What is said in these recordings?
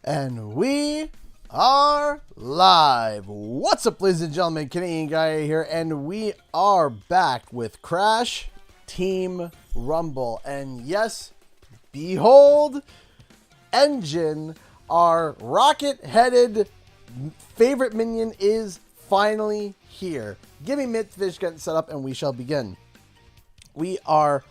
And we are live. What's up, ladies and gentlemen? Canadian Guy here, and we are back with Crash Team Rumble. And yes, behold, Engine, our rocket-headed favorite minion, is finally here. Give me Midfish getting set up, and we shall begin. We are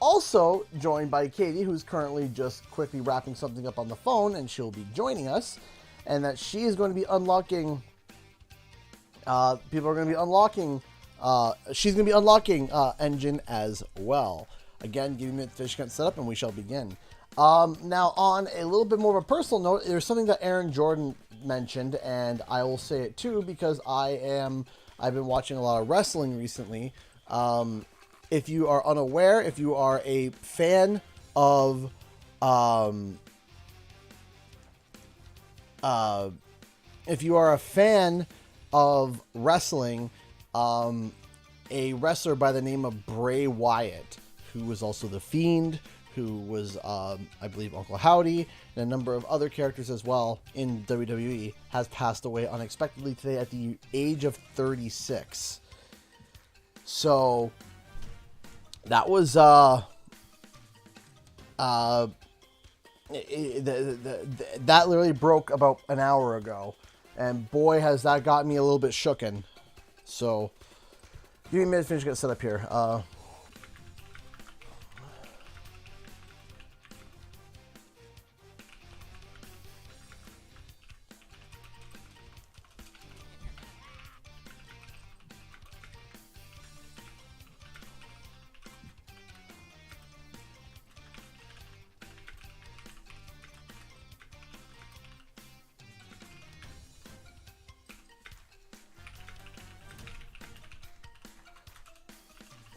also joined by Katie, who's currently just quickly wrapping something up on the phone, and she'll be joining us. And that she is going to be unlocking. People are going to be unlocking. She's going to be unlocking Engine as well. Again, give me Fish getting set up, and we shall begin. Now, on a little bit more of a personal note, there's something that Aaron Jordan mentioned, and I will say it too because I've been watching a lot of wrestling recently. If you are unaware, if you are a fan of, wrestling, a wrestler by the name of Bray Wyatt, who was also The Fiend, who was, I believe, Uncle Howdy, and a number of other characters as well in WWE, has passed away unexpectedly today at the age of 36. So that was that literally broke about an hour ago, and boy has that got me a little bit shooken. So give me a minute to finish getting set up here.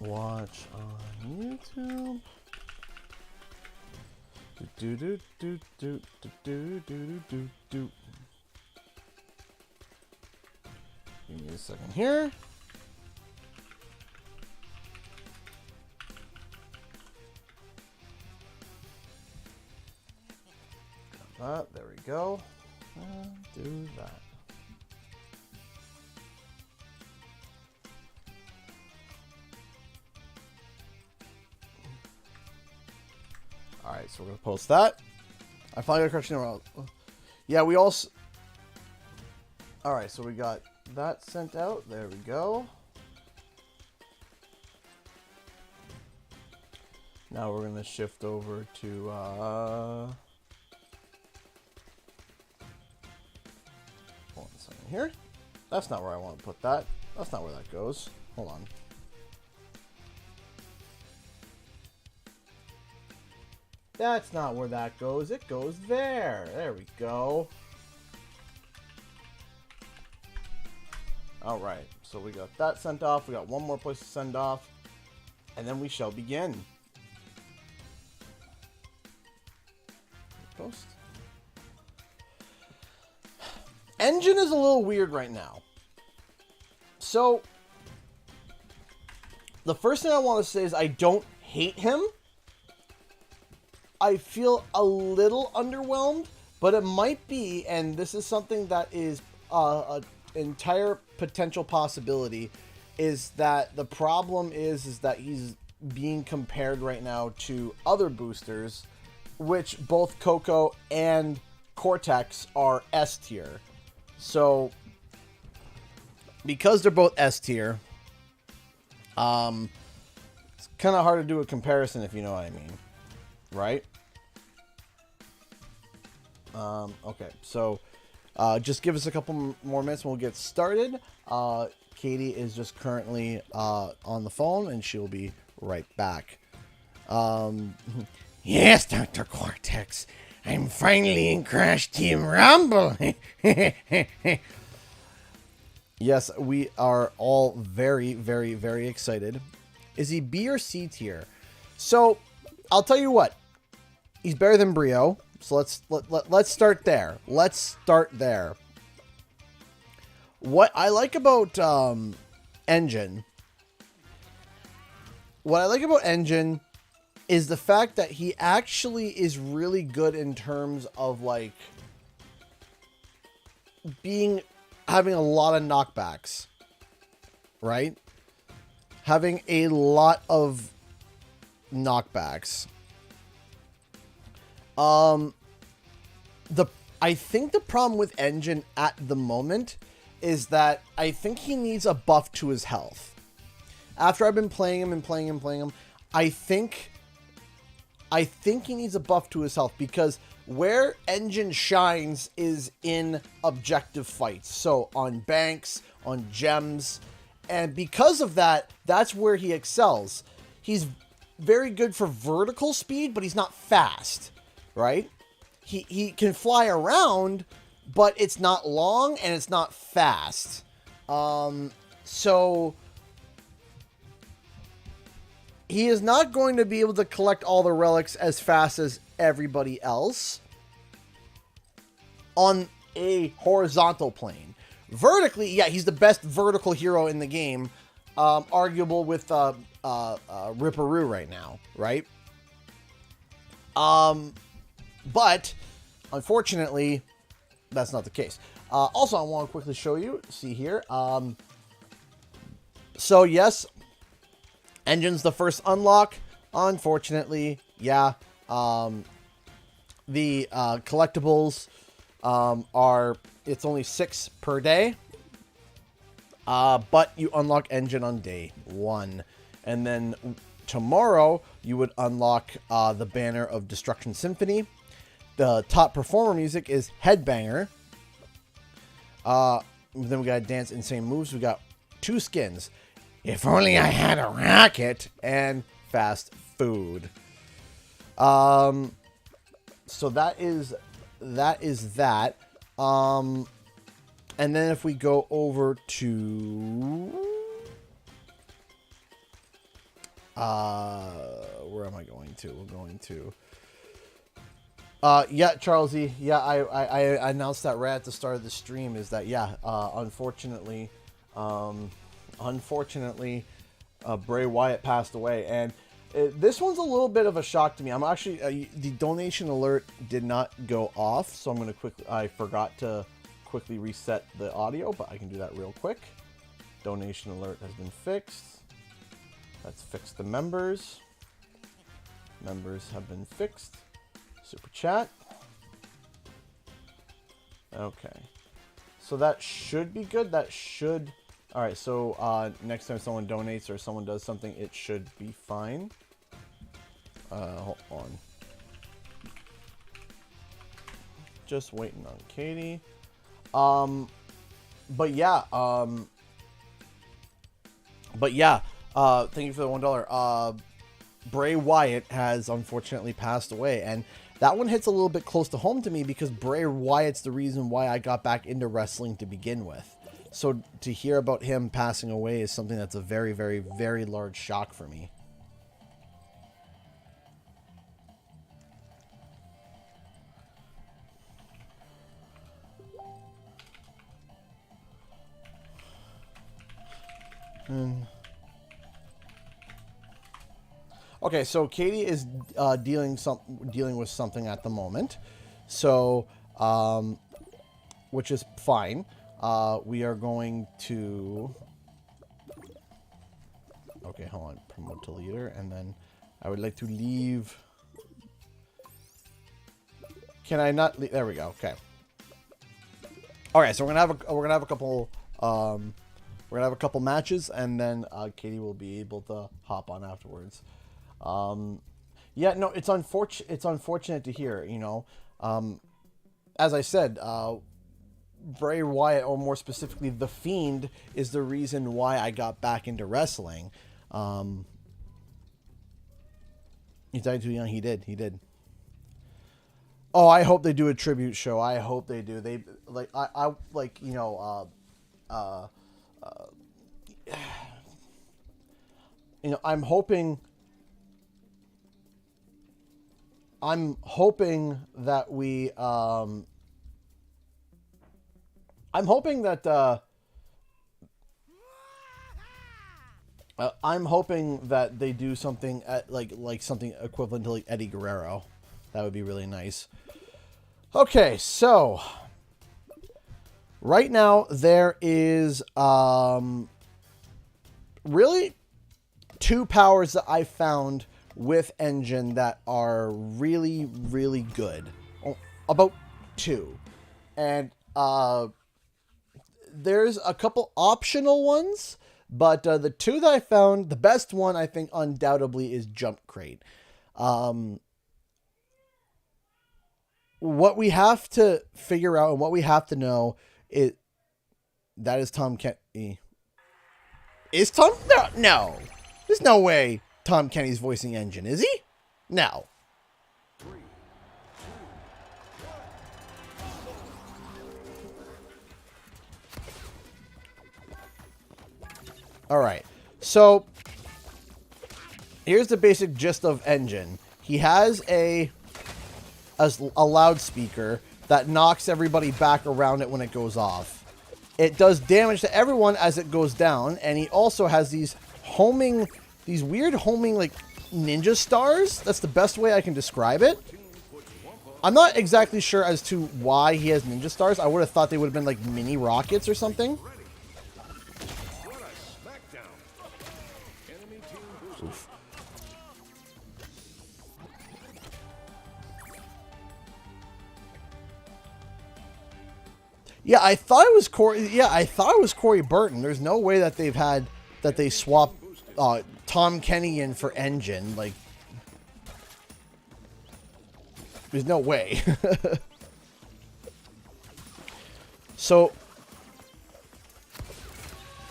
Watch on YouTube. Do do do do do do do do do. Give me a second here. Got that. There we go. Do that. Alright, so we're going to post that. I finally got a correction around. Yeah, we also... Alright, so we got that sent out. There we go. Now we're going to shift over to... Hold on a second here. That's not where I want to put that. That's not where that goes. Hold on. That's not where that goes. It goes there. There we go. All right. So we got that sent off. We got one more place to send off. And then we shall begin. Post. Engine is a little weird right now. So the first thing I want to say is I don't hate him. I feel a little underwhelmed, but it might be, and this is something that is an entire potential possibility, is that the problem is that he's being compared right now to other boosters, which both Coco and Cortex are S tier. So, because they're both S tier, it's kind of hard to do a comparison, if you know what I mean. Right? Okay, so just give us a couple more minutes and we'll get started. Katie is just currently on the phone and she'll be right back. Yes, Dr. Cortex, I'm finally in Crash Team Rumble. Yes, we are all very, very, very excited. Is he B or C tier? So, I'll tell you what. He's better than Brio, so let's start there. Let's start there. What I like about Engine, is the fact that he actually is really good in terms of like having a lot of knockbacks, right? Having a lot of knockbacks. I think the problem with Engine at the moment is that I think he needs a buff to his health. After I've been playing him, I think he needs a buff to his health, because where Engine shines is in objective fights. So on banks, on gems, and because of that, that's where he excels. He's very good for vertical speed, but he's not fast, right? He can fly around, but it's not long and it's not fast. So he is not going to be able to collect all the relics as fast as everybody else on a horizontal plane. Vertically, yeah, he's the best vertical hero in the game, arguable with Ripperoo right now, right? But unfortunately, that's not the case. Also, I want to quickly show you, see here. So yes, Engine's the first unlock. Unfortunately, yeah. The collectibles it's only 6 per day. But you unlock Engine on day 1. And then tomorrow, you would unlock the banner of Destruction Symphony. The top performer music is Headbanger. Then we got Dance Insane Moves. We got 2 skins. If only I had a racket, and Fast Food. So that is that. And then if we go over to where am I going to? We're going to yeah, Charlesy. Yeah, I announced that right at the start of the stream, is that, yeah, unfortunately, Bray Wyatt passed away. And this one's a little bit of a shock to me. I'm actually, the donation alert did not go off, so I'm going to I forgot to quickly reset the audio, but I can do that real quick. Donation alert has been fixed. Let's fix the members. Members have been fixed. Super chat. Okay. So that should be good. That should... Alright, so next time someone donates or someone does something, it should be fine. Hold on. Just waiting on Katie. But yeah, thank you for the $1. Bray Wyatt has unfortunately passed away, and that one hits a little bit close to home to me because Bray Wyatt's the reason why I got back into wrestling to begin with. So to hear about him passing away is something that's a very, very, very large shock for me. Okay, so Katie is dealing with something at the moment, so which is fine. We are going to... Okay, hold on. Promote to leader, and then I would like to leave... Can I not leave? There we go. Okay. All right, so we're gonna have a couple matches, and then Katie will be able to hop on afterwards. Yeah, no, it's unfortunate to hear, you know. As I said, Bray Wyatt, or more specifically, The Fiend, is the reason why I got back into wrestling. He died too young. He did. Oh, I hope they do a tribute show. I hope they do. They like I like, you know, you know, I'm hoping that we I'm hoping that they do something at like something equivalent to like Eddie Guerrero. That would be really nice. Okay, so Right now, there is really two powers that I found with Engine that are really, really good. Oh, about two. And there's a couple optional ones, but the two that I found, the best one, I think, undoubtedly, is Jump Crate. What we have to figure out and what we have to know is that is Tom Kenny. Is Tom? No. There's no way Tom Kenny's voicing Engine, is he? No. All right. So here's the basic gist of Engine. He has a loudspeaker that knocks everybody back around it when it goes off. It does damage to everyone as it goes down, and he also has these weird homing like ninja stars. That's the best way I can describe it. I'm not exactly sure as to why he has ninja stars. I would have thought they would have been like mini rockets or something. Oof. Yeah, I thought it was Corey. Yeah, I thought it was Corey Burton. There's no way that they swapped Tom Kenny in for Engine. Like, there's no way. So,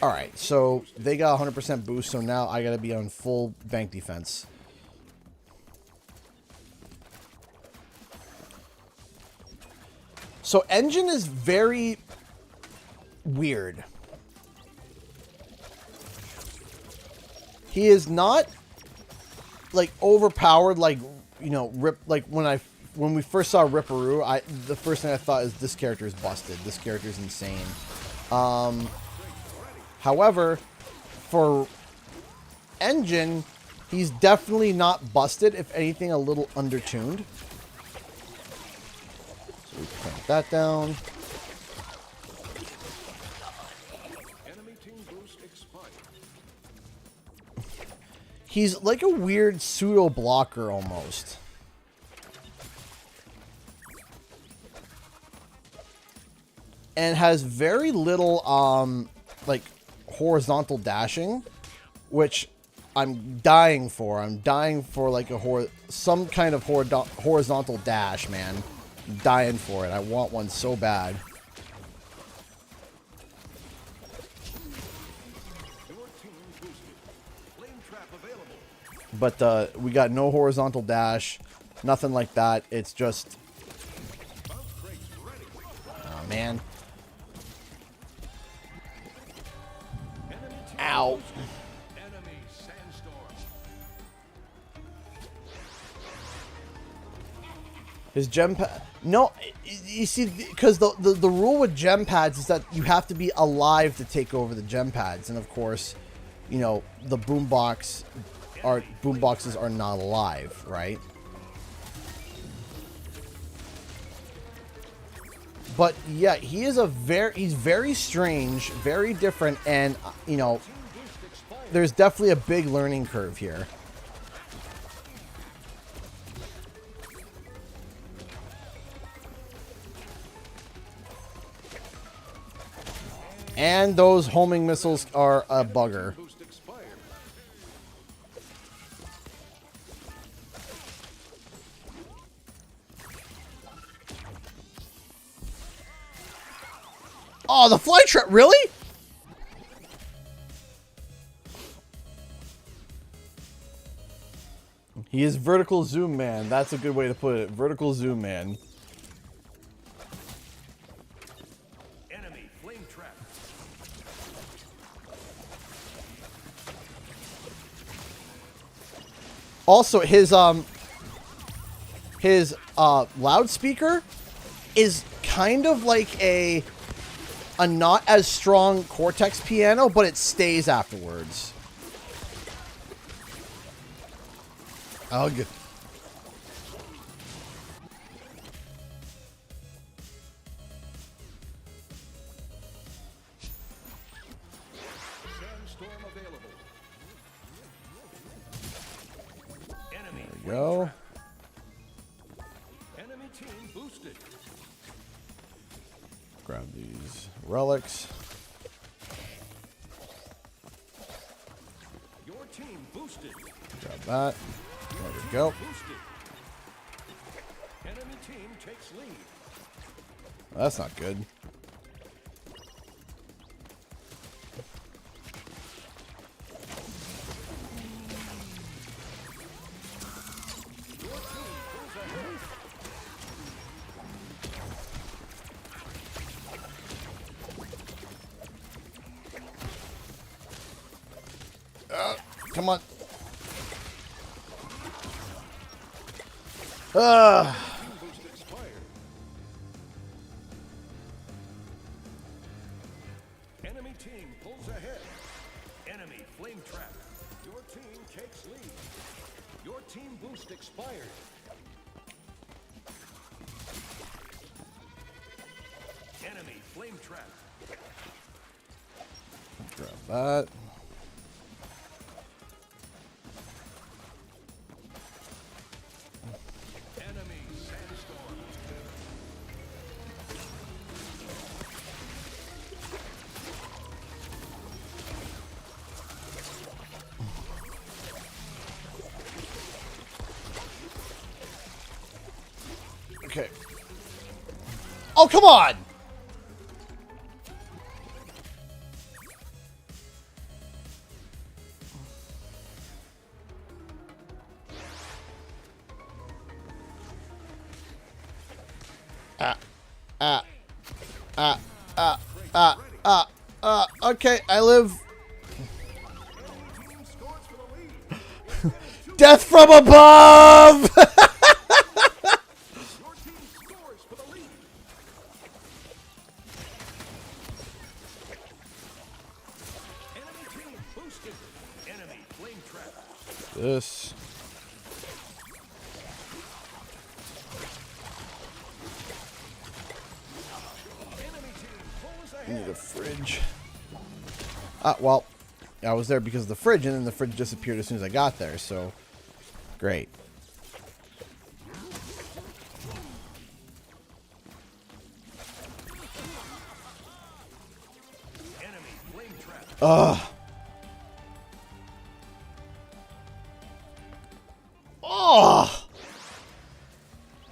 all right. So they got 100% boost. So now I gotta be on full bank defense. So Engine is very weird. He is not like overpowered like, you know, when we first saw Ripperoo, the first thing I thought is this character is busted. This character is insane. However, for Engine, he's definitely not busted. If anything, a little undertuned. So we crank that down. Enemy team boost expired. He's like a weird pseudo blocker almost. And has very little like horizontal dashing, which I'm dying for. I'm dying for like some kind of horizontal dash, man. I'm dying for it. I want one so bad. But we got no horizontal dash, nothing like that. It's just, oh man. Ow. His gem pad. No, you see, because the rule with gem pads is that you have to be alive to take over the gem pads, and of course, you know, the boomboxes are not alive, right? But yeah, he's very strange, very different, and you know, there's definitely a big learning curve here. And those homing missiles are a bugger. Oh, the fly trap, really? He is vertical zoom man. That's a good way to put it. Vertical zoom man. Enemy flame trap. Also, his loudspeaker is kind of like a not as strong Cortex piano, but it stays afterwards. Ugh. go. Enemy team boosted. Grab these relics. Your team boosted. Grab that. There we go. Boosted. Enemy team takes lead. That's not good. Come on. Boost expired. Enemy team pulls ahead. Enemy flame trap. Your team takes lead. Your team boost expired. Enemy flame trap. Grab that. Enemy sandstorm. Okay. Oh, come on! Okay, I live. Team scores for the lead. Death from above! Your team scores for the lead. Enemy team boosted. Enemy flame trap. This. Enemy team pulls I ahead. need a fridge. Well, I was there because of the fridge, and then the fridge disappeared as soon as I got there, so great. Enemy flame trap. Ugh. Oh!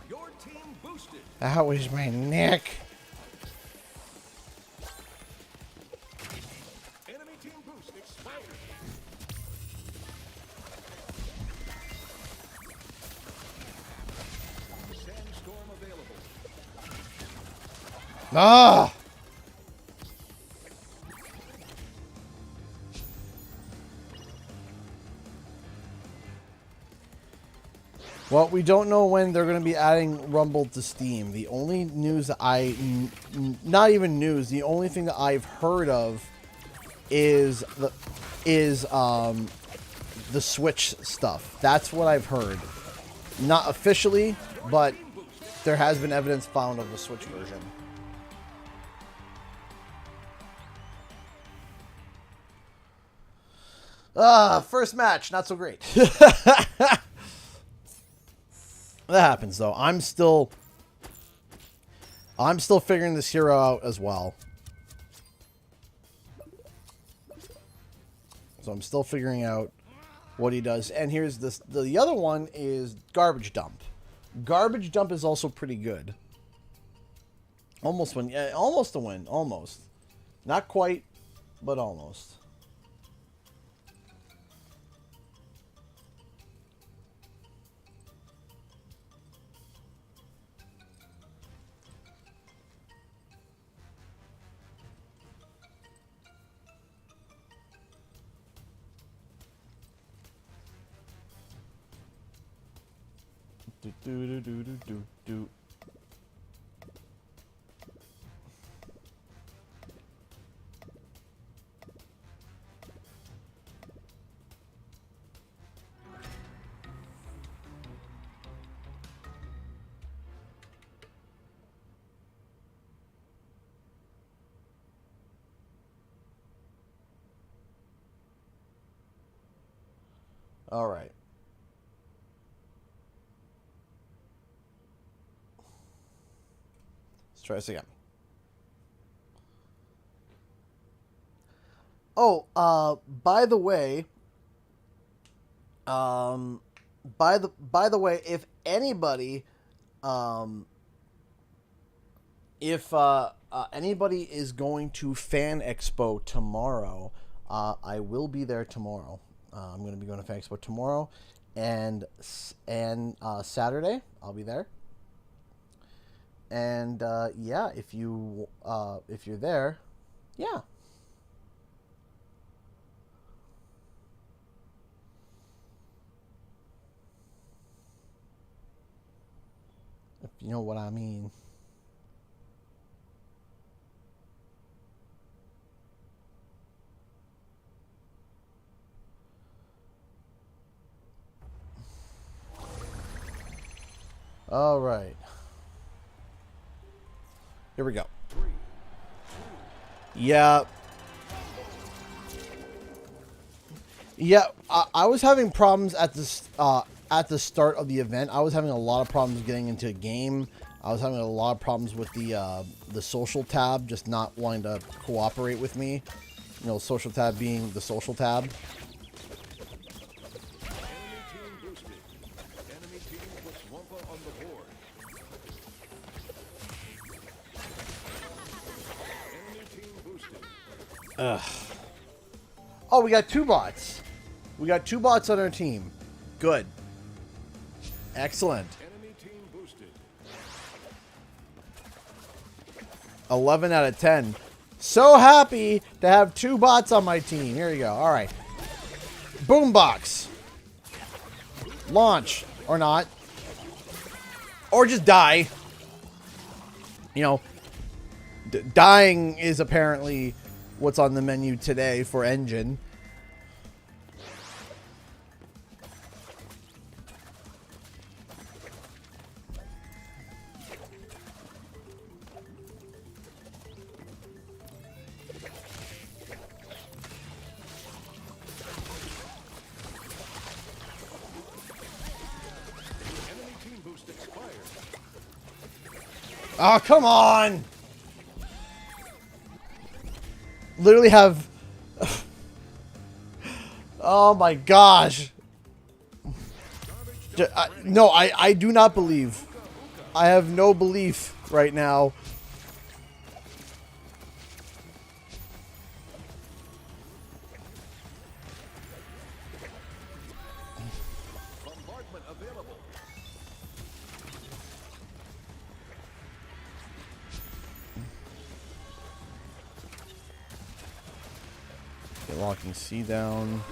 Your team boosted. That was my neck. Enemy team boost expired. Sandstorm available. Ah! Well, we don't know when they're going to be adding Rumble to Steam. The only news that not even news, the only thing that I've heard of is the Switch stuff. That's what I've heard. Not officially, but there has been evidence found of the Switch version. First match, not so great. That happens though. I'm still figuring this hero out as well. So I'm still figuring out what he does. And here's this. The other one is Garbage Dump. Garbage Dump is also pretty good. Almost win. Yeah, almost a win. Almost. Not quite, but almost. Do, do, do, do, do, do, do. All right. Let's try this again. Oh, by the way, if anybody, anybody is going to Fan Expo tomorrow, I will be there tomorrow. I'm going to be going to Fan Expo tomorrow, and Saturday I'll be there. And yeah, if you're there, yeah. If you know what I mean. All right. Here we go. Yeah. Yeah, I was having problems at this at the start of the event. I was having a lot of problems getting into a game. I was having a lot of problems with the social tab just not wanting to cooperate with me. You know, social tab being the social tab. Ugh. Oh, we got 2 bots. We got 2 bots on our team. Good. Excellent. 11 out of 10. So happy to have 2 bots on my team. Here you go. All right. Boombox. Launch. Or not. Or just die. You know, dying is apparently what's on the menu today for engine. Oh, come on! Literally have... Oh my gosh. No, I do not believe. I have no belief right now. Bombardment available. Get locking C down.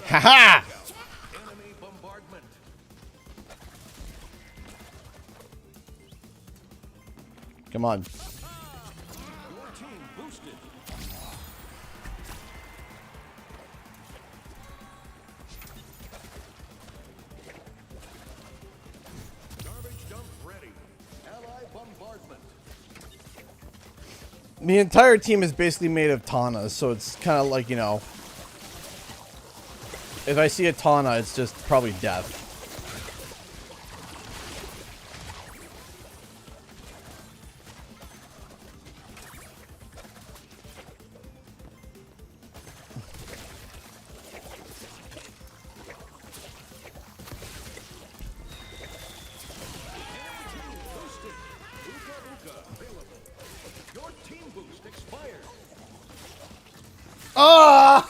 Haha! Enemy bombardment. Come on. Your team boosted. Garbage dump ready. Ally bombardment. The entire team is basically made of Taunas, so it's kind of like, you know, if I see a Tauna, it's just probably death.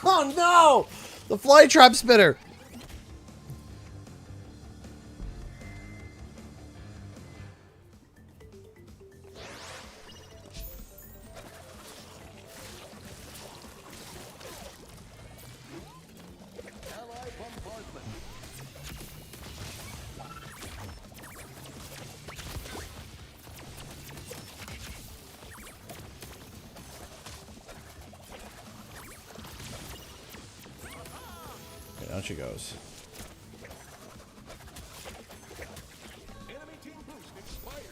Oh no! The fly trap spitter. Ally bombardment. Okay, down she goes. Enemy team boost expired.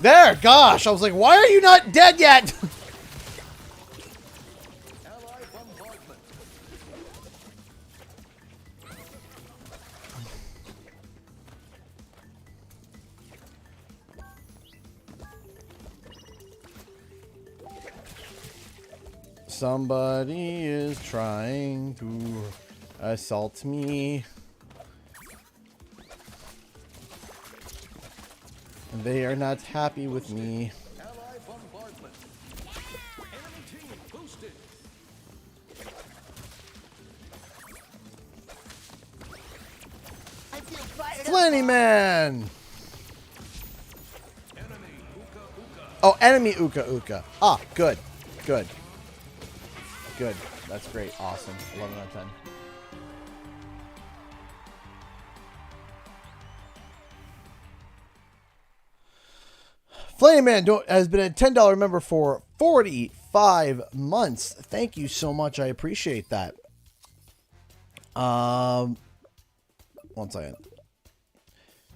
There, gosh, I was like, why are you not dead yet? Ally bombardment. Somebody is trying to assault me. And they are not happy with me. Ally bombardment. Enemy team boosted. Flanny Man! Enemy Uka Uka. Oh, enemy Uka Uka. Ah, good. Good. Good. That's great. Awesome. 11 out of 10. Flame Man has been a $10 member for 45 months. Thank you so much. I appreciate that. 1 second.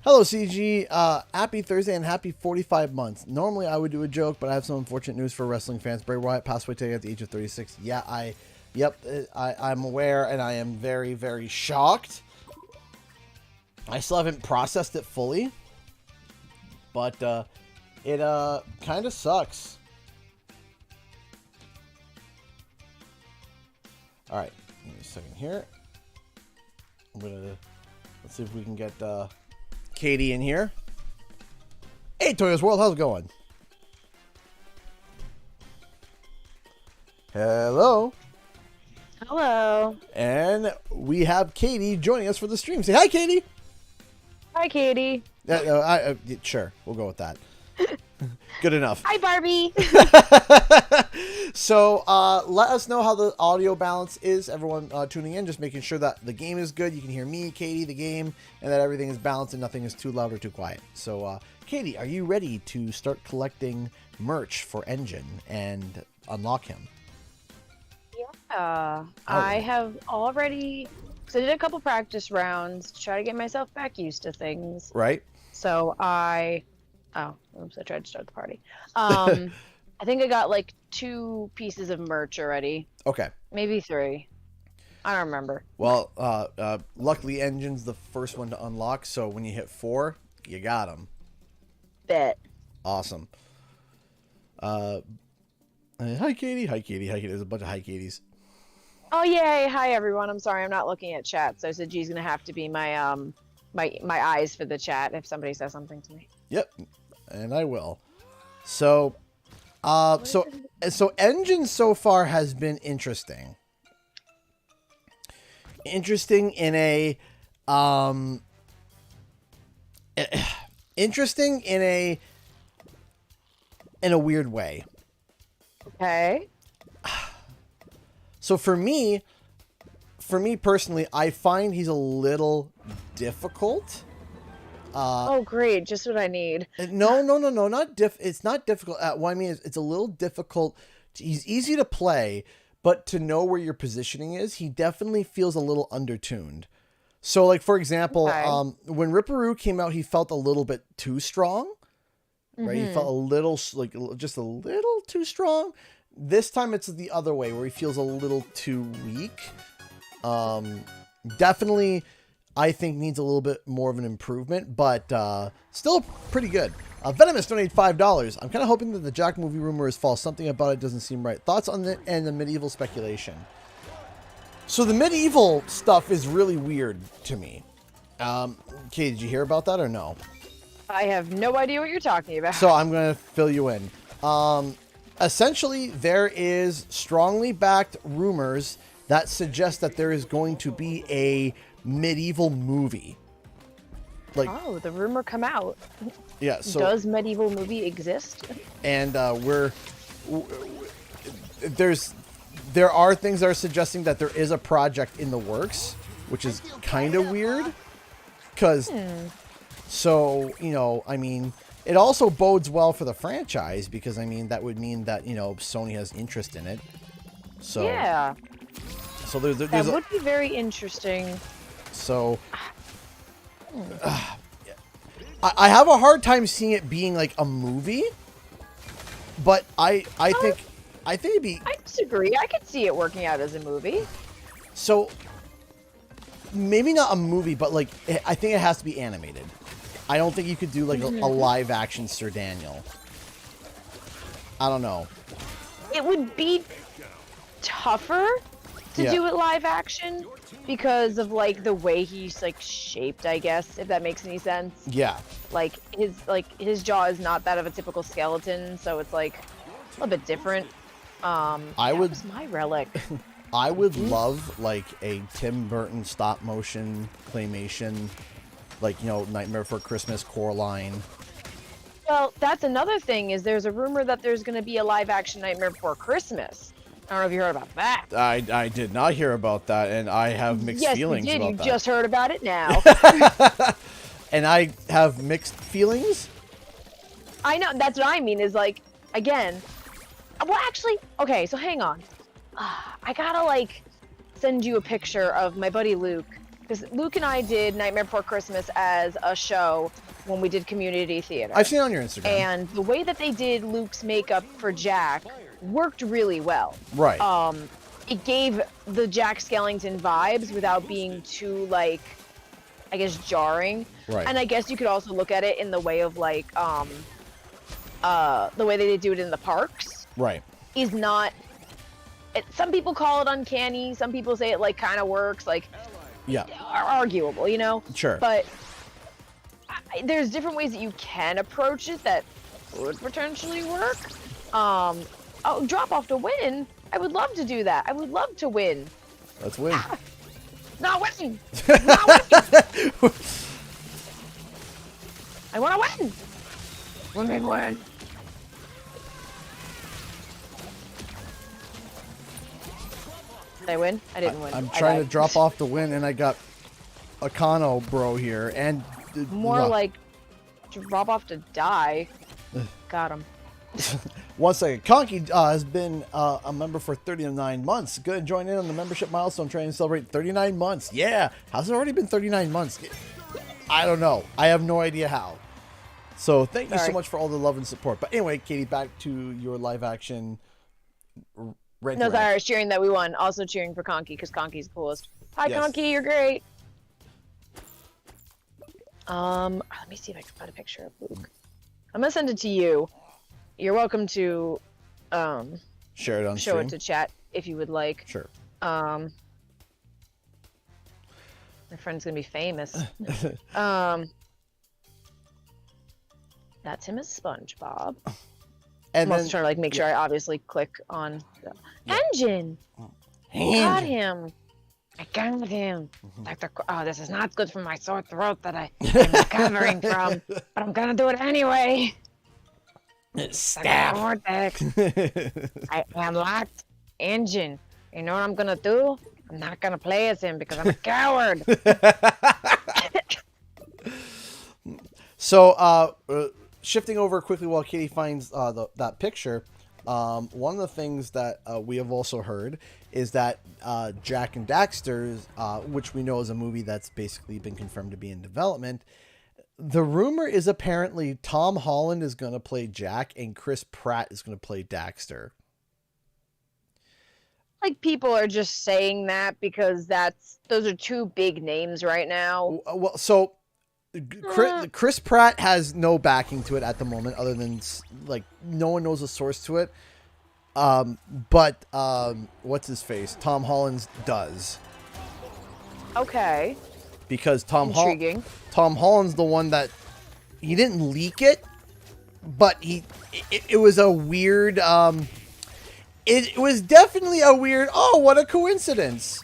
Hello, CG. Happy Thursday and happy 45 months. Normally, I would do a joke, but I have some unfortunate news for wrestling fans. Bray Wyatt passed away today at the age of 36. Yeah, I'm aware, and I am very, very shocked. I still haven't processed it fully, but it kind of sucks. All right, give me a second here. Let's see if we can get Katie in here. Hey, Toyo's World, how's it going? Hello. Hello. And we have Katie joining us for the stream. Say hi, Katie. Hi, Katie. Sure, we'll go with that. Good enough. Hi, Barbie. So let us know how the audio balance is. Everyone tuning in, just making sure that the game is good. You can hear me, Katie, the game, and that everything is balanced and nothing is too loud or too quiet. So, Katie, are you ready to start collecting merch for Engine and unlock him? Yeah. I have already... So I did a couple practice rounds to try to get myself back used to things. Right. So Oh, oops, I tried to start the party. I think I got like 2 pieces of merch already. Okay. Maybe 3. I don't remember. Well, luckily Engine's the first one to unlock, so when you hit 4, you got him. Bet. Awesome. Hi, Katie. Hi, Katie. Hi, Katie. There's a bunch of hi, Katies. Oh, yay. Hi, everyone. I'm sorry I'm not looking at chat, so I said G's going to have to be my my eyes for the chat if somebody says something to me. Yep. And I will. So, so Engine so far has been interesting. Interesting in a, interesting in a weird way. Okay. So for me personally, I find he's a little difficult. Oh, great. Just what I need. No, not it's not difficult. What I mean is it's a little difficult. He's easy to play, but to know where your positioning is, he definitely feels a little undertuned. So, like, for example, Okay. When Ripperoo came out, he felt a little bit too strong, right? He felt a little, like, just a little too strong. This time it's the other way, where he feels a little too weak. Definitely... I think needs a little bit more of an improvement, but still pretty good. Venomous donated $5. I'm kind of hoping that the Jack movie rumor is false. Something about it doesn't seem right. Thoughts on the medieval speculation? So the medieval stuff is really weird to me. Okay, did you hear about that or no? I have no idea what you're talking about. So I'm going to fill you in. Essentially, there is strongly backed rumors that suggest that there is going to be a medieval movie. Like, oh, the rumor come out. Yeah. So does medieval movie exist? And there are things that are suggesting that there is a project in the works, which is kind of weird. Because, so, you know, I mean, it also bodes well for the franchise because, I mean, that would mean that, you know, Sony has interest in it. So Yeah. So there's That would be very interesting. So I have a hard time seeing it being like a movie, but I think it'd be. I disagree. I could see it working out as a movie. So maybe not a movie, but like I think it has to be animated. I don't think you could do like a live action Sir Daniel. I don't know. It would be tougher to do it live action because of like the way he's like shaped, I guess, if that makes any sense. Yeah. Like his jaw is not that of a typical skeleton, so it's like a little bit different. That was my relic. I would love like a Tim Burton stop motion claymation, like, you know, Nightmare Before Christmas, Coraline. Well, that's another thing, is there's a rumor that there's going to be a live-action Nightmare Before Christmas. I don't know if you heard about that. I did not hear about that, and I have mixed feelings Yes, you did. about You that. just heard about it now. And I have mixed feelings? I know. That's what I mean, is like, again... Well, actually, okay, so hang on. I gotta, like, send you a picture of my buddy Luke. Because Luke and I did Nightmare Before Christmas as a show when we did community theater. I've seen it on your Instagram. And the way that they did Luke's makeup for Jack worked really well. Right. It gave the Jack Skellington vibes without being too, like, I guess, jarring. Right. And I guess you could also look at it in the way of, like, the way that they do it in the parks. Right. Is not... some people call it uncanny. Some people say it, like, kind of works. Like... Yeah. Arguable, you know? Sure. But there's different ways that you can approach it that would potentially work. Oh, drop off to win? I would love to do that. I would love to win. Let's win. Not winning! Not winning! I want to win! Win. Did I win? I didn't win. I'm trying to drop off the win, and I got a Kano bro here, and... More like drop off to die. Got him. 1 second. Conky has been a member for 39 months. Go and join in on the membership milestone, trying to celebrate 39 months. Yeah. How's it already been 39 months? I don't know. I have no idea how. So thank you so much for all the love and support. But anyway, Katie, back to your live action... No, sorry, I was cheering that we won. Also cheering for Conky, because Conky's the coolest. Hi, yes. Conky, you're great. Let me see if I can find a picture of Luke. I'm gonna send it to you. You're welcome to share it on show stream. It to chat if you would like. Sure. My friend's gonna be famous. That's him as SpongeBob. And I'm also trying to like make sure I obviously click on the engine. Got him. I got him. Dr. Oh, this is not good for my sore throat that I'm recovering from, but I'm gonna do it anyway. Stab. I unlocked engine. You know what I'm gonna do? I'm not gonna play as him because I'm a coward. So, shifting over quickly while Katie finds that picture, one of the things that we have also heard is that Jack and Daxter, which we know is a movie that's basically been confirmed to be in development, the rumor is apparently Tom Holland is going to play Jack and Chris Pratt is going to play Daxter. Like, people are just saying that because those are two big names right now. Well, so... Chris Pratt has no backing to it at the moment, other than like no one knows the source to it. But what's his face? Tom Holland's does. Okay. Because Tom Holland's the one that he didn't leak it, but it was a weird. It was definitely a weird. Oh, what a coincidence.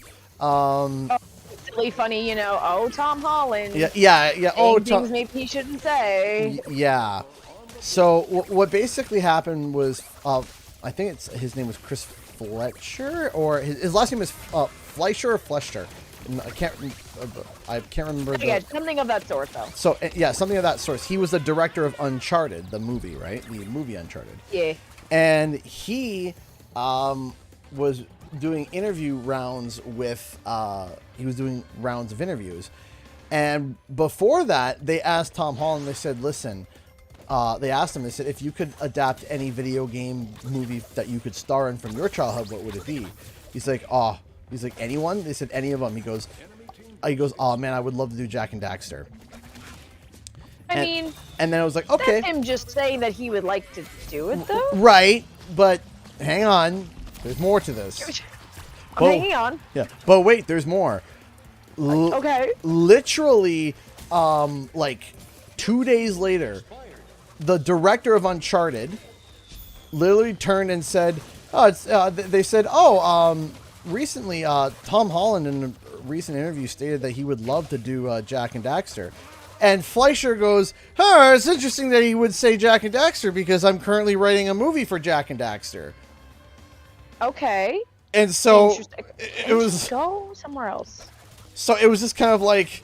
Really funny, you know. Oh, Tom Holland. Yeah. Oh, things maybe he shouldn't say. Yeah. So what basically happened was, I think his name was Chris Fletcher, or his last name is Fleischer or Flescher. I can't remember. Yeah, something of that sort, though. So yeah, something of that sort. He was the director of Uncharted, the movie, right? The movie Uncharted. Yeah. And he was doing interview rounds with. He was doing rounds of interviews And before that, they asked Tom Holland, they said, listen, they asked him, they said, if you could adapt any video game movie that you could star in from your childhood, what would it be? He's like, anyone? They said, any of them. He goes, oh man, I would love to do Jak and Daxter. I mean, and then I was like, okay. That's him just saying that he would like to do it, though. Right, but hang on. There's more to this. I'm hanging on. Yeah, but wait, there's more. Okay. Literally, like 2 days later, the director of Uncharted literally turned and said, recently, Tom Holland in a recent interview stated that he would love to do Jak and Daxter. And Fleischer goes, it's interesting that he would say Jak and Daxter because I'm currently writing a movie for Jak and Daxter. Okay. And so it was go somewhere else. So it was just kind of like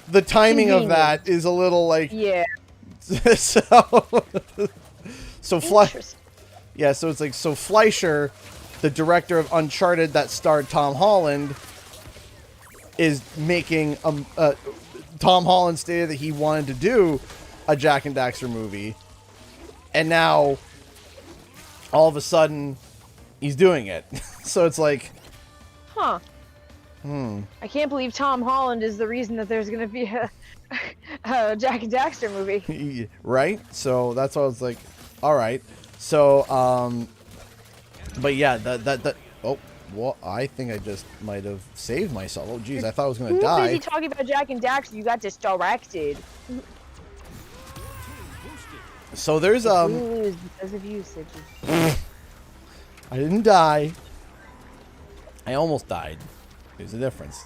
the timing of that is a little like so so it's like Fleischer, the director of Uncharted that starred Tom Holland, is making Tom Holland stated that he wanted to do a Jak and Daxter movie, and now all of a sudden he's doing it. So it's like, I can't believe Tom Holland is the reason that there's going to be a Jak and Daxter movie. Right? So that's why I was like, all right. So, but yeah, well, I think I just might have saved myself. Oh, geez, I thought I was going to die. Busy talking about Jak and Daxter, you got distracted. So there's We lose because of you, Siggy. I didn't die. I almost died. There's a difference.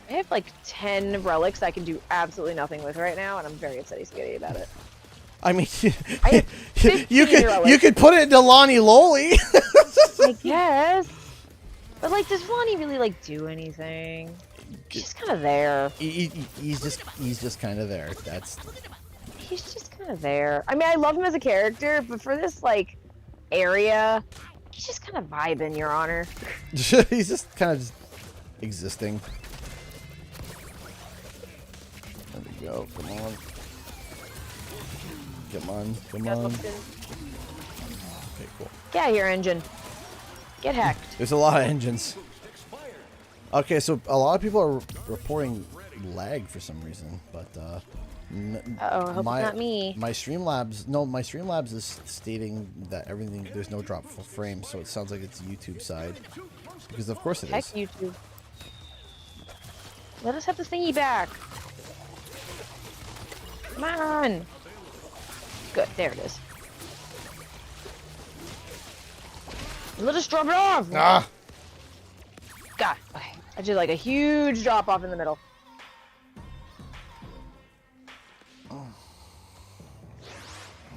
I have like 10 relics I can do absolutely nothing with right now, and I'm very upset he's getting about it. I mean, I have you could put it into Lonnie Loli. I guess. But like, does Lonnie really like do anything? She's kind of there. He's just kind of there. He's just kind of there. I mean, I love him as a character, but for this like area, he's just kind of vibing, Your Honor. He's just kind of just existing. There we go. Come on. Come on. Come on. Okay, cool. Get out of here, engine. Get hacked. There's a lot of engines. Okay, so a lot of people are reporting lag for some reason, but I hope it's not me. My Streamlabs is stating that everything, there's no drop for frames, so it sounds like it's YouTube side, because of course it Heck, is. YouTube. Let us have the thingy back. Come on. Good, there it is. Let us drop it off. Ah. God, okay. I did like a huge drop off in the middle.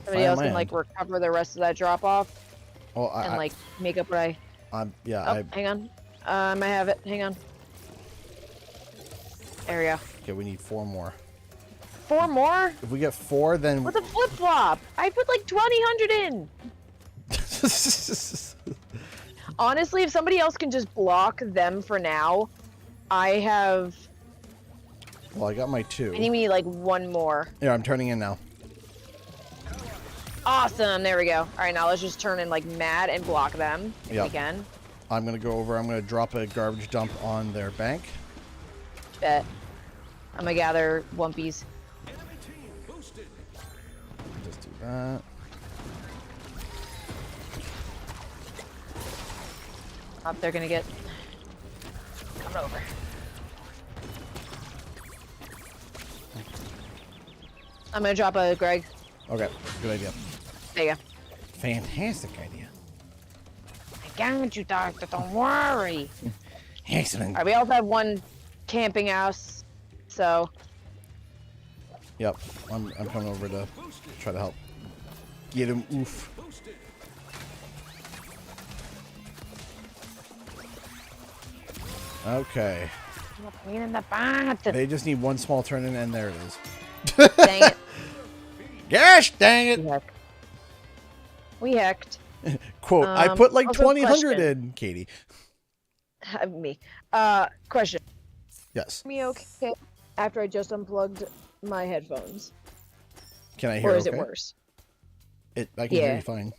Somebody else can like recover the rest of that drop off. Oh, and like make up what I. Hang on. I have it. Hang on. There we go. Okay, we need 4 more. 4 more? If we get 4, then. With a flip flop, I put like 2,000 in. Honestly, if somebody else can just block them for now, I have. Well, I got my 2. I need like 1 more. Yeah, I'm turning in now. Awesome, there we go. All right, now let's just turn in like mad and block them again. I'm gonna go over. I'm gonna drop a garbage dump on their bank. Bet. I'm gonna gather Wumpies. Just do that. They're gonna get coming over. I'm gonna drop a Greg. Okay, good idea. There you go. Fantastic idea. I got you, Doctor. Don't worry. Excellent. All right, we also have 1 camping house, so. Yep, I'm coming over to try to help get him. Oof. Okay. Pain in the butt. They just need 1 small turn in, and there it is. Dang it. Gosh, dang it. We hecked. Quote, I put like Also 2000 question. in, Katie. Me. Question. Yes. Me okay after I just unplugged my headphones? Can I hear Or is okay? it worse? I can hear you fine.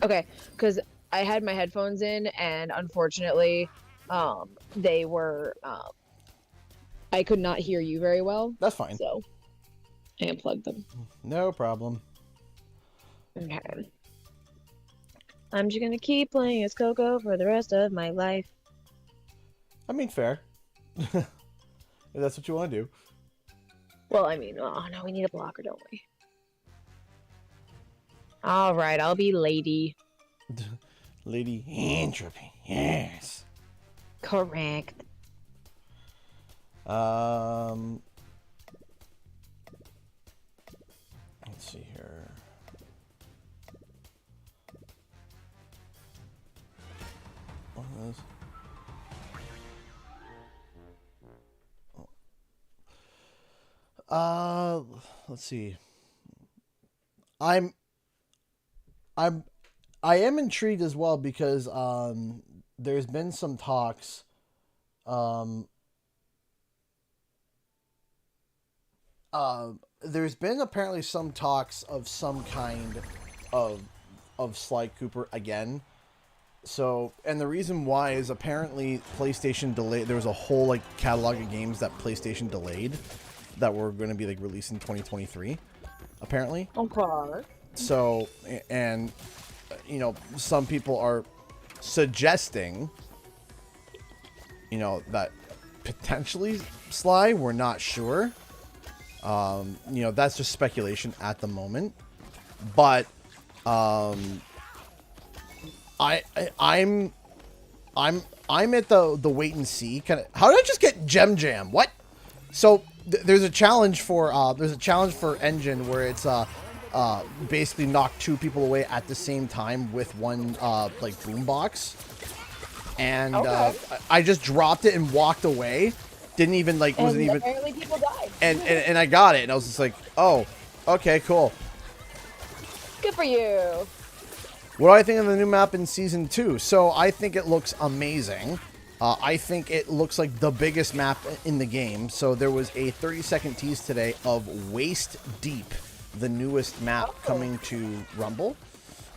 Okay, because I had my headphones in, and unfortunately, they were, I could not hear you very well. That's fine. So, I unplugged them. No problem. Okay. I'm just gonna keep playing as Coco for the rest of my life. I mean, fair. If that's what you want to do. Well, I mean, oh no, we need a blocker, don't we? Alright, I'll be Lady. Lady Entropy, yes. Correct. Let's see here. What is this? Let's see. I am intrigued as well because there's been some talks there's been apparently some talks of some kind of Sly Cooper again. So, and the reason why is apparently PlayStation delayed. There was a whole like catalog of games that PlayStation delayed that were going to be like released in 2023 apparently. Okay. So, and you know, some people are suggesting, you know, that potentially Sly, we're not sure. You know, that's just speculation at the moment. But I'm at the wait and see kind of. How did I just get Gem Jam? What? So there's a challenge for Engine where it's basically knock two people away at the same time with one like boombox, and Okay. I just dropped it and walked away. Didn't even like wasn't And even apparently people died. and I got it and I was just like, oh, okay, cool. Good for you. What do I think of the new map in Season 2? So I think it looks amazing. I think it looks like the biggest map in the game. So there was a 30-second tease today of Waist Deep, the newest map coming to Rumble.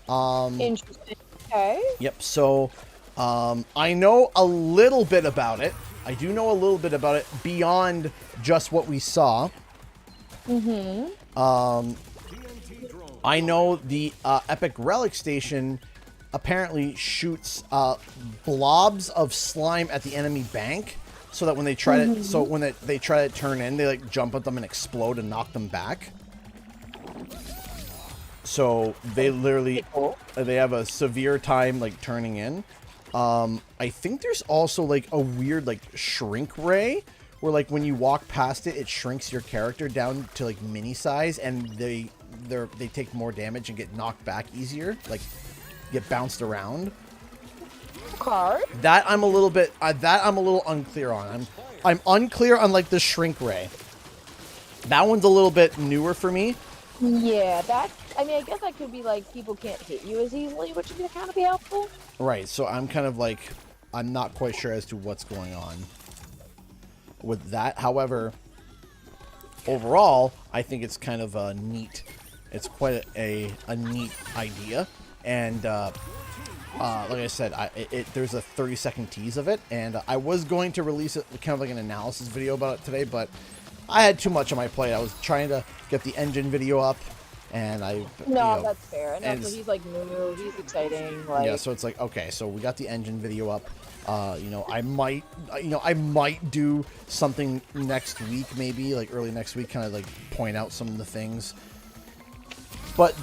Interesting. Okay. Yep, so I know a little bit about it. I do know a little bit about it beyond just what we saw. I know the Epic Relic Station apparently shoots blobs of slime at the enemy bank, so that when they try to they try to turn in, they like jump at them and explode and knock them back. So they literally they have a severe time like turning in. I think there's also like a weird like shrink ray where like when you walk past it, it shrinks your character down to like mini size, and they take more damage and get knocked back easier, like get bounced around. Card. That I'm a little unclear on. I'm unclear on like the shrink ray. That one's a little bit newer for me. Yeah, that. I mean, I guess that could be like people can't hit you as easily, which would kind of be helpful. Right, so I'm kind of like, I'm not quite sure as to what's going on with that. However, overall, I think it's kind of a neat. It's quite a neat idea, and like I said, there's a 30-second tease of it, and I was going to release it, kind of like an analysis video about it today, but I had too much on my plate. I was trying to get the engine video up, and That's fair. And also, he's like new, he's exciting. Like, yeah, so it's like, okay, so we got the engine video up. You know, I might do something next week, maybe like early next week, kind of like point out some of the things. But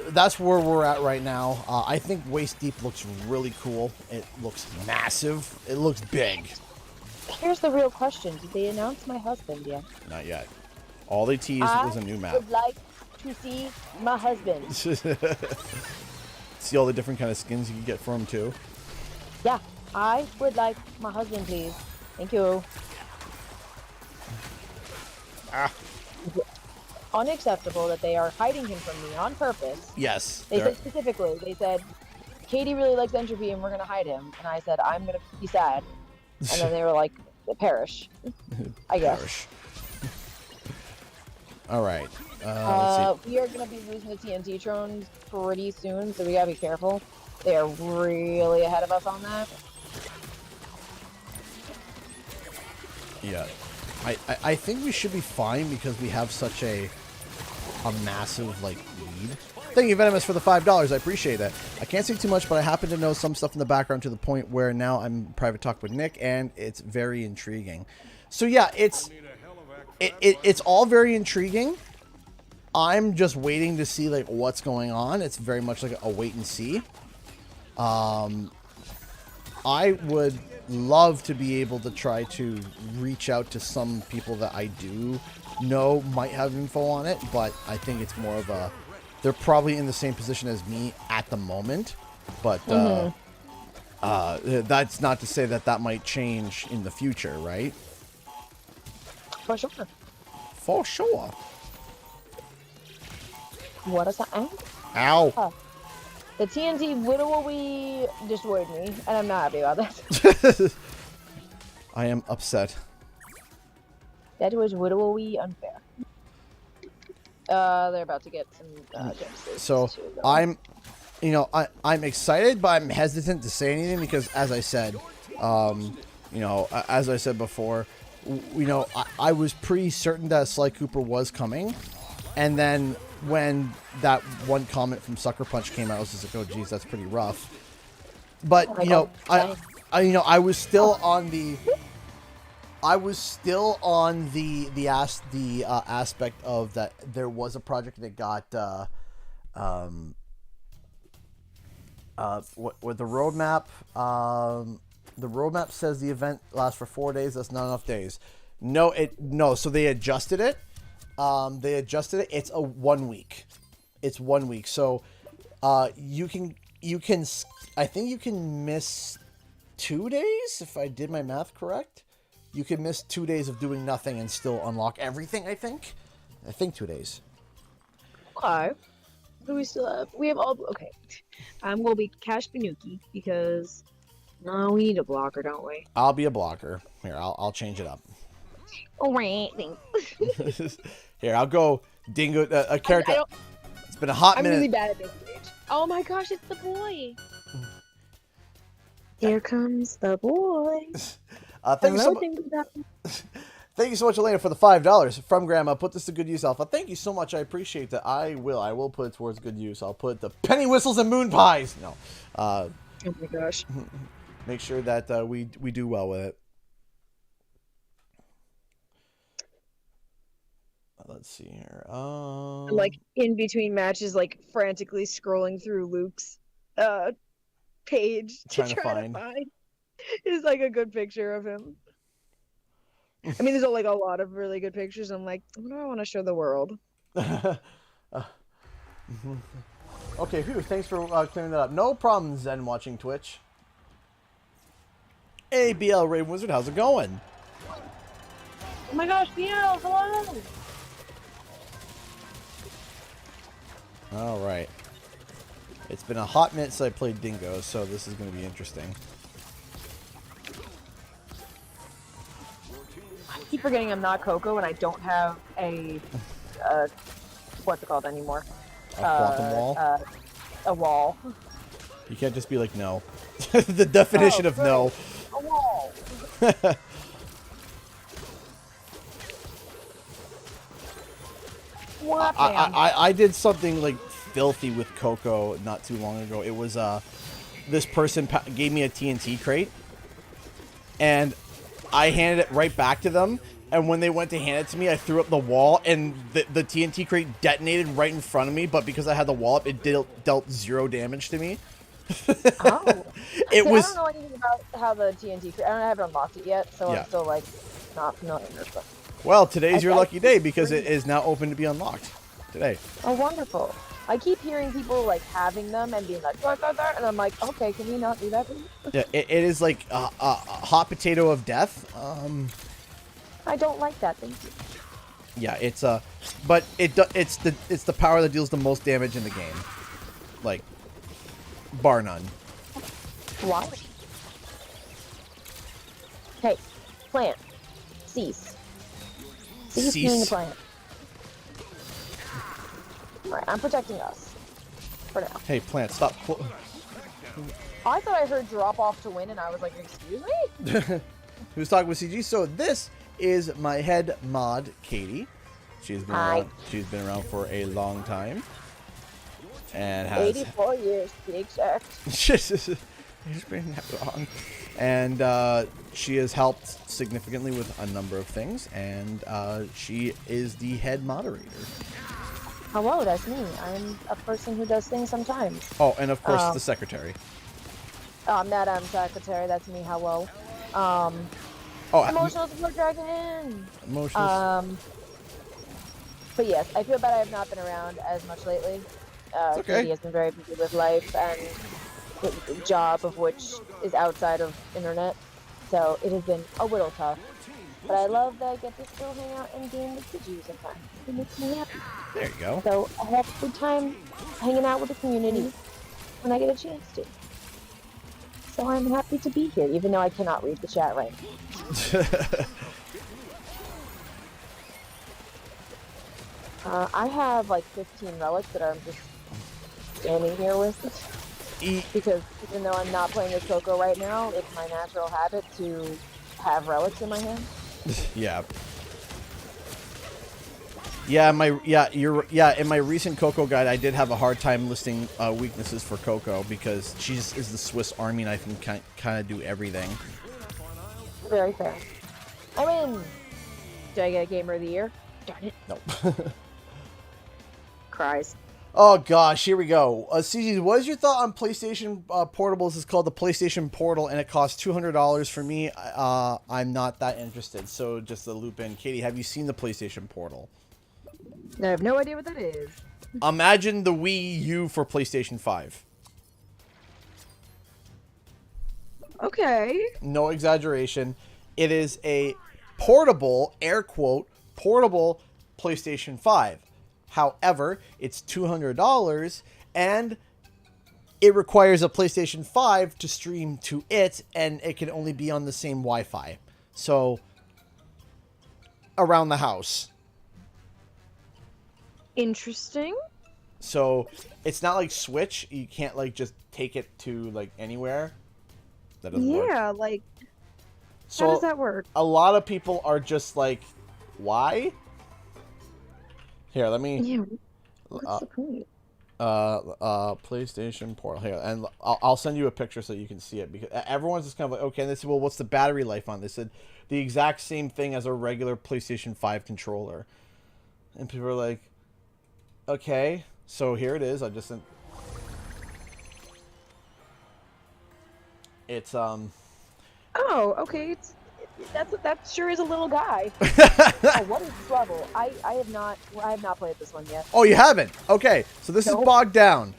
that's where we're at right now. I think Waist Deep looks really cool. It looks massive. It looks big. Here's the real question: did they announce my husband yet? Not yet. All they teased was a new map. I would like to see my husband. See all the different kind of skins you can get for him too. Yeah, I would like my husband, please. Thank you. unacceptable that they are hiding him from me on purpose. Yes. They said specifically, they said, Katie really likes Entropy and we're going to hide him. And I said, I'm going to be sad. And then they were like, perish. I guess. Perish. All right. We are going to be losing the TNT Trones pretty soon, so we got to be careful. They are really ahead of us on that. Yeah. I think we should be fine because we have such a massive, like, lead. Thank you, Venomous, for the $5. I appreciate that. I can't say too much, but I happen to know some stuff in the background to the point where now I'm in private talk with Nick, and it's very intriguing. So, yeah, it's all very intriguing. I'm just waiting to see, like, what's going on. It's very much like a wait and see. I would love to be able to try to reach out to some people that I do know might have info on it, but I think it's more of a... They're probably in the same position as me at the moment, but that's not to say that that might change in the future, right? For sure. For sure. What is that? Ow. The TNT Widowy destroyed me, and I'm not happy about that. I am upset. That was widowy unfair. They're about to get some gems. So I'm excited, but I'm hesitant to say anything because, as I said, as I said before, I was pretty certain that Sly Cooper was coming, and then when that one comment from Sucker Punch came out, I was just like, oh geez, that's pretty rough. But I was still on the aspect of that there was a project that got what the roadmap says the event lasts for 4 days. That's not enough days. No, so they adjusted it. It's a 1 week. It's 1 week. So you can I think you can miss 2 days if I did my math correct. You can miss 2 days of doing nothing and still unlock everything, I think 2 days. Okay. What do we still have? We have all... Okay. I'm going to be Cash Banuki because... No, we need a blocker, don't we? I'll be a blocker. Here, I'll change it up. All right, thanks. Here, I'll go Dingo... a character... It's been a hot minute. I'm really bad at this stage. Oh my gosh, it's the boy. Here comes the boy. Thank you so much, Elena, for the $5 from Grandma. Put this to good use, Alpha. Thank you so much. I appreciate that. I will put it towards good use. I'll put the penny whistles and moon pies. No. Oh my gosh. Make sure that we do well with it. Let's see here. Like in between matches, like frantically scrolling through Luke's page to try to find. Is like a good picture of him. I mean, there's like a lot of really good pictures. I'm like, what do I want to show the world? Okay, phew, thanks for clearing that up. No problem, Zen watching Twitch. Hey, BL Raven Wizard, how's it going? Oh my gosh, BL, hello! All right. It's been a hot minute since I played Dingo, so this is going to be interesting. I keep forgetting I'm not Coco and I don't have a what's it called anymore? A quantum wall? A wall. You can't just be like, no. The definition of no. A wall. What, I did something like filthy with Coco not too long ago. It was this person gave me a TNT crate, and I handed it right back to them. And when they went to hand it to me, I threw up the wall, and the TNT crate detonated right in front of me. But because I had the wall up, it dealt 0 damage to me. Oh, it was. I don't know anything about how the TNT crate. I haven't unlocked it yet, so yeah. I'm still like not familiar. But well, today's your lucky day because it is now open to be unlocked today. Oh, wonderful! I keep hearing people like having them and being like, and I'm like, okay, can we not do that? Yeah, it is like a hot potato of death. I don't like that. Thank you. Yeah, it's but it's the power that deals the most damage in the game, like bar none. Why? Hey, plant, cease. Cease being a plant. All right, I'm protecting us for now. Hey, plant, stop. I thought I heard drop off to win, and I was like, excuse me? Who's talking with CG? So this is my head mod, Katie. She's been around. She's been around for a long time, and has 84 years to be exact. It's been that long, and she has helped significantly with a number of things, and she is the head moderator. Hello, that's me. I'm a person who does things sometimes. Oh, and of course the secretary. Madam Secretary, that's me. Hello. Emotional support dragon. Emotional. But yes, I feel bad I have not been around as much lately. Okay. Katie has been very busy with life and the job of which is outside of internet, so it has been a little tough. But I love that I get to still hang out and game with Pidgey sometimes. It makes me happy. There you go. So I have a good time hanging out with the community when I get a chance to. So I'm happy to be here, even though I cannot read the chat right now. I have like 15 relics that I'm just standing here with. Because even though I'm not playing with Coco right now, it's my natural habit to have relics in my hand. Yeah. In my recent Coco guide, I did have a hard time listing weaknesses for Coco because she just is the Swiss Army knife and can kind of do everything. Very fair. I mean, do I get Gamer of the Year? Darn it. Nope. Cries. Oh gosh, here we go. CG, what is your thought on PlayStation Portables? It's called the PlayStation Portal, and it costs $200 for me. I'm not that interested. So just a loop in. Katie, have you seen the PlayStation Portal? I have no idea what that is. Imagine the Wii U for PlayStation 5. Okay. No exaggeration. It is a portable, air quote, portable PlayStation 5. However, it's $200 and it requires a PlayStation 5 to stream to it, and it can only be on the same Wi-Fi. So, around the house. Interesting. So, it's not like Switch. You can't like just take it to like anywhere. That doesn't work. Yeah, like, so how does that work? A lot of people are just like, why? Here, let me. Yeah, what's the point? PlayStation Portal. Here, and I'll send you a picture so you can see it, because everyone's just kind of like, okay. And they said, well, what's the battery life on this? They said the exact same thing as a regular PlayStation 5 controller, and people are like, okay. So here it is. I just sent. It's Oh, okay. That sure is a little guy. Oh, what is this level? I have not played this one yet. Oh, you haven't? Okay, so this is bogged down.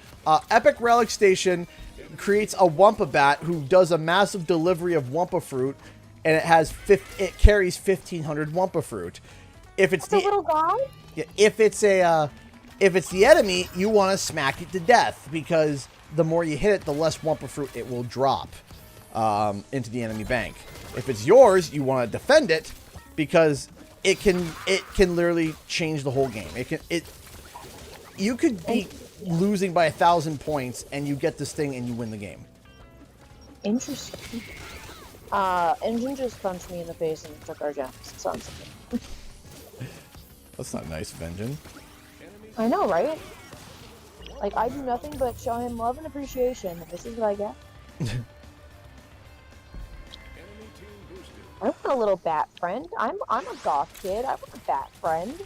Epic Relic Station creates a Wumpa Bat who does a massive delivery of Wumpa Fruit, and it carries 1,500 Wumpa Fruit. If it's That's a little guy? Yeah, if it's the enemy, you want to smack it to death, because the more you hit it, the less Wumpa Fruit it will drop into the enemy bank. If it's yours, you want to defend it, because it can literally change the whole game. You could be losing by 1,000 points, and you get this thing and you win the game. Interesting. Engine just punched me in the face and took our gems. Sounds like it. That's not nice, Vengeance. I know, right? Like, I do nothing but show him love and appreciation. This is what I get. I want a little bat friend. I'm a goth kid. I want a bat friend.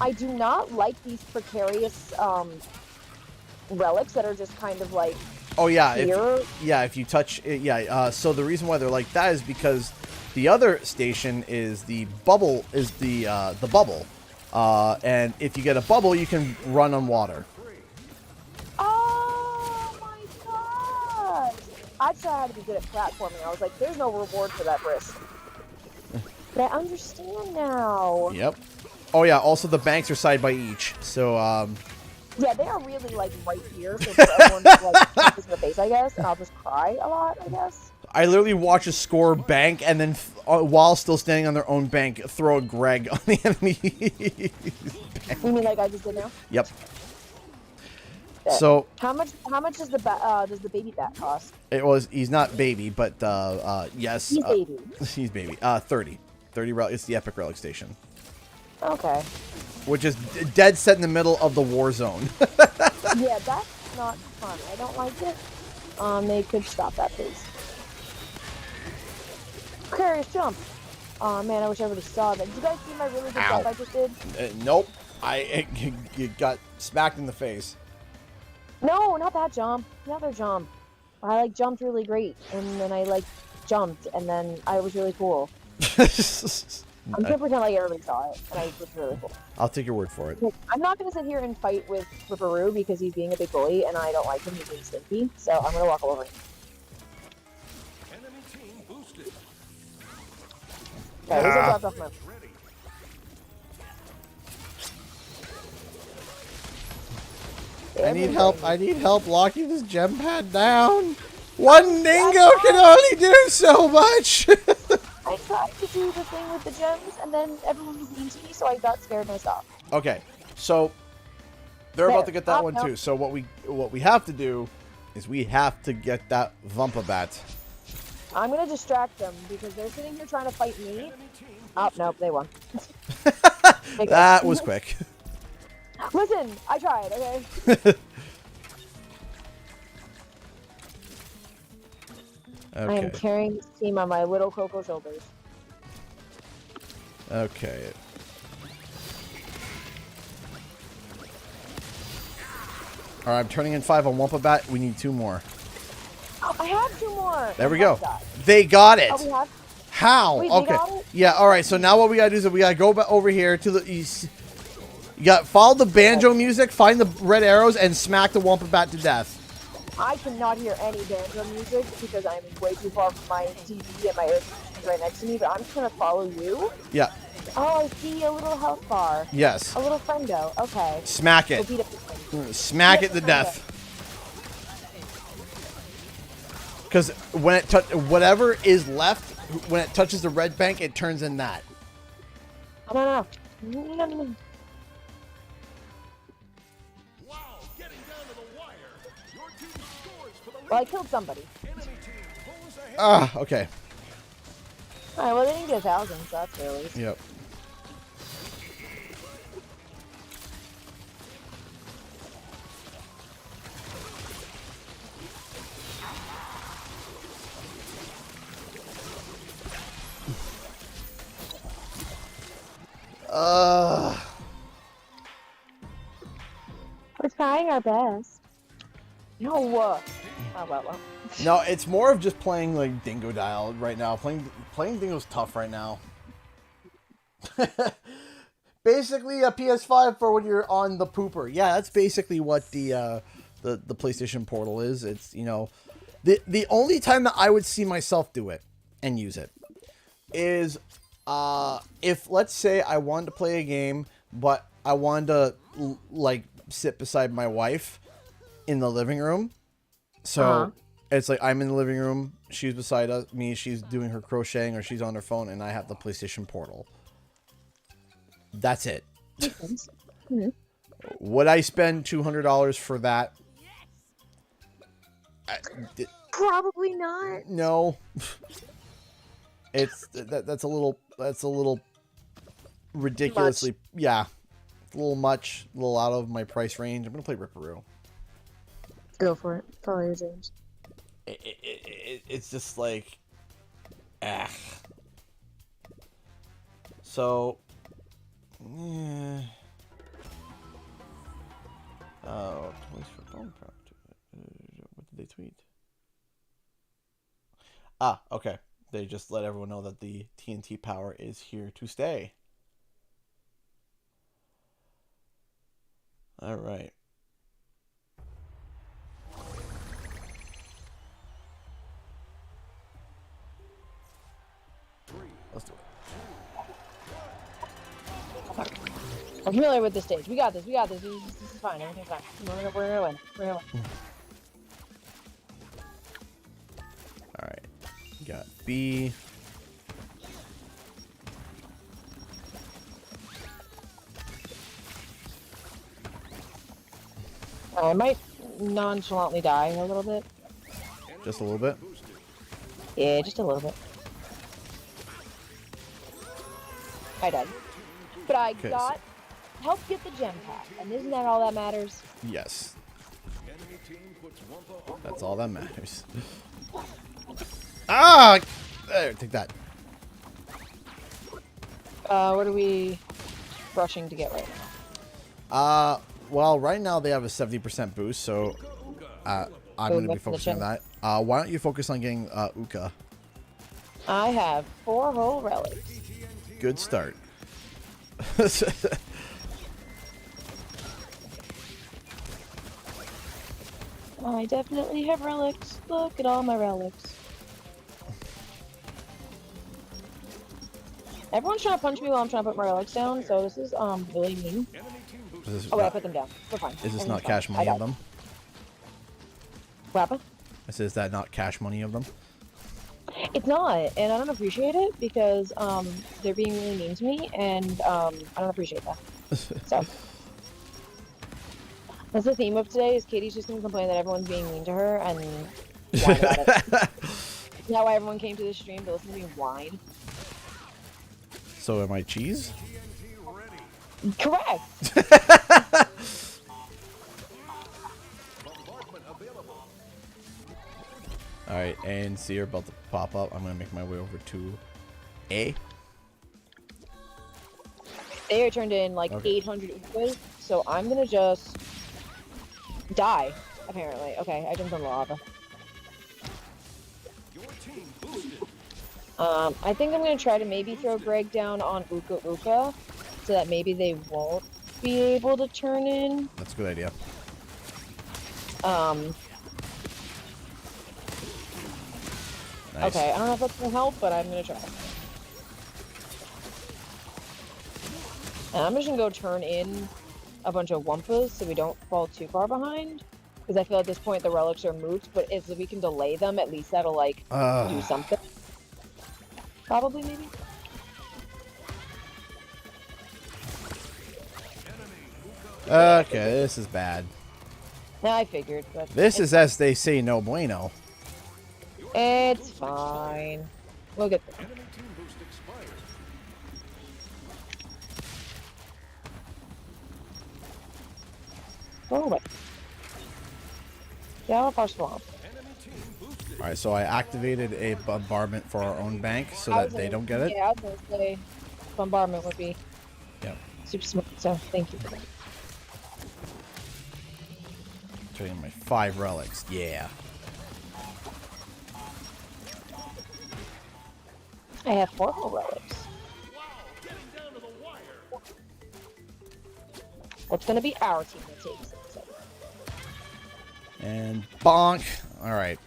I do not like these precarious relics that are just kind of like. Oh yeah, here. if you touch it, so the reason why they're like that is because the other station is the bubble, and if you get a bubble, you can run on water. Oh my god! I thought I had to be good at platforming. I was like, there's no reward for that risk. But I understand now. Yep. Oh yeah. Also, the banks are side by each. So Yeah, they are really like right here, so everyone's like punches in the face, I guess, and I'll just cry a lot, I guess. I literally watch a score bank and then, while still standing on their own bank, throw a Greg on the enemy. You mean like I just did now? Yep. Yeah. So how much does the baby bat cost? he's not baby, but yes. He's baby. He's baby. 30. 30 relic. It's the epic relic station. Okay. Which is dead set in the middle of the war zone. Yeah, that's not fun. I don't like it. They could stop that, please. Curious jump. Oh man, I wish everybody saw that. Did you guys see my really good jump I just did? Nope. I got smacked in the face. No, not that jump. Another jump. I like jumped really great, and then I like jumped, and then I was really cool. I'm gonna pretend like everybody saw it, and I was really cool. I'll take your word for it. I'm not gonna sit here and fight with Ripperoo because he's being a big bully, and I don't like him. He's being stinky, so I'm gonna walk all over him. Enemy team boosted. Okay, at least I dropped off my. Ready. I need help. I need help locking this gem pad down. One dingo can only do so much. I tried to do the thing with the gems, and then everyone was mean to me, so I got scared and I stopped. Okay, so they're about to get that one too. So what we have to do is we have to get that Vumpabat. I'm gonna distract them because they're sitting here trying to fight me. Oh nope, they won. That was quick. Listen, I tried. Okay. I am carrying this team on my little Coco shoulders. Okay. All right, I'm turning in 5 on Wumpabat. We need 2 more. Oh, I have 2 more. There we go. They got it. Oh, we have? How? Wait, okay. they got it? Yeah. All right. So now what we gotta do is we gotta go back over here to the. You got follow the banjo music, find the red arrows, and smack the Wumpabat to death. I cannot hear any banjo music because I'm way too far from my TV and my air conditioner's right next to me, but I'm just gonna follow you. Yeah. Oh, I see a little health bar. Yes. A little friendo. Okay. Smack it. Smack it to death. Because when it whatever is left, when it touches the red bank, it turns in that. No. Wow, getting down to the wire. Your team scores for the lead. Well, I killed somebody. Enemy team pulls ahead. Ah, okay. Alright, well, they didn't get 1,000, so that's fair at least. Yep. We're trying our best. No. Oh, well. No, it's more of just playing like Dingo Dial right now. Playing Dingo's tough right now. Basically a PS5 for when you're on the pooper. Yeah, that's basically what the PlayStation Portal is. It's, you know, the only time that I would see myself do it and use it is if, let's say, I wanted to play a game, but I wanted to like sit beside my wife in the living room. So it's like I'm in the living room, she's beside me, she's doing her crocheting or she's on her phone, and I have the PlayStation Portal. That's it. Would I spend $200 for that? Probably not. No. It's that's a little ridiculously a little much, a little out of my price range. I'm gonna play Ripperoo. Go for it. Follow your dreams. It's just like, So, yeah. Oh, toys for phone project. What did they tweet? Ah, okay. They just let everyone know that the TNT power is here to stay. All right. Let's do it. I'm familiar with this stage. We got this. We got this. This is fine. Everything's fine. We're gonna win. We're gonna win. All right. Got B. I might nonchalantly die a little bit. Just a little bit. Yeah, just a little bit. I died. But I got help get the gem pack, and isn't that all that matters? Yes. That's all that matters. Ah! There, take that. What are we rushing to get right now? Well, right now they have a 70% boost, so I'm going to be focusing on that. Why don't you focus on getting Uka? I have 4 whole relics. Good start. I definitely have relics. Look at all my relics. Everyone's trying to punch me while I'm trying to put my relics down, so this is really mean. Oh wait, I put them down. We're fine. Is this not cash money of them? What happened? Is that not cash money of them? It's not, and I don't appreciate it because they're being really mean to me, and I don't appreciate that. So that's the theme of today. Is Katie's just gonna complain that everyone's being mean to her and whine about it. Isn't that why everyone came to this stream to listen to me whine? So am I cheese? Correct. Alright, A and C are about to pop up. I'm going to make my way over to A. They are turned in like 800 Ukas, so I'm going to just die, apparently. Okay, I jumped on lava. I think I'm going to try to maybe throw Greg down on Uka Uka, so that maybe they won't be able to turn in. That's a good idea. Nice. Okay, I don't know if that's gonna help, but I'm gonna try. And I'm just gonna go turn in a bunch of Wumpas so we don't fall too far behind. Because I feel at this point the relics are moot, but if we can delay them, at least that'll like do something. Probably, maybe. Okay, this is bad. Nah, I figured, but This is, as they say, no bueno. it's fine. We'll get there. Oh wait. Get out of our swamp. Alright, so I activated a bombardment for our own bank so that they don't get it. Yeah, I was gonna say bombardment would be Yep. super smart, so thank you for that. Trading my 5 relics. Yeah. I have 4 whole relics. What's gonna be our team that takes it? So. And bonk. Alright.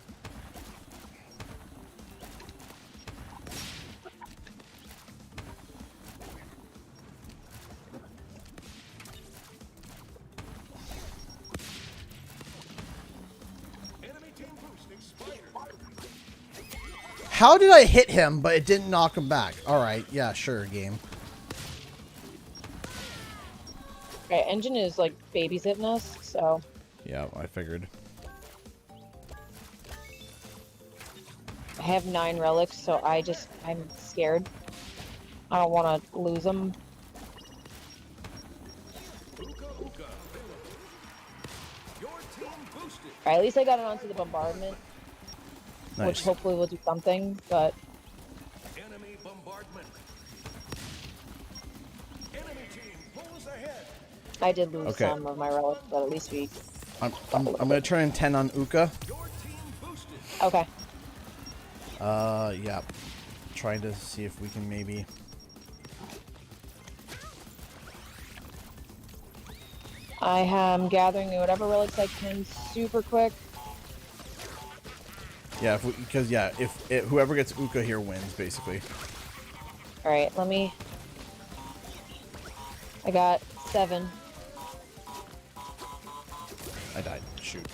How did I hit him, but it didn't knock him back? Alright, yeah, sure, game. Okay, engine is like babysitting us, so. Yeah, I figured. I have 9 relics, so I'm scared. I don't want to lose them. Alright, at least I got it onto the bombardment. Nice. Which hopefully will do something, but Enemy bombardment. Enemy team pulls ahead. I did lose some of my relics, but at least we. I'm gonna turn in 10 on Uka. Your team boosted. Okay. Yeah. Trying to see if we can maybe. I am gathering whatever relics I can super quick. Yeah, if whoever gets Uka here wins, basically. Alright, let me. I got 7. I died. Shoot.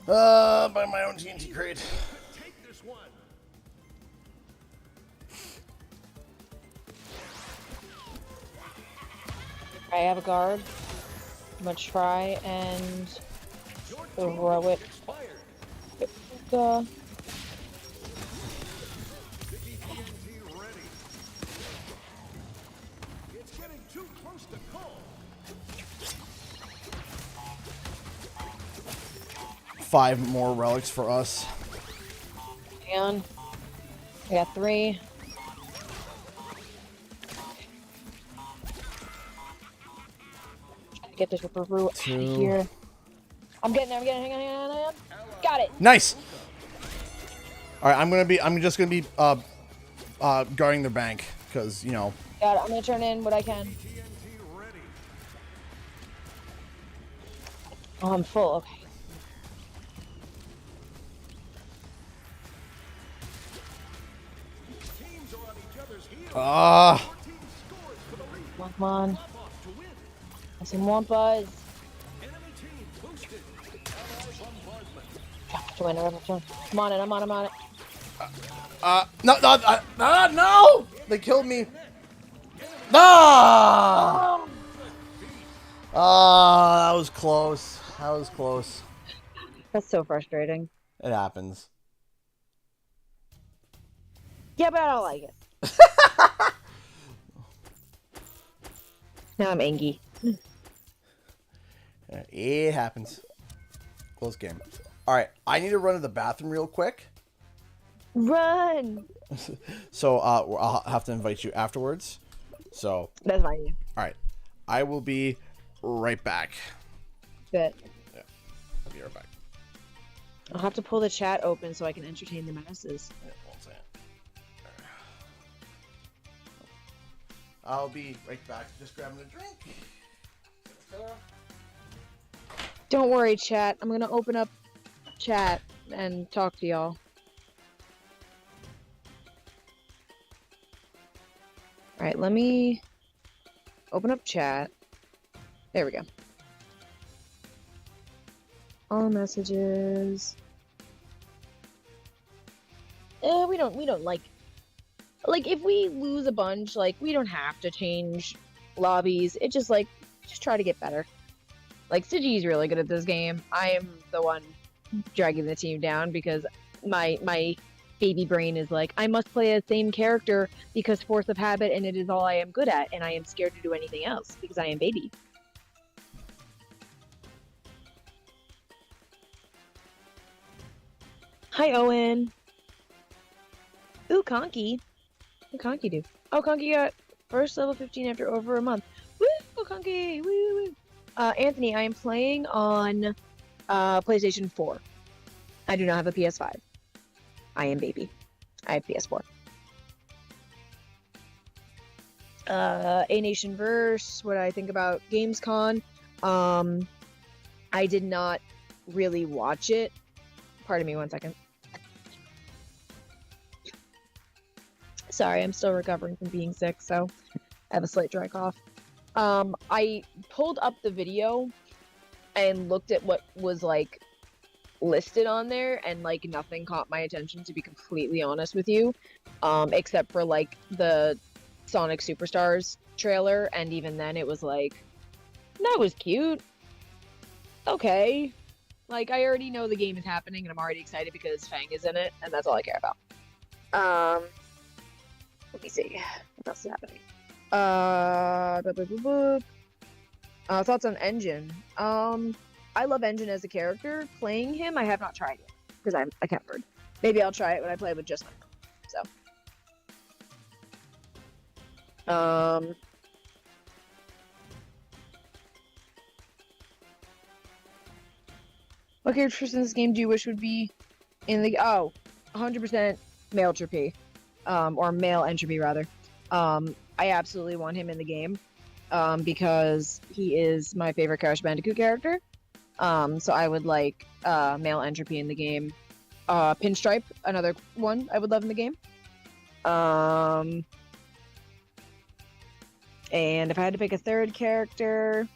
By my own TNT crate. Take this one. I have a guard. I'm gonna try and throw it. Expired. TNT ready. It's getting too close to call. 5 more relics for us. Hang on. I got 3. Trying to get this Ripperoo out of 2. here. I'm getting there. Hang on. Got it. Nice. All right, I'm just gonna be guarding the bank because you know. Got it. I'm gonna turn in what I can. TNT ready. Oh, I'm full. Okay. Teams are on each other's heels. Ah. Your team scores for the lead. Come on. Pop off to win. Have some Wampas. Enemy team boosted. Allied bombardment. To win a Ripperoo. I'm on it. I'm on it. No! They killed me. Ah! That was close. That was close. That's so frustrating. It happens. Yeah, but I don't like it. Now I'm angry. It happens. Close game. All right, I need to run to the bathroom real quick. Run! So I'll have to invite you afterwards. So, That's fine. all right, I will be right back. Good. Yeah, I'll be right back. I'll have to pull the chat open so I can entertain the masses. Yeah, 1 second. I'll be right back. Just grabbing a drink. Don't worry, chat. I'm gonna open up chat and talk to y'all. Alright, let me open up chat. There we go. All messages. We don't like if we lose a bunch, like we don't have to change lobbies. It just just try to get better. Like Sigi's really good at this game. I am the one dragging the team down because my baby brain is like, I must play the same character because force of habit, and it is all I am good at, and I am scared to do anything else because I am baby. Hi, Owen. Ooh, Conky. What Conky do? Oh, Conky got first level 15 after over a month. Woo, Conky! Woo, woo. Anthony, I am playing on PlayStation 4. I do not have a PS5. I am baby. I have PS4. A Nation Verse, what I think about GamesCon. I did not really watch it. Pardon me 1 second. Sorry, I'm still recovering from being sick, so I have a slight dry cough. I pulled up the video and looked at what was listed on there, and nothing caught my attention, to be completely honest with you, except for the Sonic Superstars trailer, and even then it was that was cute. Okay. I already know the game is happening, and I'm already excited because Fang is in it, and that's all I care about. Let me see. What else is happening? Thoughts on Engine. I love Engine as a character. Playing him, I have not tried it because I'm a catbird. Maybe I'll try it when I play with just my So. What characters in this game do you wish would be in the... Oh, 100% male Entropy. Or male Entropy, rather. I absolutely want him in the game. Because he is my favorite Crash Bandicoot character. So I would like male Entropy in the game. Pinstripe, another one I would love in the game. And if I had to pick a third character,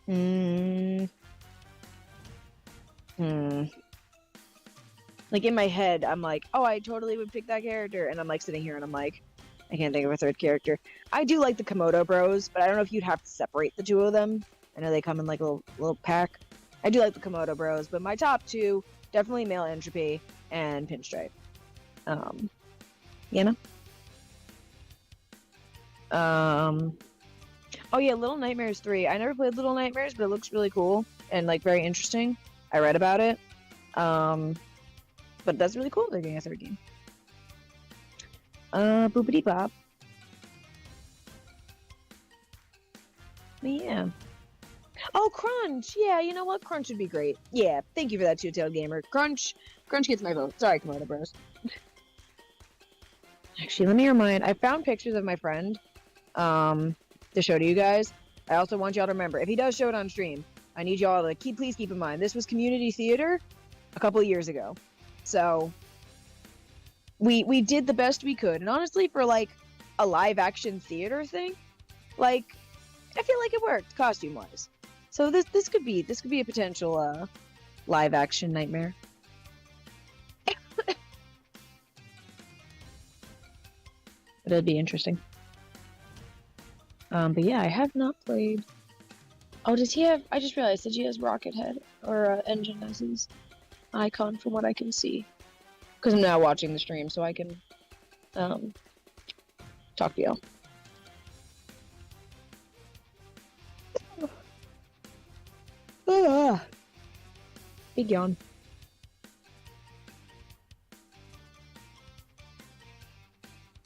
like in my head, I'm like, oh, I totally would pick that character, and I'm like sitting here and I'm like, I can't think of a third character. I do like the Komodo Bros, but I don't know if you'd have to separate the two of them. I know they come in like a little pack. I do like the Komodo Bros, but my top two, definitely Male Entropy and Pinstripe. You know? Oh yeah, Little Nightmares 3. I never played Little Nightmares, but it looks really cool and like very interesting. I read about it. But that's really cool they're getting a third game. Boopity bop. But yeah. Oh, Crunch! Yeah, you know what? Crunch would be great. Yeah, thank you for that, Two-Tailed Gamer. Crunch gets my vote. Sorry, Komodo Bros. Actually, let me remind. I found pictures of my friend to show to you guys. I also want y'all to remember, if he does show it on stream, I need y'all to please keep in mind, this was community theater a couple of years ago. So, we did the best we could. And honestly, for like a live action theater thing, like, I feel like it worked costume-wise. So this could be a potential live action nightmare. But it'd be interesting. But yeah, I have not played. Oh, does he have? I just realized that he has Rocket Head or Engine as his icon from what I can see. Because I'm now watching the stream, so I can talk to y'all. Big yawn.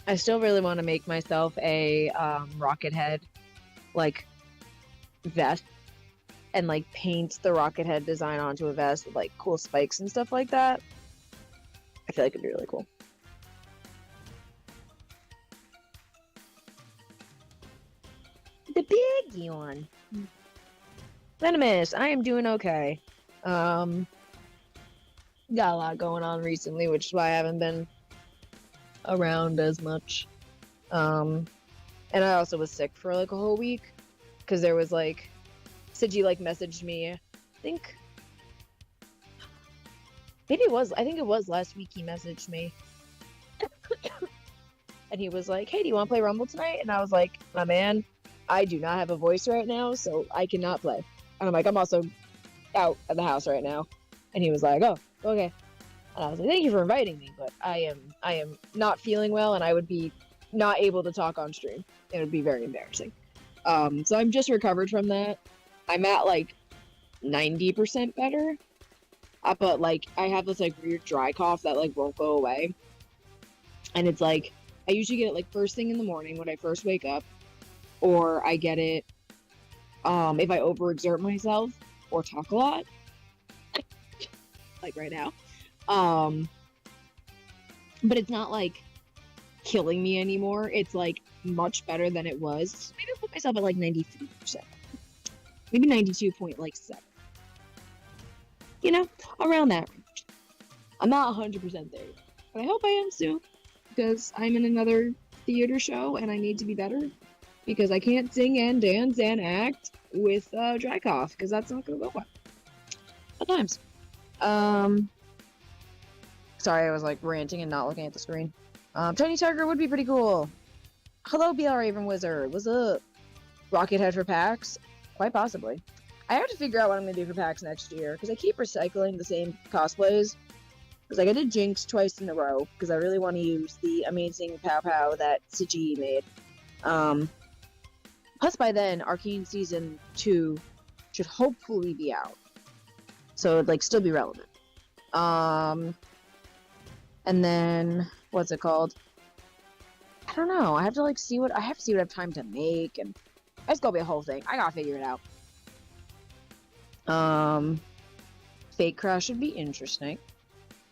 I still really want to make myself a Rocket Head, like, vest, and like paint the Rocket Head design onto a vest with like cool spikes and stuff like that. I feel like it'd be really cool. The big yawn. Venomous, I am doing okay. Got a lot going on recently, which is why I haven't been around as much. And I also was sick for like a whole week because there was like Siji like messaged me. I think it was last week he messaged me. And he was like, "Hey, do you want to play Rumble tonight?" And I was like, "My man, I do not have a voice right now, so I cannot play." And I'm like, "I'm also out of the house right now." And he was like, "Oh, okay." And I was like, "Thank you for inviting me, but I am not feeling well, and I would be not able to talk on stream. It would be very embarrassing." So I'm just recovered from that. I'm at like 90% better, but like I have this like weird dry cough that like won't go away, and it's like I usually get it like first thing in the morning when I first wake up, or I get it if I overexert myself or talk a lot, like right now. But it's not like killing me anymore. It's like much better than it was. So maybe I'll put myself at like 93%. Maybe 92.7. You know, around that range. I'm not 100% there yet, but I hope I am soon because I'm in another theater show and I need to be better because I can't sing and dance and act with dry cough because that's not gonna go well. At times. Sorry, I was like ranting and not looking at the screen. Tiny Tiger would be pretty cool. Hello, BL Raven Wizard. What's up? Rocket Head for PAX? Quite possibly. I have to figure out what I'm gonna do for PAX next year because I keep recycling the same cosplays. Because like I did Jinx twice in a row because I really want to use the amazing Pow Pow that Siji made. Plus by then, Arcane Season 2 should hopefully be out. So it'd like still be relevant. And then what's it called? I don't know. I have to like see what I have to have time to make, and it's gonna be a whole thing. I gotta figure it out. Fake Crash would be interesting.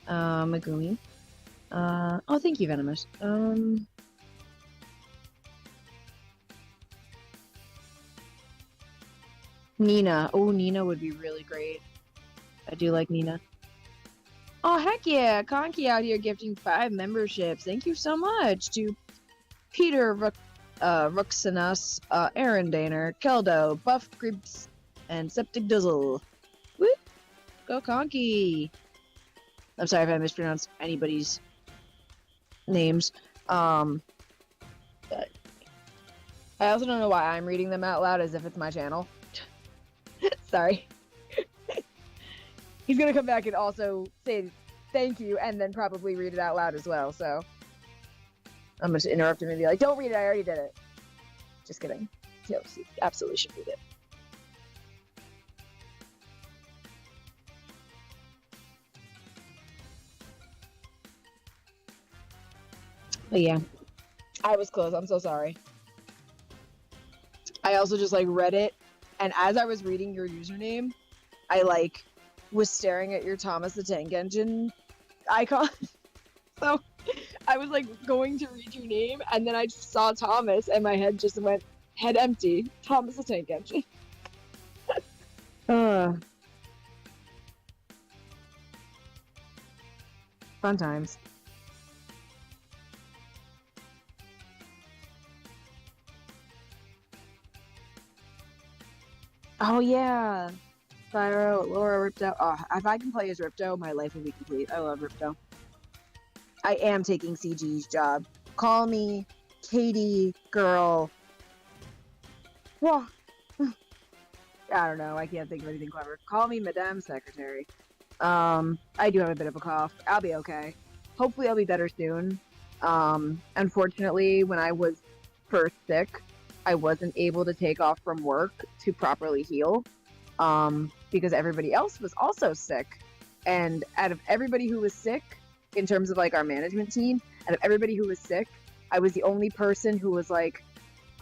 Megumi. Oh, thank you, Venomous. Nina. Oh, Nina would be really great. I do like Nina. Oh, heck yeah! Conky out here gifting 5 memberships. Thank you so much to Peter Ruxinus, Aaron Daner, Keldo, Buff Creeps, and Septic Dizzle. Woo! Go Conky! I'm sorry if I mispronounced anybody's names. But I also don't know why I'm reading them out loud as if it's my channel. Sorry. He's gonna come back and also say thank you and then probably read it out loud as well, so I'm just interrupt him and be like, don't read it, I already did it. Just kidding. He absolutely should read it. But yeah, I was close. I'm so sorry. I also just like read it, and as I was reading your username, I like was staring at your Thomas the Tank Engine icon. So I was like going to read your name, and then I just saw Thomas, and my head just went head empty. Thomas the Tank Engine. Fun times. Oh yeah, Spyro, Laura, Ripto. Oh, if I can play as Ripto, my life will be complete. I love Ripto. I am taking CG's job. Call me Katie girl. Whoa. I don't know. I can't think of anything clever. Call me Madame Secretary. I do have a bit of a cough. I'll be okay. Hopefully I'll be better soon. Unfortunately, when I was first sick, I wasn't able to take off from work to properly heal, because everybody else was also sick. And out of everybody who was sick, in terms of like our management team, out of everybody who was sick, I was the only person who was like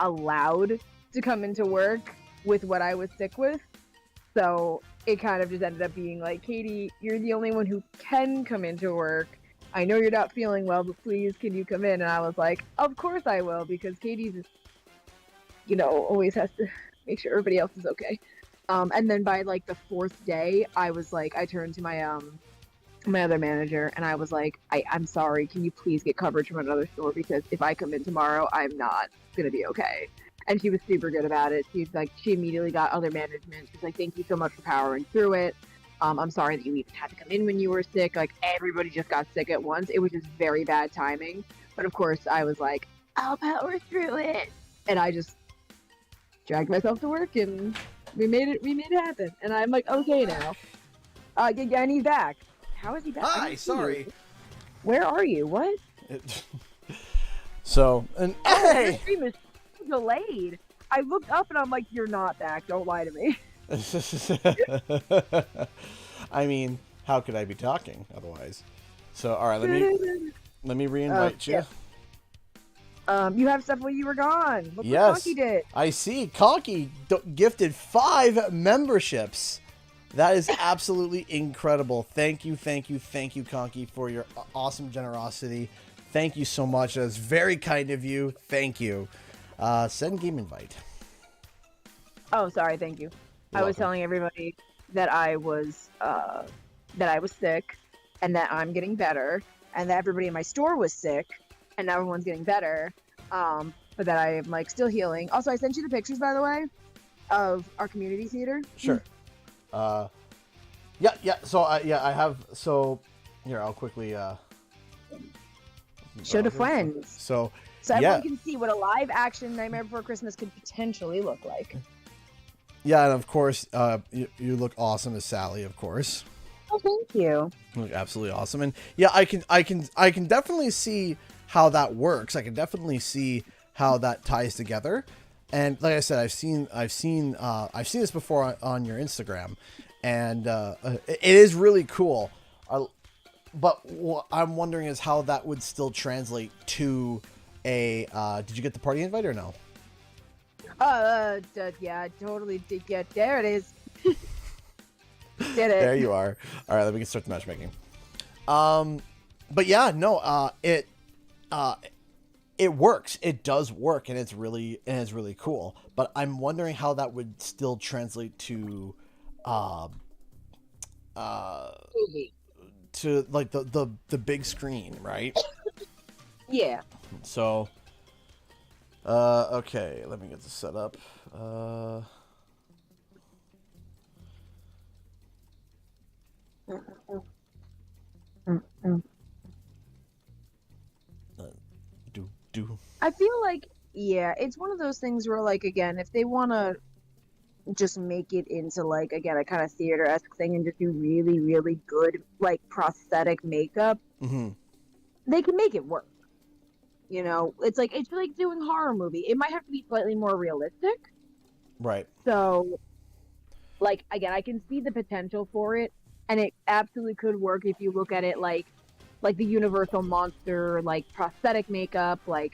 allowed to come into work with what I was sick with. So it kind of just ended up being like, Katie, you're the only one who can come into work. I know you're not feeling well, but please, can you come in? And I was like, of course I will, because Katie's, you know, always has to make sure everybody else is okay. And then by like the fourth day, I was like, I turned to my my other manager and I was like, I'm sorry, can you please get coverage from another store, because if I come in tomorrow, I'm not gonna be okay. And she was super good about it. She's like, she immediately got other management. She's like, thank you so much for powering through it. I'm sorry that you even had to come in when you were sick. Like, everybody just got sick at once. It was just very bad timing. But of course, I was like, I'll power through it. And I just dragged myself to work, and we made it happen. And I'm like, okay now. And he's back. How is he back? Hi, sorry. Where are you? What? So, and hey! Your stream is delayed. I looked up and I'm like, you're not back. Don't lie to me. I mean, how could I be talking otherwise? So, all right, let me re-invite you. Yeah. You have stuff while you were gone. Look yes, what Conky did. I see. Conky gifted 5 memberships. That is absolutely incredible. Thank you, Conky, for your awesome generosity. Thank you so much. That's very kind of you. Thank you. Send game invite. Oh, sorry. Thank you. You're I was welcome. telling everybody that I was sick, and that I'm getting better, and that everybody in my store was sick, and now everyone's getting better. But that I am like still healing. Also, I sent you the pictures, by the way, of our community theater. Sure. Yeah. So I have. So here, I'll quickly show to friends. So everyone can see what a live action Nightmare Before Christmas could potentially look like. Yeah, and of course, you look awesome as Sally, of course. Oh, thank you. You look absolutely awesome, and yeah, I can definitely see how that works. I can definitely see how that ties together. And like I said, I've seen this before on your Instagram, and it is really cool. But what I'm wondering is how that would still translate to a. Did you get the party invite or no? Yeah, I totally did get. There it is. Did it. There you are. All right, let me start the matchmaking. But yeah, no, it works. It does work, and it's really cool. But I'm wondering how that would still translate to, to like the big screen, right? Yeah. So, Okay, let me get this set up. Do. I feel like, yeah, it's one of those things where, like, again, if they want to just make it into, like, again, a kind of theater-esque thing and just do really, really good, like, prosthetic makeup, they can make it work. You know, it's like doing horror movie. It might have to be slightly more realistic. Right. So, like, again, I can see the potential for it, and it absolutely could work if you look at it like the Universal monster, like prosthetic makeup, like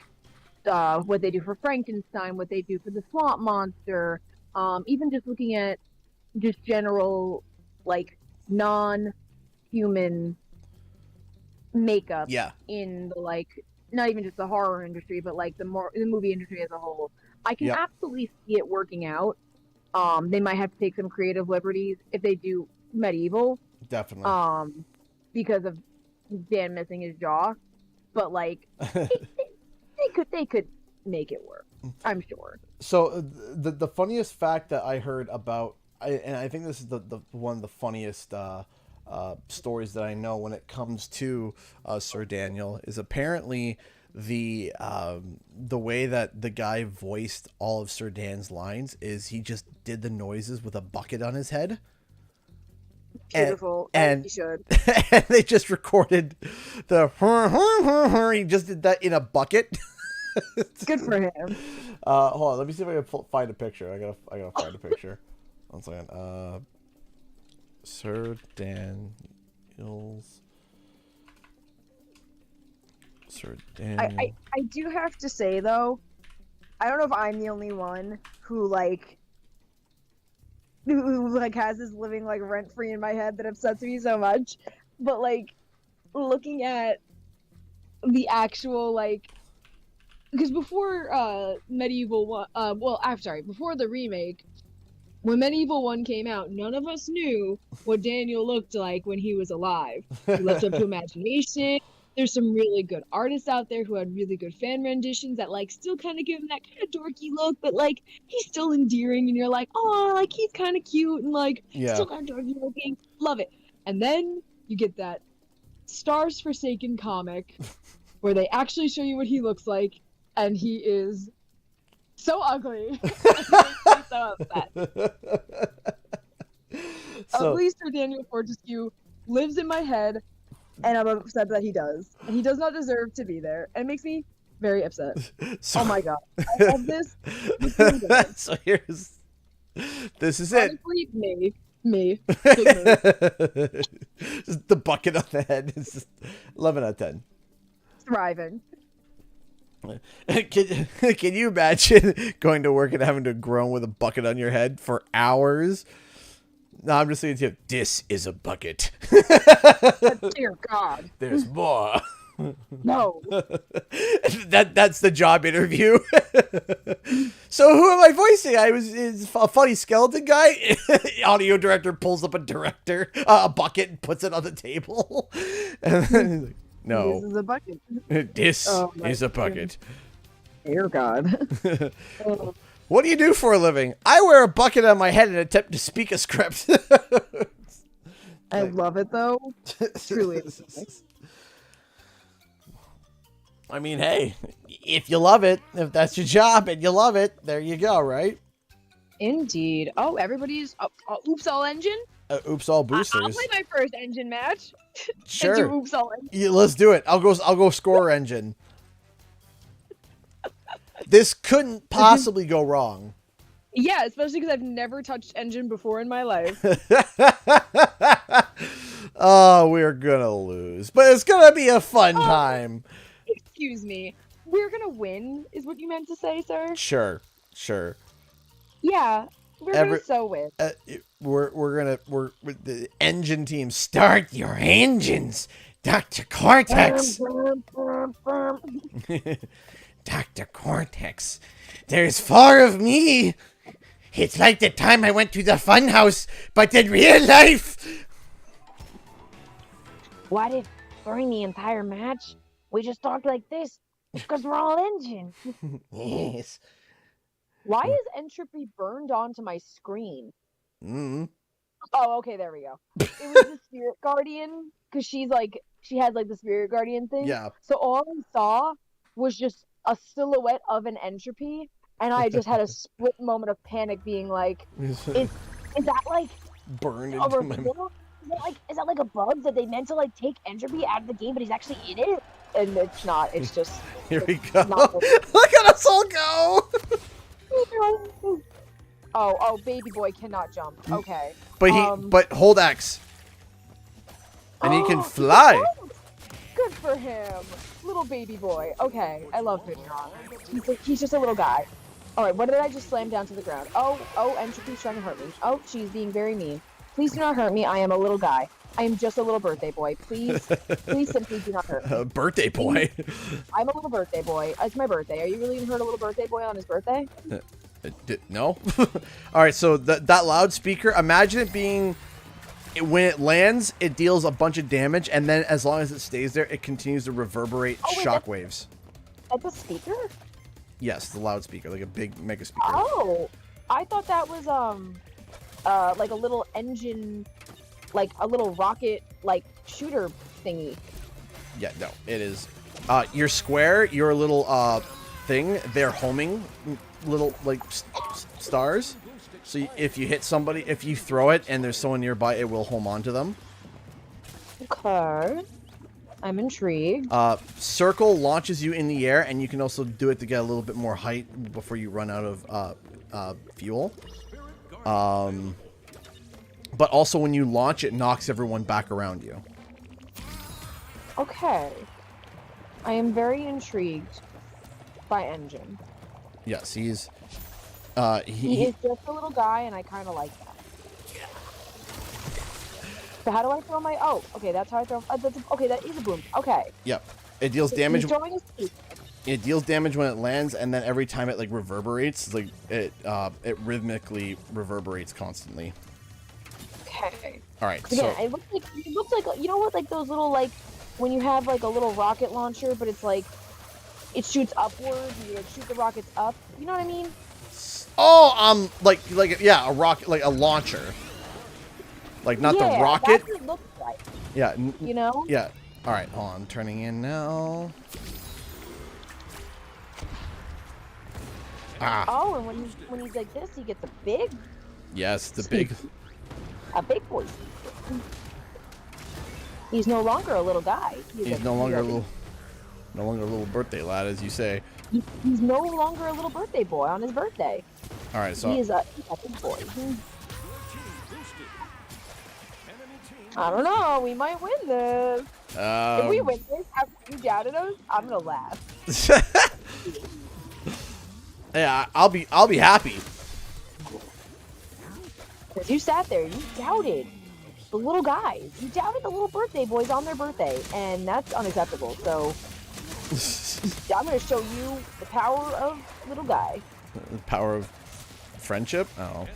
what they do for Frankenstein, what they do for the Swamp Monster, even just looking at just general, like, non-human makeup in the, like, not even just the horror industry, but like the movie industry as a whole. I can absolutely see it working out. They might have to take some creative liberties if they do medieval. Definitely. Because of Dan missing his jaw, but like they could make it work. I'm sure. So the funniest fact that I heard about, and I think this is the one of the funniest stories that I know when it comes to Sir Daniel, is apparently the way that the guy voiced all of Sir Dan's lines is he just did the noises with a bucket on his head. Beautiful, and he should. And they just recorded the he just did that in a bucket. Good for him. Hold on, let me see if I can find a picture. I gotta find a picture. 1 second. Sir Daniel's. Sir Daniel. I do have to say though, I don't know if I'm the only one who has this living like rent free in my head that upsets me so much, but like looking at the actual, like, because before Medieval 1, I'm sorry, before the remake, when Medieval 1 came out, none of us knew what Daniel looked like when he was alive. He left up to imagination. There's some really good artists out there who had really good fan renditions that, like, still kind of give him that kind of dorky look, but, like, he's still endearing, and you're like, oh, like, he's kind of cute, and, like, still kind of dorky looking. Love it. And then you get that Stars Forsaken comic where they actually show you what he looks like, and he is so ugly. So upset. Ugly Sir Daniel Fortescue lives in my head, and I'm upset that he does. And he does not deserve to be there. And it makes me very upset. So, oh my god. I love this. So this is honestly, it. Me. Just the bucket on the head. It's just 11 out of 10. Thriving. Can you imagine going to work and having to groan with a bucket on your head for hours? No, I'm just saying to you, this is a bucket. Dear God. There's more. No. That's the job interview. So who am I voicing? It's a funny skeleton guy. Audio director pulls up a bucket and puts it on the table. And then he's like, no. This is a bucket. This is a bucket. Dear God. What do you do for a living? I wear a bucket on my head and attempt to speak a script. I love it though. Truly. I mean, hey, if you love it, if that's your job and you love it, there you go, right? Indeed. Oh, everybody's Oops All Engine? Oops All Boosters. I'll play my first engine match. Sure. Do Oops All Engine. Yeah, let's do it. I'll go score engine. This couldn't possibly go wrong. Yeah, especially because I've never touched engine before in my life. Oh, we're gonna lose. But it's gonna be a fun time. Excuse me. We're gonna win, is what you meant to say, sir? Sure. Yeah, we're gonna so win. We're the engine team. Start your engines, Dr. Cortex. Dr. Cortex, there's 4 of me. It's like the time I went to the funhouse, but in real life. What if during the entire match we just talked like this? Because we're all engine. Yes. Why is entropy burned onto my screen? Mm. Oh, okay, there we go. It was the spirit guardian because she has like the spirit guardian thing. Yeah. So all I saw was just a silhouette of an entropy, and I just had a split moment of panic, being like, "Is that like Burned a into my. reveal? Is that like a bug that they meant to like take entropy out of the game, but he's actually in it?" And it's not. It's just Here we go. not. Look at us all go. Oh, baby boy cannot jump. Okay. But hold X, and he can fly. Good for him. Little baby boy. Okay, I love Fignon. He's just a little guy. Alright, what did I just slam down to the ground? Oh, Entropy's trying to hurt me. Oh, she's being very mean. Please do not hurt me. I am a little guy. I am just a little birthday boy. Please simply do not hurt me. Birthday boy. I'm a little birthday boy. It's my birthday. Are you really gonna hurt a little birthday boy on his birthday? No. All right, so that loudspeaker, imagine it being, when it lands, it deals a bunch of damage, and then as long as it stays there, it continues to reverberate shockwaves. That's a speaker? Yes, the loudspeaker, like a big mega speaker. Oh, I thought that was like a little engine, like a little rocket, like shooter thingy. Yeah, no, it is. Your square, your little thing, they're homing little like stars. So if you hit somebody, if you throw it and there's someone nearby, it will home onto them. Okay. I'm intrigued. Circle launches you in the air, and you can also do it to get a little bit more height before you run out of fuel. But also when you launch, it knocks everyone back around you. Okay. I am very intrigued by Engine. Yes, he is just a little guy, and I kind of like that. So how do I throw my... Oh, okay, that's how I throw... okay, that is a boom. Okay. Yep. It deals damage. He's throwing a It deals damage when it lands, and then every time it like reverberates, like it rhythmically reverberates constantly. Okay. All right. Again, So it looks like you know what, like those little, like when you have like a little rocket launcher, but it's like it shoots upwards, and you like shoot the rockets up. You know what I mean? oh, like yeah, a rocket, like a launcher, like not the rocket. That's what it looks like. Yeah. You know? Yeah. All right. Hold on. I'm turning in now. Ah. Oh, and when he's like this, he gets a big Yes, the speed. big. A big boy. He's no longer a little guy. He's no longer a little birthday lad, as you say. He's no longer a little birthday boy on his birthday. All right. So He's a big boy. I don't know. We might win this. If we win this after you doubted us, I'm gonna laugh. Yeah, I'll be happy. Because you sat there, you doubted the little guys. You doubted the little birthday boys on their birthday, and that's unacceptable. So I'm gonna show you the power of little guy. The power of friendship. Oh.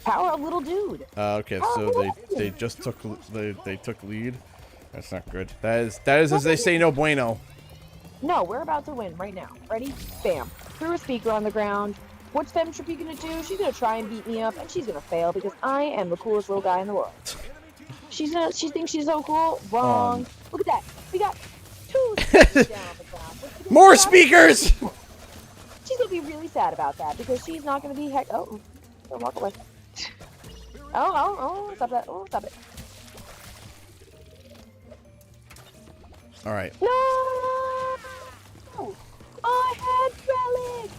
Power of little dude. Okay, so they just took they took lead. That's not good. That is as they say, no bueno. No, we're about to win right now. Ready? Bam. Threw a speaker on the ground. What's Femtrapy gonna do? She's gonna try and beat me up, and she's gonna fail because I am the coolest little guy in the world. She thinks she's so cool. Wrong. Look at that. We got 2 speakers down on the ground. More speakers. She's gonna be really sad about that because she's not gonna be oh, don't walk away. Oh, stop that. Oh, stop it. All right. No! I had relics!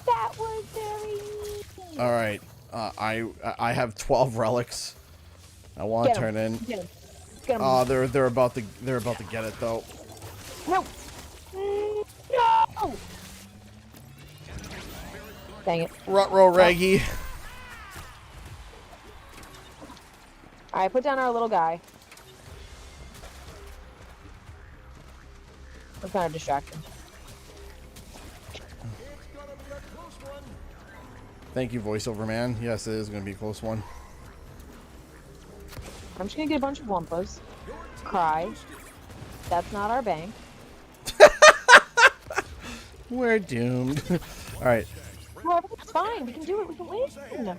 That was very neat! All right. I have 12 relics. I want to turn in. Get 'em. Get 'em. Oh, they're about to get it though. No! No! Dang it. Rutro Reggie. Alright, put down our little guy. We're kind of distracted. Thank you, voiceover man. Yes, it is going to be a close one. I'm just gonna get a bunch of Wumpas. Cry. That's not our bank. We're doomed. All right. Well, it's fine. We can do it. We can win.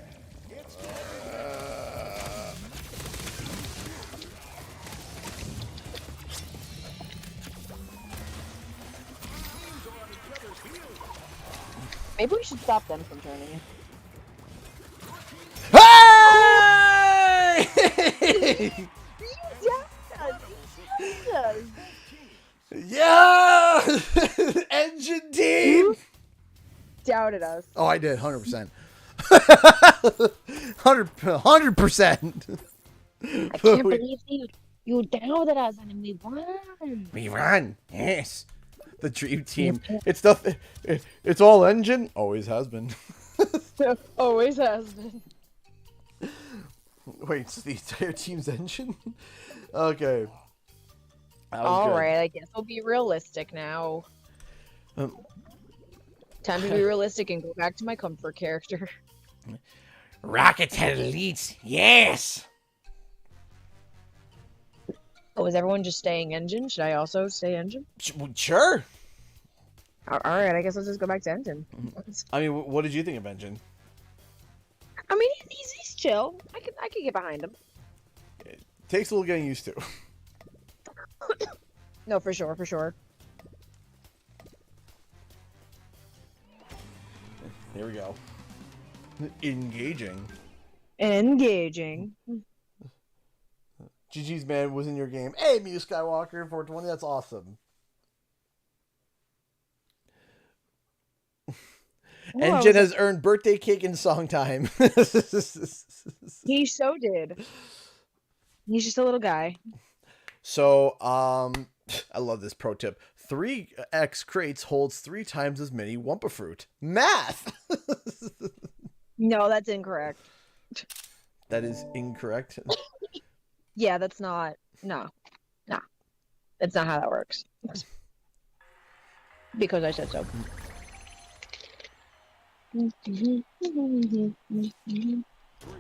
Maybe we should stop them from turning. Hey! Yes. Yeah! Engine team! You doubted us. Oh, I did, 100%. 100%. I can't believe you doubted us and we won. We run, yes. The dream team. It's nothing. It's all engine. Always has been. Always has been. Wait, it's the entire team's engine? Okay. Alright, I guess we'll be realistic now. Time to be realistic and go back to my comfort character. Rocket Head Elites, yes! Oh, is everyone just staying engine? Should I also stay engine? Sure. Alright, I guess let's just go back to engine. I mean, what did you think of engine? I mean, he's chill. I could get behind him. It takes a little getting used to. No, for sure, for sure. Here we go. Engaging. Engaging. GG's man was in your game. Hey, Mew Skywalker 420. That's awesome. Whoa. Engine has earned birthday cake and song time. He so did. He's just a little guy. So, I love this pro tip. 3x crates holds 3 times as many Wumpa fruit. Math! No, that's incorrect. That is incorrect. Yeah, that's not. No. That's not how that works. Because I said so.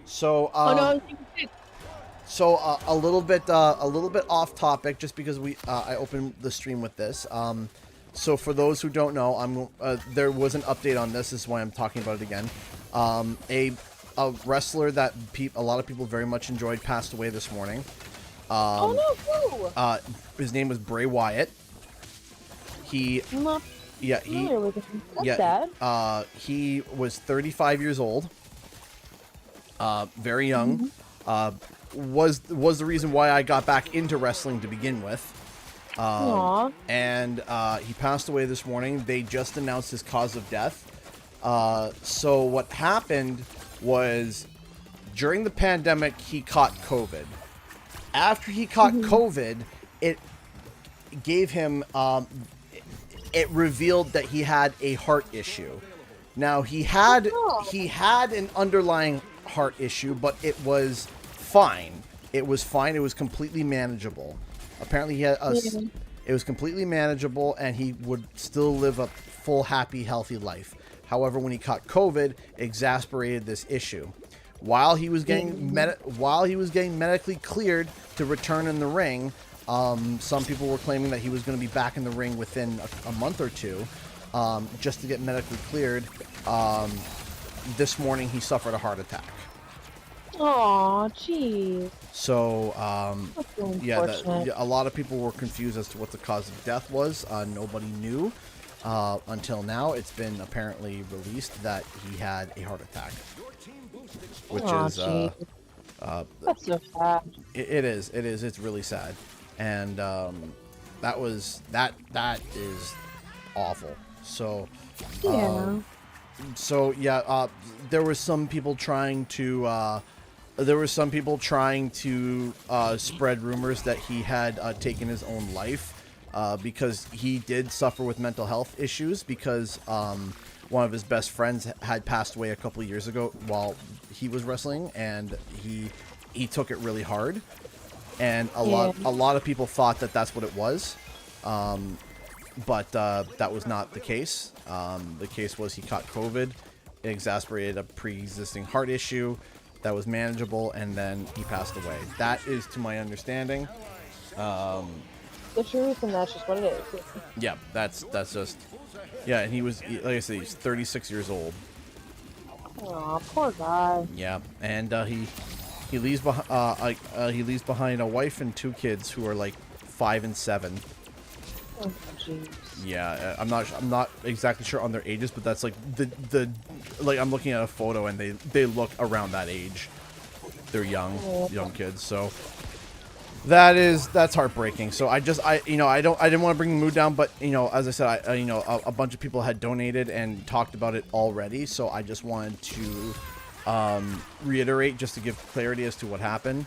So, Oh no. so a little bit off topic, just because I opened the stream with this. So for those who don't know, there was an update on this. This is why I'm talking about it again. A wrestler that a lot of people very much enjoyed passed away this morning. Oh no! Who? His name was Bray Wyatt. I'm not familiar with him. That's sad. He was 35 years old. Very young. Was the reason why I got back into wrestling to begin with. And he passed away this morning. They just announced his cause of death. So what happened was, during the pandemic, he caught COVID. After he caught COVID, it gave him, it revealed that he had a heart issue. Now, he had an underlying heart issue, but it was fine. It was fine. It was completely manageable. Apparently, he had it was completely manageable, and he would still live a full, happy, healthy life. However, when he caught COVID, it exasperated this issue. While he was getting medically cleared to return in the ring, some people were claiming that he was going to be back in the ring within a month or two, just to get medically cleared. This morning, he suffered a heart attack. Aw, jeez. So, yeah, a lot of people were confused as to what the cause of death was. Nobody knew until now. It's been apparently released that he had a heart attack, which is that's so sad. It is. It's really sad, and that is awful. So, there were some people trying to. Spread rumors that he had taken his own life because he did suffer with mental health issues, because one of his best friends had passed away a couple of years ago while he was wrestling, and he took it really hard, and a lot of people thought that that's what it was, but that was not the case. The case was he caught COVID, it exasperated a pre-existing heart issue that was manageable, and then he passed away. That is to my understanding. The truth, and that's just what it is. Yeah, that's just Yeah, and like I said, he's 36 years old. Aw, poor guy. Yeah, and he leaves behind a wife and 2 kids who are like 5 and 7. Oh, jeez. Yeah, I'm not exactly sure on their ages, but that's like the like I'm looking at a photo and they look around that age. They're young kids, so that's heartbreaking. So I didn't want to bring the mood down, but as I said, a bunch of people had donated and talked about it already, so I just wanted to reiterate just to give clarity as to what happened.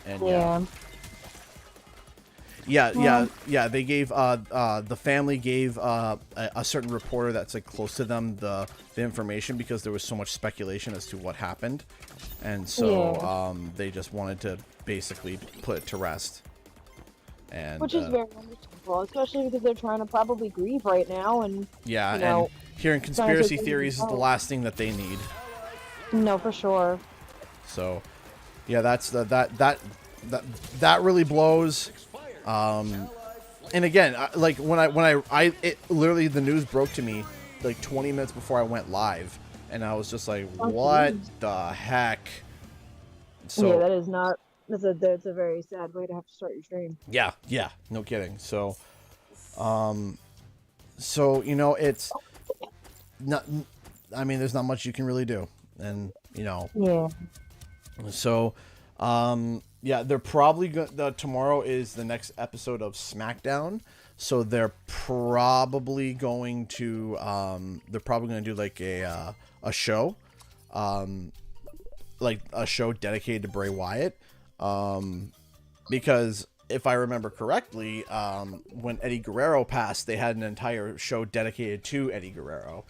And yeah, they gave the family gave a certain reporter that's like close to them the information because there was so much speculation as to what happened, and so they just wanted to basically put it to rest. And which is very understandable, especially because they're trying to probably grieve right now, and and hearing conspiracy theories is the last thing that they need. No, for sure. So yeah, that's that really blows. And again, like it literally, the news broke to me like 20 minutes before I went live, and I was just like, what the heck? So yeah, that is not. That's a very sad way to have to start your stream. Yeah, no kidding. So, it's not. I mean, there's not much you can really do, and Yeah. So, yeah, they're probably tomorrow is the next episode of SmackDown, so they're probably going to do like a show, like a show dedicated to Bray Wyatt, because if I remember correctly, when Eddie Guerrero passed, they had an entire show dedicated to Eddie Guerrero.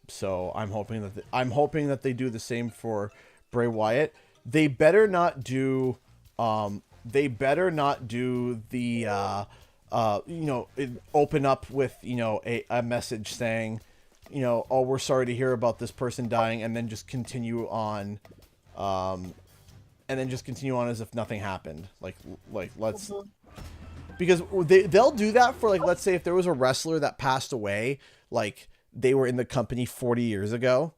So I'm hoping that they do the same for Bray Wyatt. They better not do the open up with a message saying, oh, we're sorry to hear about this person dying, and then just continue on as if nothing happened. Like let's, because they'll do that for, like, let's say if there was a wrestler that passed away, like they were in the company 40 years ago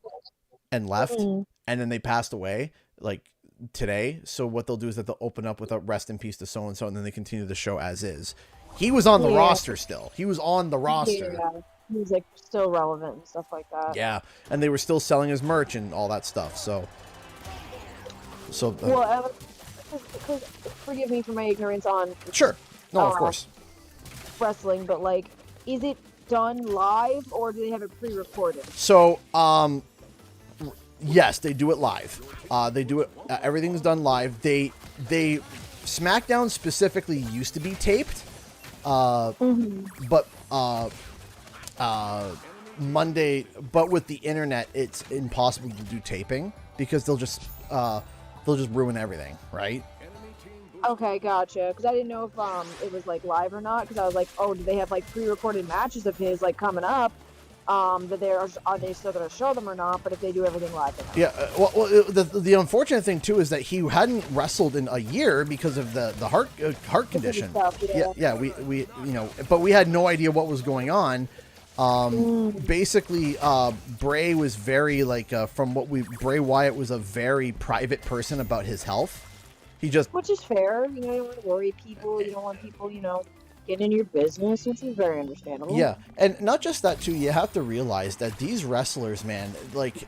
and left, and then they passed away like today. So what they'll do is that they'll open up with a rest in peace to so and so, and then they continue the show as is. He was on the roster still. He was on the roster. Yeah. He was like still relevant and stuff like that. Yeah, and they were still selling his merch and all that stuff. So well, because forgive me for my ignorance on sure, no, of course, wrestling, but like, is it done live or do they have it pre-recorded? So yes, they do it live. They do it. Everything's done live. They SmackDown specifically used to be taped, but Monday. But with the internet, it's impossible to do taping because they'll just ruin everything, right? Okay, gotcha. Because I didn't know if it was like live or not. Because I was like, oh, do they have like pre-recorded matches of his like coming up? That are they still going to show them or not? But if they do everything live, then yeah. The unfortunate thing too is that he hadn't wrestled in a year because of the heart condition. Stuff, Yeah. We but we had no idea what was going on. Basically, Bray was very Bray Wyatt was a very private person about his health. Which is fair. You don't want to worry people. You don't want people, getting in your business, which is very understandable. Yeah, and not just that too. You have to realize that these wrestlers, man, like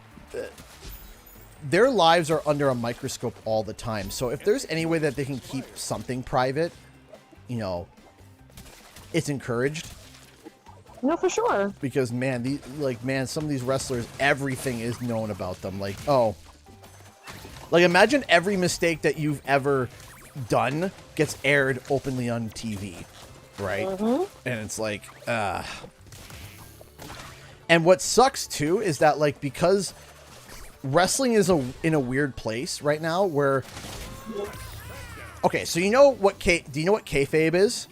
their lives are under a microscope all the time. So if there's any way that they can keep something private, it's encouraged. No, for sure. Because some of these wrestlers, everything is known about them. Imagine every mistake that you've ever done gets aired openly on TV, right? Mm-hmm. And it's like, and what sucks too is that because wrestling is in a weird place right now where, okay, so do you know what kayfabe is?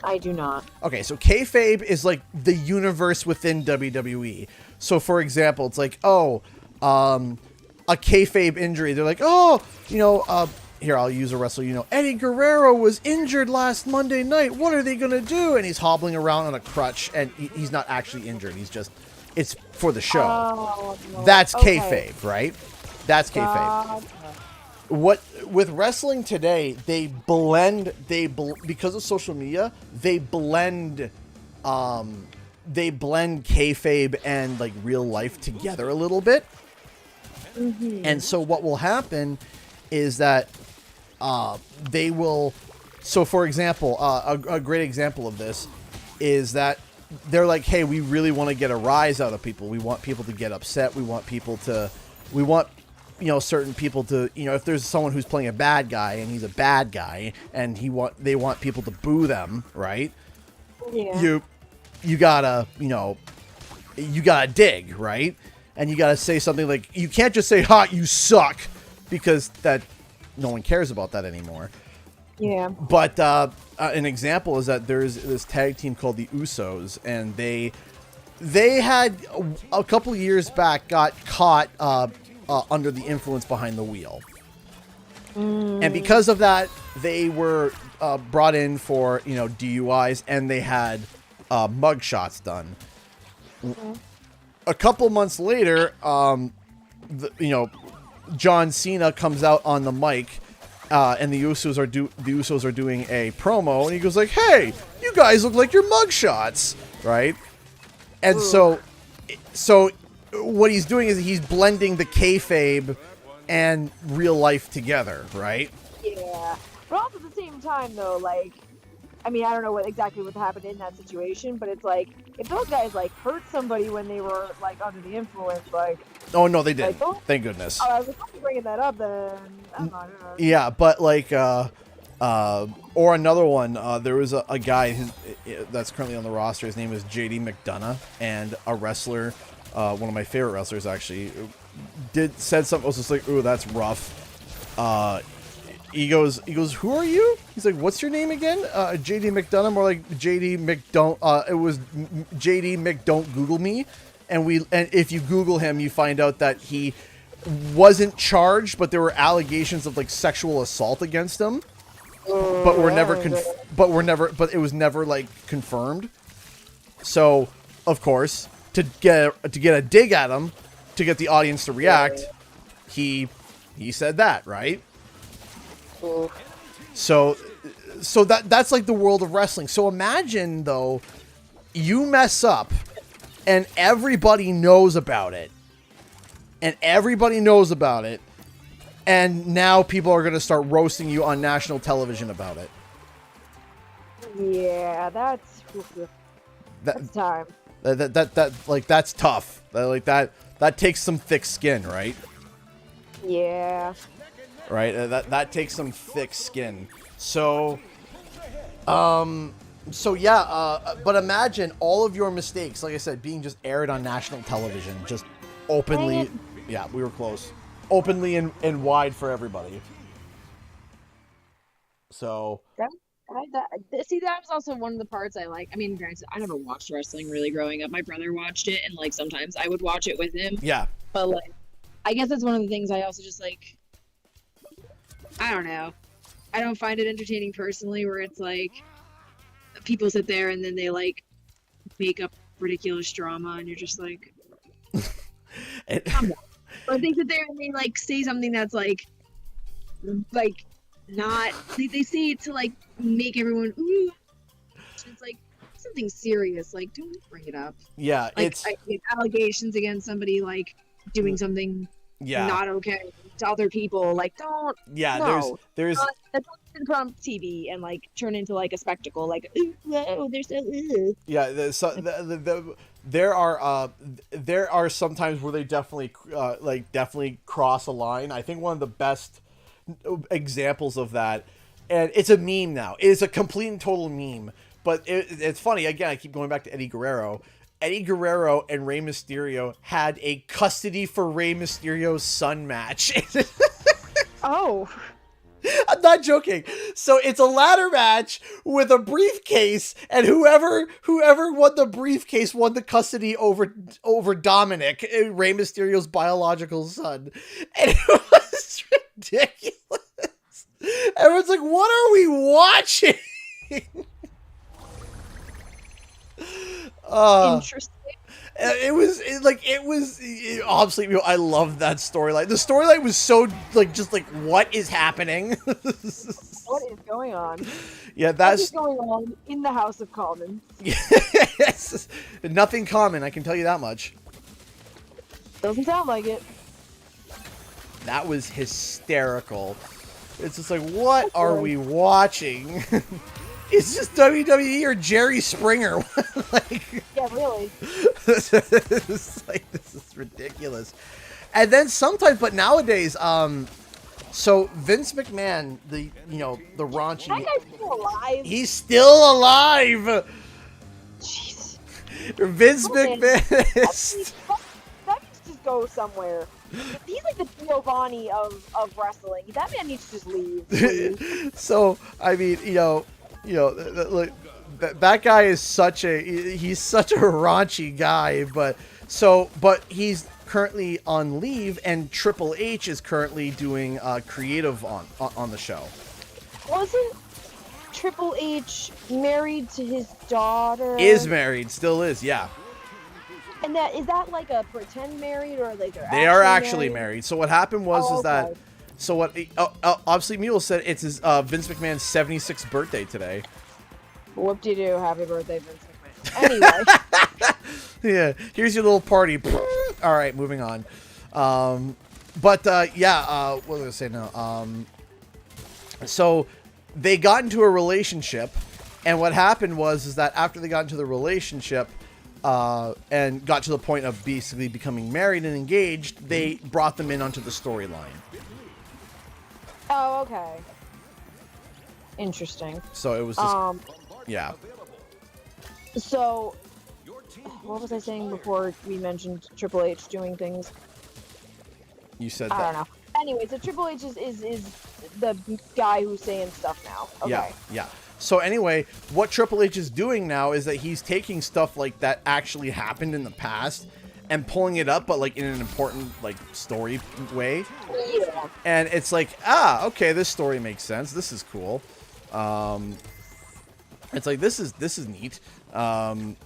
I do not. Okay, so kayfabe is like the universe within WWE. So for example, it's like, a kayfabe injury. They're like, here, I'll use a wrestler, you know, Eddie Guerrero was injured last Monday night. What are they going to do? And he's hobbling around on a crutch, and he's not actually injured. He's just, it's for the show. Oh, no. That's Okay. kayfabe, right? That's kayfabe. What with wrestling today, they blend, because of social media, they blend kayfabe and like real life together a little bit. Mm-hmm. And so what will happen is that they will. So for example, a great example of this is that they're like, hey, we really want to get a rise out of people. We want people to get upset. We want you know, certain people to, you know, if there's someone who's playing a bad guy and he's a bad guy and they want people to boo them, right? Yeah. You gotta, you know, you gotta dig, right? And you gotta say something like, you can't just say, "Ha, you suck," because that no one cares about that anymore. Yeah. But an example is that there's this tag team called the Usos, and they had a couple years back got caught under the influence behind the wheel. And because of that, they were brought in for, you know, DUIs, and they had mug shots done. A couple months later, you know, John Cena comes out on the mic, and the Usos are doing a promo, and he goes like, "Hey, you guys look like your mug shots," right? And so what he's doing is he's blending the kayfabe and real life together, right? Yeah. But also at the same time, though, like, I mean, I don't know what happened in that situation, but it's like, if those guys, like, hurt somebody when they were, like, under the influence, like... Oh, no, they didn't. Like, Thank goodness. I was bringing that up, then... I'm not sure. Yeah, but, like, or another one, there was a guy that's currently on the roster. His name is JD McDonough, and a wrestler, one of my favorite wrestlers, actually, said something was just like, "Ooh, that's rough." He goes, "Who are you?" He's like, "What's your name again?" JD McDonough, more like JD McDon't. It was JD McDon't Google me, and if you Google him, you find out that he wasn't charged, but there were allegations of like sexual assault against him, but it was never like confirmed. So, of course, to get a dig at him, to get the audience to react, he said that, right? So that's like the world of wrestling. So imagine though, you mess up and everybody knows about it. And now people are going to start roasting you on national television about it. Yeah, that's time. That's tough. That takes some thick skin, right? Yeah. Right? That takes some thick skin. So yeah, but imagine all of your mistakes, like I said, being just aired on national television, just openly. Yeah, we were close. Openly and wide for everybody. So That was also one of the parts I like. I mean, granted, I never watched wrestling really growing up. My brother watched it, and like sometimes I would watch it with him. yeah. But like, I guess that's one of the things I also just like. I don't know. I don't find it entertaining personally, where it's like people sit there and then they like make up ridiculous drama, and you're just like, come on. Or they sit there and they like say something that's like not. They say it to like make everyone ooh. It's like something serious. Like, don't bring it up. Yeah, like, it's allegations against somebody like doing something not okay to other people. Like, don't. Yeah, no. there's That's not gonna put on TV and like turn into like a spectacle. Like, ooh, whoa, there's so. Yeah, there are some times where they definitely cross a line. I think one of the best examples of that, and it's a meme now. It is a complete and total meme. But it's funny. Again, I keep going back to Eddie Guerrero. Eddie Guerrero and Rey Mysterio had a custody for Rey Mysterio's son match. Oh. I'm not joking. So it's a ladder match with a briefcase, and whoever won the briefcase won the custody over Dominic, Rey Mysterio's biological son. And it was ridiculous. Everyone's like, what are we watching? Interesting. Obviously, you know, I love that storyline. The storyline was so like, just like, what is happening? What is going on? Yeah, What that's is going on in the House of Commons? yes, nothing common. I can tell you that much. Doesn't sound like it. That was hysterical. It's just like, what are we watching? It's just WWE or Jerry Springer. Like, Yeah, really. it's like, this is ridiculous. And then sometimes, but nowadays, so Vince McMahon, the raunchy, That guy's still alive. he's still alive. Jeez. Vince Okay. McMahon. That needs to just go somewhere. He's like the Giovanni of wrestling. That man needs to just leave. Please. So I mean, like that guy is he's such a raunchy guy, but he's currently on leave, and Triple H is currently doing creative on the show. Wasn't Triple H married to his daughter? Is married, still is, yeah. And is that like a pretend married or like They are actually married. So what happened was Oh, is that okay. so what obviously Mule said it's his Vince McMahon's 76th birthday today. Whoop-de-doo, happy birthday, Vince McMahon. Anyway. Yeah, here's your little party. All right, moving on. What was I gonna say now? So they got into a relationship, and what happened was that after they got into the relationship, and got to the point of basically becoming married and engaged, they brought them in onto the storyline. Oh, okay. Interesting. So it was just, yeah. So, what was I saying before we mentioned Triple H doing things? You said that. I don't know. Anyway, so Triple H is the guy who's saying stuff now. Okay. Yeah, yeah. So anyway, what Triple H is doing now is that he's taking stuff like that actually happened in the past and pulling it up, but like in an important like story way. Yeah. And it's like, okay, this story makes sense. This is cool. It's like this is neat. And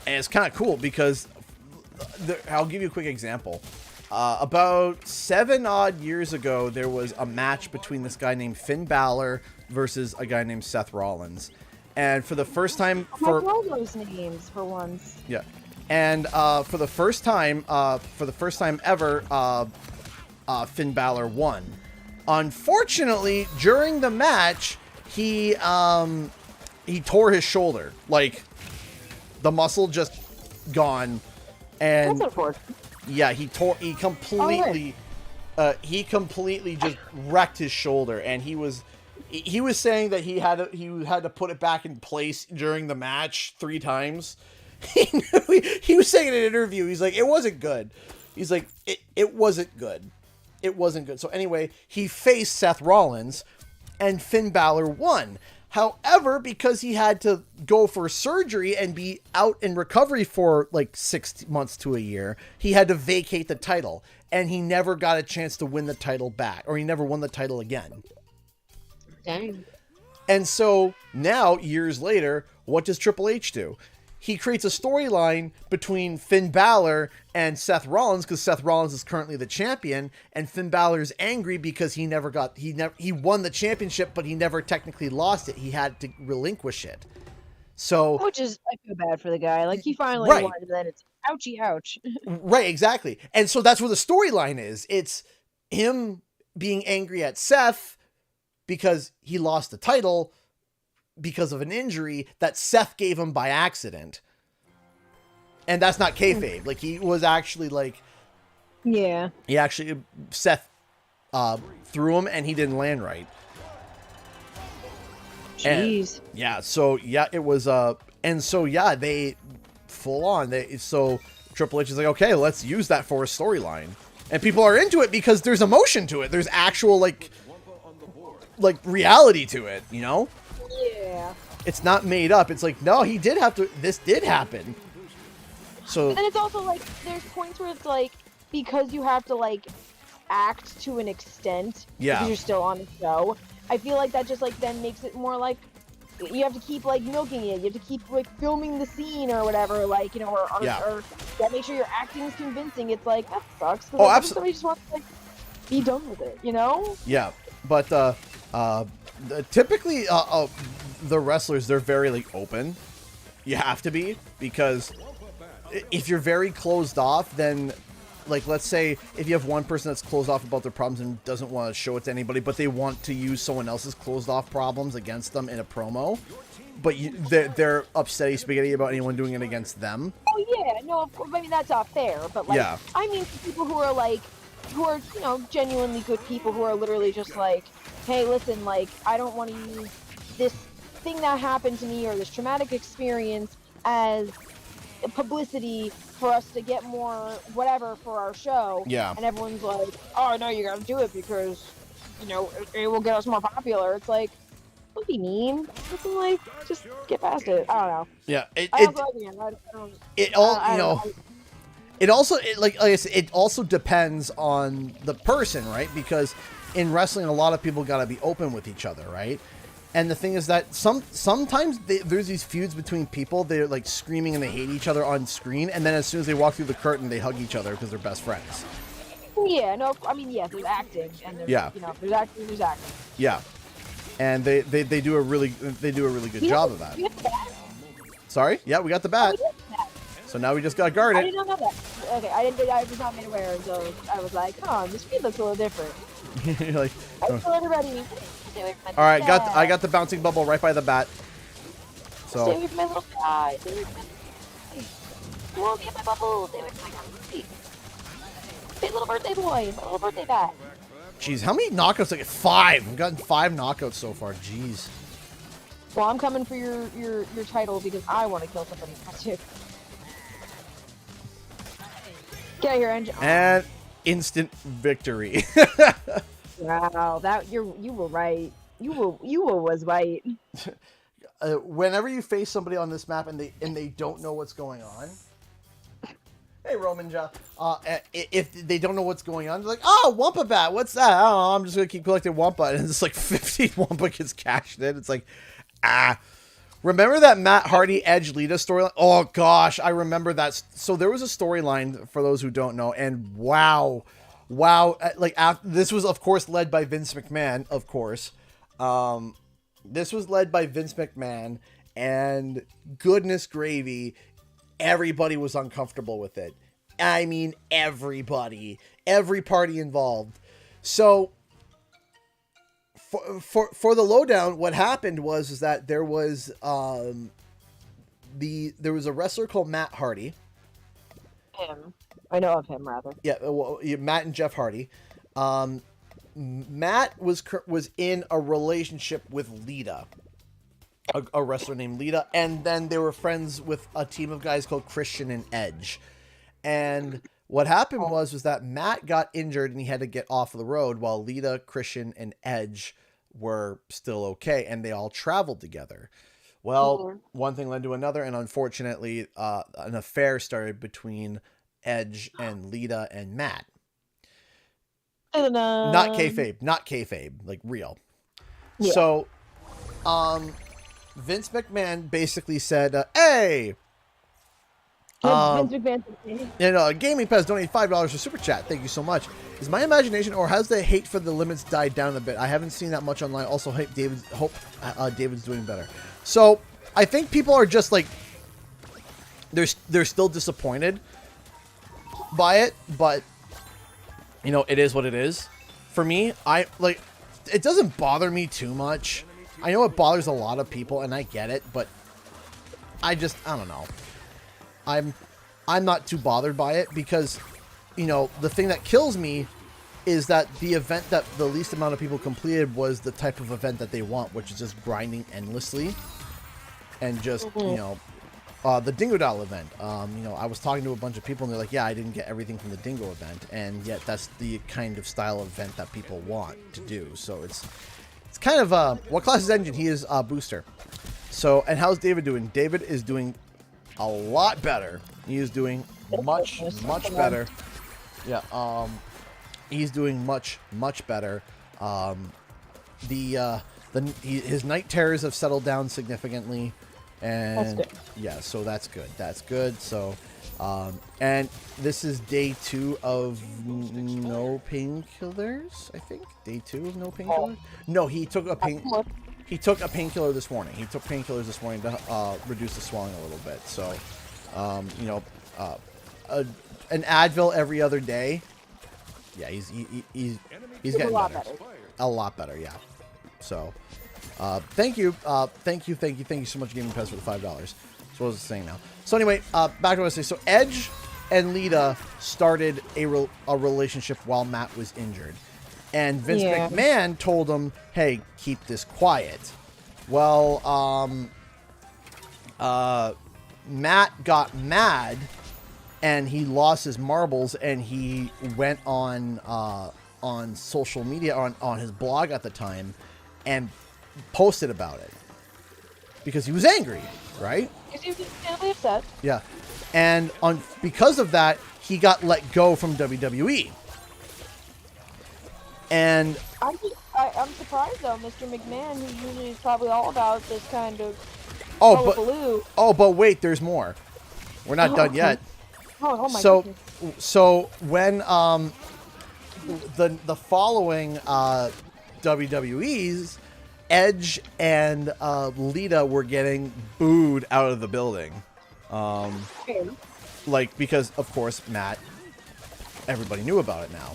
it's kind of cool because I'll give you a quick example. About 7 odd years ago, there was a match between this guy named Finn Balor versus a guy named Seth Rollins, and for the first time, I know those names for once. yeah, and for the first time ever, Finn Balor won. Unfortunately, during the match, he tore his shoulder, like the muscle just gone, and That's unfortunate. yeah, he completely just wrecked his shoulder, and he was saying that he had to put it back in place during the match 3 times. He was saying in an interview, he's like, it wasn't good. He's like, it wasn't good. It wasn't good. So anyway, he faced Seth Rollins, and Finn Balor won. However, because he had to go for surgery and be out in recovery for like 6 months to a year, he had to vacate the title, and he never got a chance to win the title back, or he never won the title again. Dang. And so now, years later, what does Triple H do? He creates a storyline between Finn Balor and Seth Rollins, because Seth Rollins is currently the champion, and Finn Balor's angry because he won the championship, but he never technically lost it. He had to relinquish it. So, Which is, I feel bad for the guy. Like, he finally Right. won, and then it's ouchie ouch. right, exactly. And so that's where the storyline is. It's him being angry at Seth because he lost the title because of an injury that Seth gave him by accident. And that's not kayfabe. Like, he was actually like, Yeah. Seth threw him and he didn't land right. Jeez. And, yeah, so yeah, it was they full on. So Triple H is like, okay, let's use that for a storyline. And people are into it because there's emotion to it. There's actual like reality to it, you know? Yeah. It's not made up. It's like, no, this did happen. So And it's also like, there's points where it's like, because you have to like act to an extent, Yeah. because you're still on the show, I feel like that just like then makes it more like you have to keep like milking it. You have to keep like filming the scene or whatever, like, you know, or yeah, make sure your acting is convincing. It's like that sucks. Oh, like, absolutely. Somebody just wants to like be done with it, you know? Yeah, but typically the wrestlers, they're very like open. You have to be, because if you're very closed off, then like, let's say if you have one person that's closed off about their problems and doesn't want to show it to anybody, but they want to use someone else's closed off problems against them in a promo, but they're upsetty spaghetti about anyone doing it against them. Oh yeah, no, of course. I mean, that's not fair, but like, yeah. I mean, for people who are like, who are, you know, genuinely good people, who are literally just like, hey, listen, like, I don't want to use this thing that happened to me or this traumatic experience as publicity for us to get more whatever for our show. Yeah. And everyone's like, oh no, you gotta do it because, you know, it will get us more popular. It's like, don't be mean. Like, just get past it. I don't know. Yeah. It also, like I said, it also depends on the person, right? Because in wrestling, a lot of people got to be open with each other, right? And the thing is that sometimes there's these feuds between people. They're like screaming and they hate each other on screen, and then as soon as they walk through the curtain, they hug each other because they're best friends. Yeah, no, I mean, yes, there's acting, and there's, you know, there's acting, there's acting. Yeah, and they do a really good job of that. Sorry, yeah, we got the bat. So now we just gotta guard it. I did not know that. Okay, I was not made aware until I was like, oh, this feed looks a little different. You're like, I'm still everybody. All right, I got the bouncing bubble right by the bat. So. Stay away from my little guy. Stay away from my little guy. Won't get my bubble. Stay away from my guy. Hey, little birthday boy. My little birthday bat. Jeez, how many knockouts? Like 5. I've gotten 5 knockouts so far. Jeez. Well, I'm coming for your title because I want to kill somebody too. Get out of here, Engine. And instant victory. Wow, that you were right. You was right. Whenever you face somebody on this map and they don't know what's going on. Hey, Roman Ja. If they don't know what's going on, they're like, oh, Wumpa Bat, what's that? I don't know, I'm just going to keep collecting Wumpa. And it's like 50 Wumpa gets cashed in. It's like, Remember that Matt Hardy Edge Lita storyline? Oh, gosh, I remember that. So there was a storyline, for those who don't know, and wow. Like, this was, of course, led by Vince McMahon, of course. This was led by Vince McMahon, and goodness gravy, everybody was uncomfortable with it. I mean, everybody. Every party involved. So, for the lowdown, what happened was that there was there was a wrestler called Matt Hardy. Him. I know of him, rather. Yeah, well, Matt and Jeff Hardy. Matt was in a relationship with Lita, a wrestler named Lita, and then they were friends with a team of guys called Christian and Edge. And what happened was that Matt got injured and he had to get off the road while Lita, Christian, and Edge were still okay, and they all traveled together. Well, one thing led to another, and unfortunately, an affair started between Edge and Lita and Matt. Not kayfabe, like real. Yeah. So, Vince McMahon basically said, "Hey, Vince McMahon, Gaming Pez donated $5 for Super Chat. Thank you so much. Is my imagination, or has the hate for the limits died down a bit? I haven't seen that much online. Also, hope David's doing better. So, I think people are just like they're still disappointed by it, but you know, it is what it is. For me, it doesn't bother me too much. I know it bothers a lot of people, and I get it, but I don't know. I'm not too bothered by it because, you know, the thing that kills me is that the event that the least amount of people completed was the type of event that they want, which is just grinding endlessly and just, you know, the Dingo Doll event. You know, I was talking to a bunch of people and they're like, yeah, I didn't get everything from the Dingo event. And yet that's the kind of style of event that people want to do. So it's kind of, what class is Engine? He is Booster. So, and how's David doing? David is doing a lot better. He is doing much better. Yeah, he's doing much better. his night terrors have settled down significantly, and That's good. yeah, so that's good. That's good. So, and this is day 2 of no painkillers. I think day 2 of no painkillers. No, he took a painkiller this morning. He took painkillers this morning to reduce the swelling a little bit. So, you know, an Advil every other day. Yeah, he's getting better. A lot better, yeah. So, thank you so much, Gaming Pez, for the $5. That's what I was saying now. So anyway, back to what I was saying. So Edge and Lita started a relationship while Matt was injured, and Vince McMahon told him, "Hey, keep this quiet." Well, Matt got mad, and he lost his marbles, and he went on social media, on his blog at the time, and posted about it because he was angry, right? Because he was insanely upset. Yeah, and because of that, he got let go from WWE. And I'm surprised though, Mr. McMahon, who usually is probably all about this kind of but wait, there's more. We're not done yet. Oh my goodness. So when the following WWE's, Edge and Lita were getting booed out of the building, like, because of course Matt, everybody knew about it now.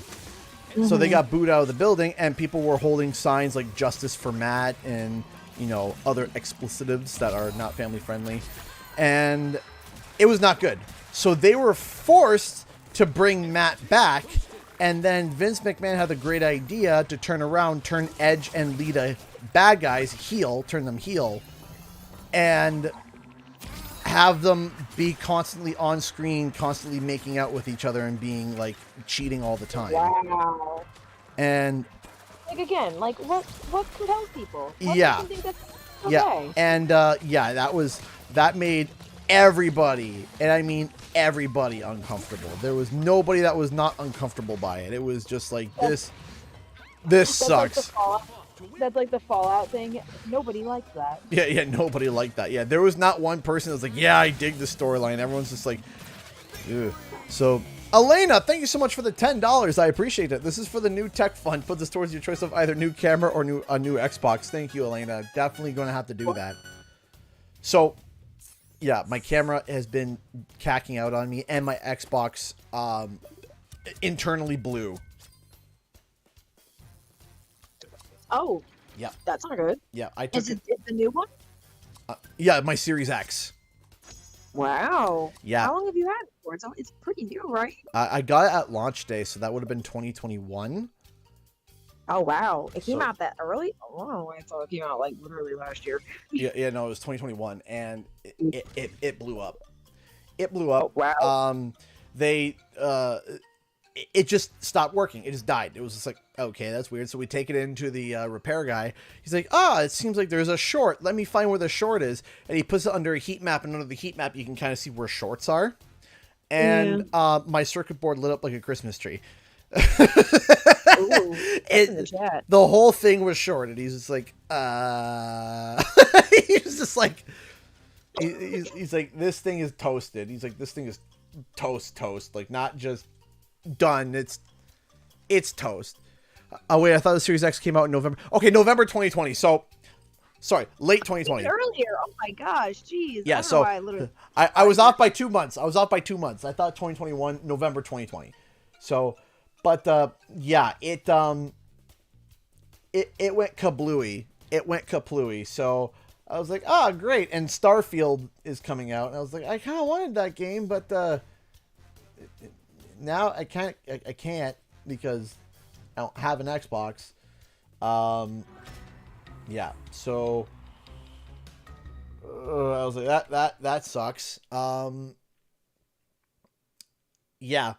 So they got booed out of the building, and people were holding signs like "Justice for Matt" and, you know, other explicitives that are not family friendly, and it was not good. So they were forced to bring Matt back, and then Vince McMahon had the great idea to turn Edge and Lita bad guys heel, turn them heel, and have them be constantly on screen, constantly making out with each other and being like cheating all the time. Wow. And like, again, like what compels people? What yeah. makes them think that's okay? Yeah. And that made everybody, and I mean everybody, uncomfortable. There was nobody that was not uncomfortable by it. It was just like, this sucks. That's like the Fallout thing. Nobody likes that. Yeah, nobody liked that. Yeah, there was not one person that was like, yeah, I dig the storyline. Everyone's just like, ew. So, Elena, thank you so much for the $10. I appreciate it. This is for the new tech fund. Put this towards your choice of either new camera or a new Xbox. Thank you, Elena. Definitely going to have to do that. So, yeah, my camera has been cacking out on me, and my Xbox internally blew. Oh. Yeah. That's not good. Yeah, I took Is it the new one? Yeah, my Series X. Wow. Yeah. How long have you had it for? It's pretty new, right? I got it at launch day, so that would have been 2021. Oh, wow. It came out that early? Oh, I thought it came out like literally last year. Yeah, no, it was 2021, and it blew up. It blew up. Oh, wow. It just stopped working. It just died. It was just like, okay, that's weird. So we take it into the repair guy. He's like, it seems like there's a short. Let me find where the short is. And he puts it under a heat map, and under the heat map, you can kind of see where shorts are. And my circuit board lit up like a Christmas tree. Ooh, in the chat. The whole thing was shorted. He's just like, he's just like, he's like, this thing is toasted. He's like, this thing is toast. Like, not just done. It's toast. Oh wait, I thought the Series X came out in November. Okay, November 2020. So, sorry, late 2020. Earlier. Oh my gosh, jeez. Yeah. So I was off by 2 months. I thought 2021, November 2020. So, but yeah, it went kablooey. So I was like, great. And Starfield is coming out, and I was like, I kind of wanted that game, but now I can't because I don't have an Xbox. Yeah, so I was like, that sucks. Yeah,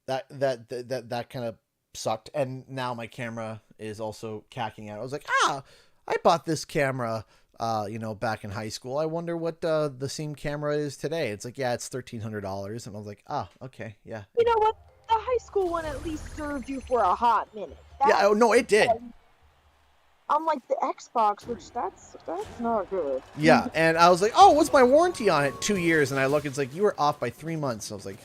that kind of sucked. And now my camera is also cacking out. I was like, I bought this camera back in high school. I wonder what the same camera is today. It's like, yeah, it's $1,300. And I was like, okay, yeah. You know what? The high school one at least served you for a hot minute. No, it did. unlike the Xbox, which that's not good. Yeah, and I was like, oh, what's my warranty on it? 2 years. And I look, it's like, you were off by 3 months. I was like,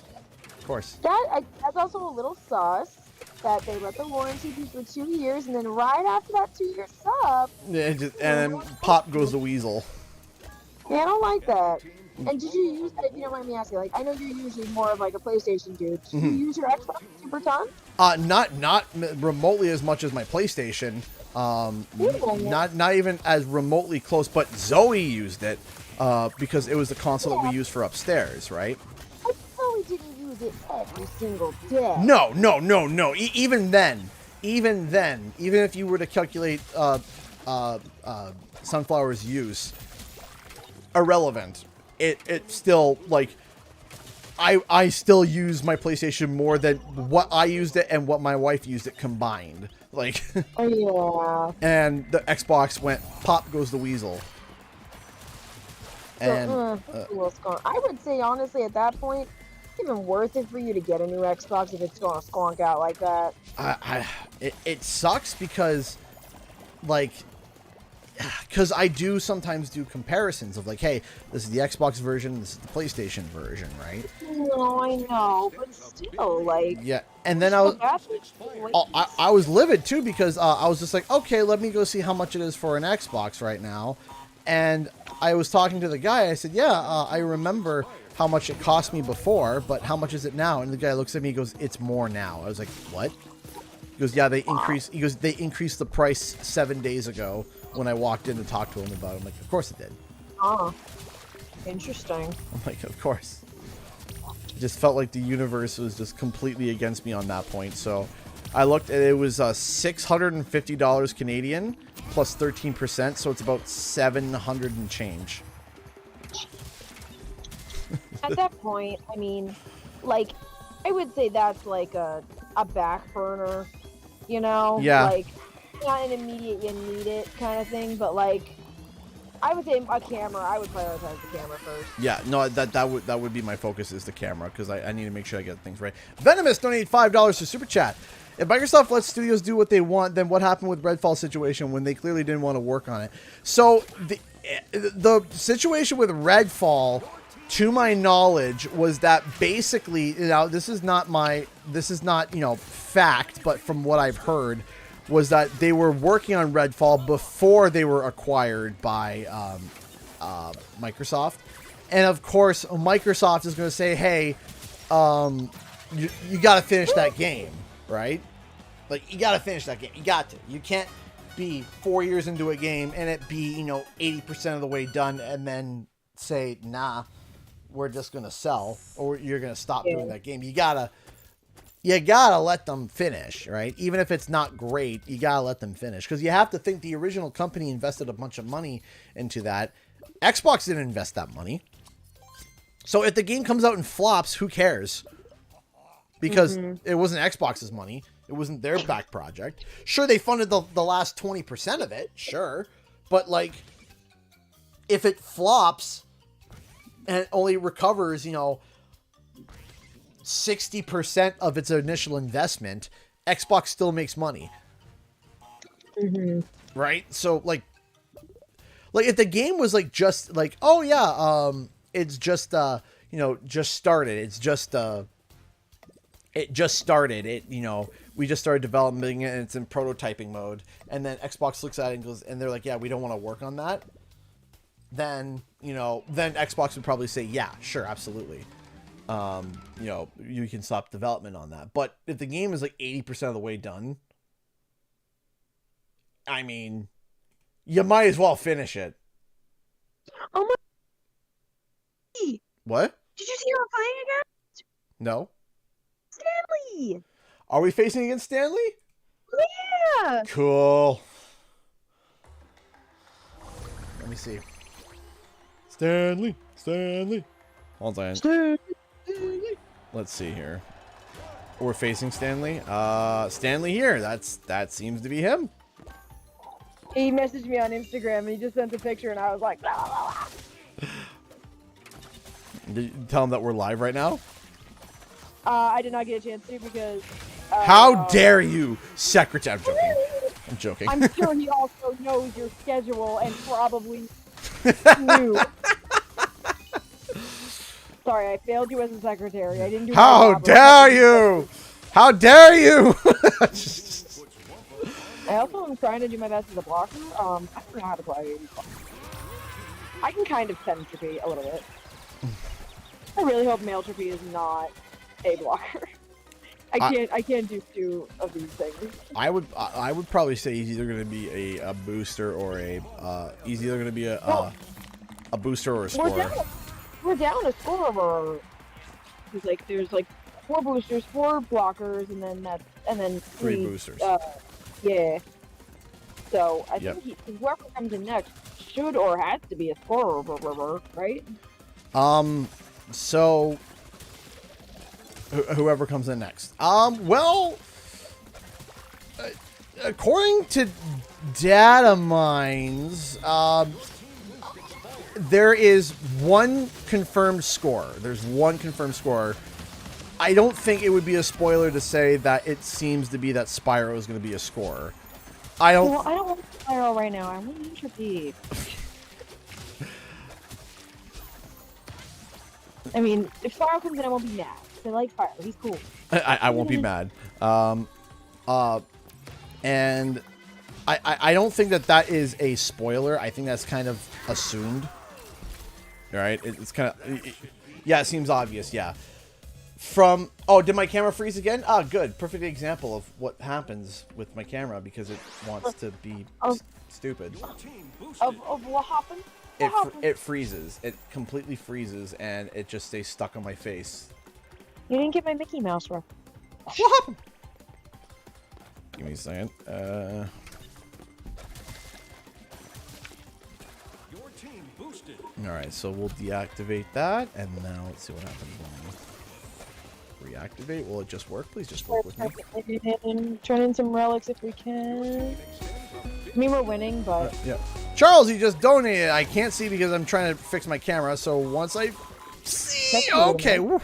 of course. That's also a little sus that they let the warranty be for 2 years, and then right after that 2 years is up, Yeah, and then pop goes the weasel. yeah, I don't like that. And did you use, if you don't mind me asking, like, I know you're usually more of like a PlayStation dude. Did you use your Xbox super ton? Not remotely as much as my PlayStation. Not even as remotely close, but Zoe used it because it was the console that we used for upstairs, right? I probably didn't use it every single day. No. Even then, even if you were to calculate Sunflower's use, irrelevant. It still, like, I still use my PlayStation more than what I used it and what my wife used it combined. Like, Oh, yeah. and the Xbox went, pop goes the weasel. And I would say, honestly, at that point, it's even worth it for you to get a new Xbox if it's going to squonk out like that. it sucks because, like, because I do sometimes do comparisons of like, hey, this is the Xbox version, this is the PlayStation version, right? No, I know, but still, like... Yeah, and then I was livid too because I was just like, okay, let me go see how much it is for an Xbox right now. And I was talking to the guy, I said, yeah, I remember how much it cost me before, but how much is it now? And the guy looks at me, he goes, it's more now. I was like, what? He goes, yeah, they increased the price 7 days ago when I walked in to talk to him about it. I'm like, of course it did. Oh, interesting. I'm like, of course. It just felt like the universe was just completely against me on that point. So I looked at it, was $650 Canadian plus 13%. So it's about 700 and change. At that point, I mean, like, I would say that's like a back burner, you know? Yeah. Like, not an immediate you need it kind of thing, but like, I would say a camera. I would prioritize the camera first. Yeah, no, that would be my focus, is the camera, because I need to make sure I get things right. Venomous donated $5 to Super Chat. If Microsoft lets studios do what they want, then what happened with Redfall situation when they clearly didn't want to work on it? So the situation with Redfall, to my knowledge, was that basically, you know, this is not you know, fact, but from what I've heard, was that they were working on Redfall before they were acquired by Microsoft. And of course, Microsoft is going to say, hey, you got to finish that game, right? Like, you got to finish that game. You got to. You can't be 4 years into a game and it be, you know, 80% of the way done and then say, nah, we're just going to sell, or you're going to stop doing that game. You gotta let them finish, right? Even if it's not great, you gotta let them finish. Because you have to think the original company invested a bunch of money into that. Xbox didn't invest that money. So if the game comes out and flops, who cares? Because it wasn't Xbox's money. It wasn't their back project. Sure, they funded the last 20% of it, sure. But, like, if it flops and it only recovers, you know, 60% of its initial investment, Xbox still makes money. Right? So, like if the game was like just like, oh yeah, it's just you know, just started. It's just it just started. It, you know, we just started developing it and it's in prototyping mode. And then Xbox looks at it and goes, and they're like, yeah, we don't want to work on that. Then, you know, then Xbox would probably say, yeah, sure, absolutely. You know, you can stop development on that. But if the game is like 80% of the way done, I mean, you might as well finish it. Oh my! What? Did you see who I'm playing against? No. Stanley! Are we facing against Stanley? Yeah! Cool. Let me see. Stanley. Hold on. Let's see here. We're facing Stanley. Stanley here. That seems to be him. He messaged me on Instagram and he just sent a picture and I was like, blah, blah, blah. Did you tell him that we're live right now? I did not get a chance to because... How dare you, Secretary? I'm joking. I'm joking. I'm sure he also knows your schedule and probably knew. Sorry, I failed you as a secretary. I didn't do my How job. dare you! How dare you! I also am trying to do my best as a blocker. I don't know how to play. I can kind of sentropy a little bit. I really hope Mailtropy is not a blocker. I can't do two of these things. I would probably say he's either going to be a booster or he's either going to be a booster or a scorer. We're down a scorer. There's like 4 boosters, 4 blockers, and then 3 boosters. Yeah. So I Yep. think whoever comes in next should or has to be a scorer, right? So whoever comes in next. Well, according to data mines, there is one confirmed score. There's one confirmed score. I don't think it would be a spoiler to say that it seems to be that Spyro is going to be a scorer. I don't want Spyro right now. I want Entropy. I mean, if Spyro comes in, I won't be mad. I like Spyro. He's cool. I won't be mad. And I don't think that is a spoiler. I think that's kind of assumed. All right, it's kind of yeah. It seems obvious. Yeah. Did my camera freeze again? Ah, good. Perfect example of what happens with my camera because it wants to be stupid. Of what happened? It freezes. It completely freezes, and it just stays stuck on my face. You didn't get my Mickey Mouse reference. What happened? Give me a second. Your team boosted. All right, so we'll deactivate that, and now let's see what happens when we reactivate. Will it just work? Please just work with me. And turn in some relics if we can. I mean, we're winning, but Yeah. Charles, you just donated. I can't see because I'm trying to fix my camera. So once I see, okay. Woo.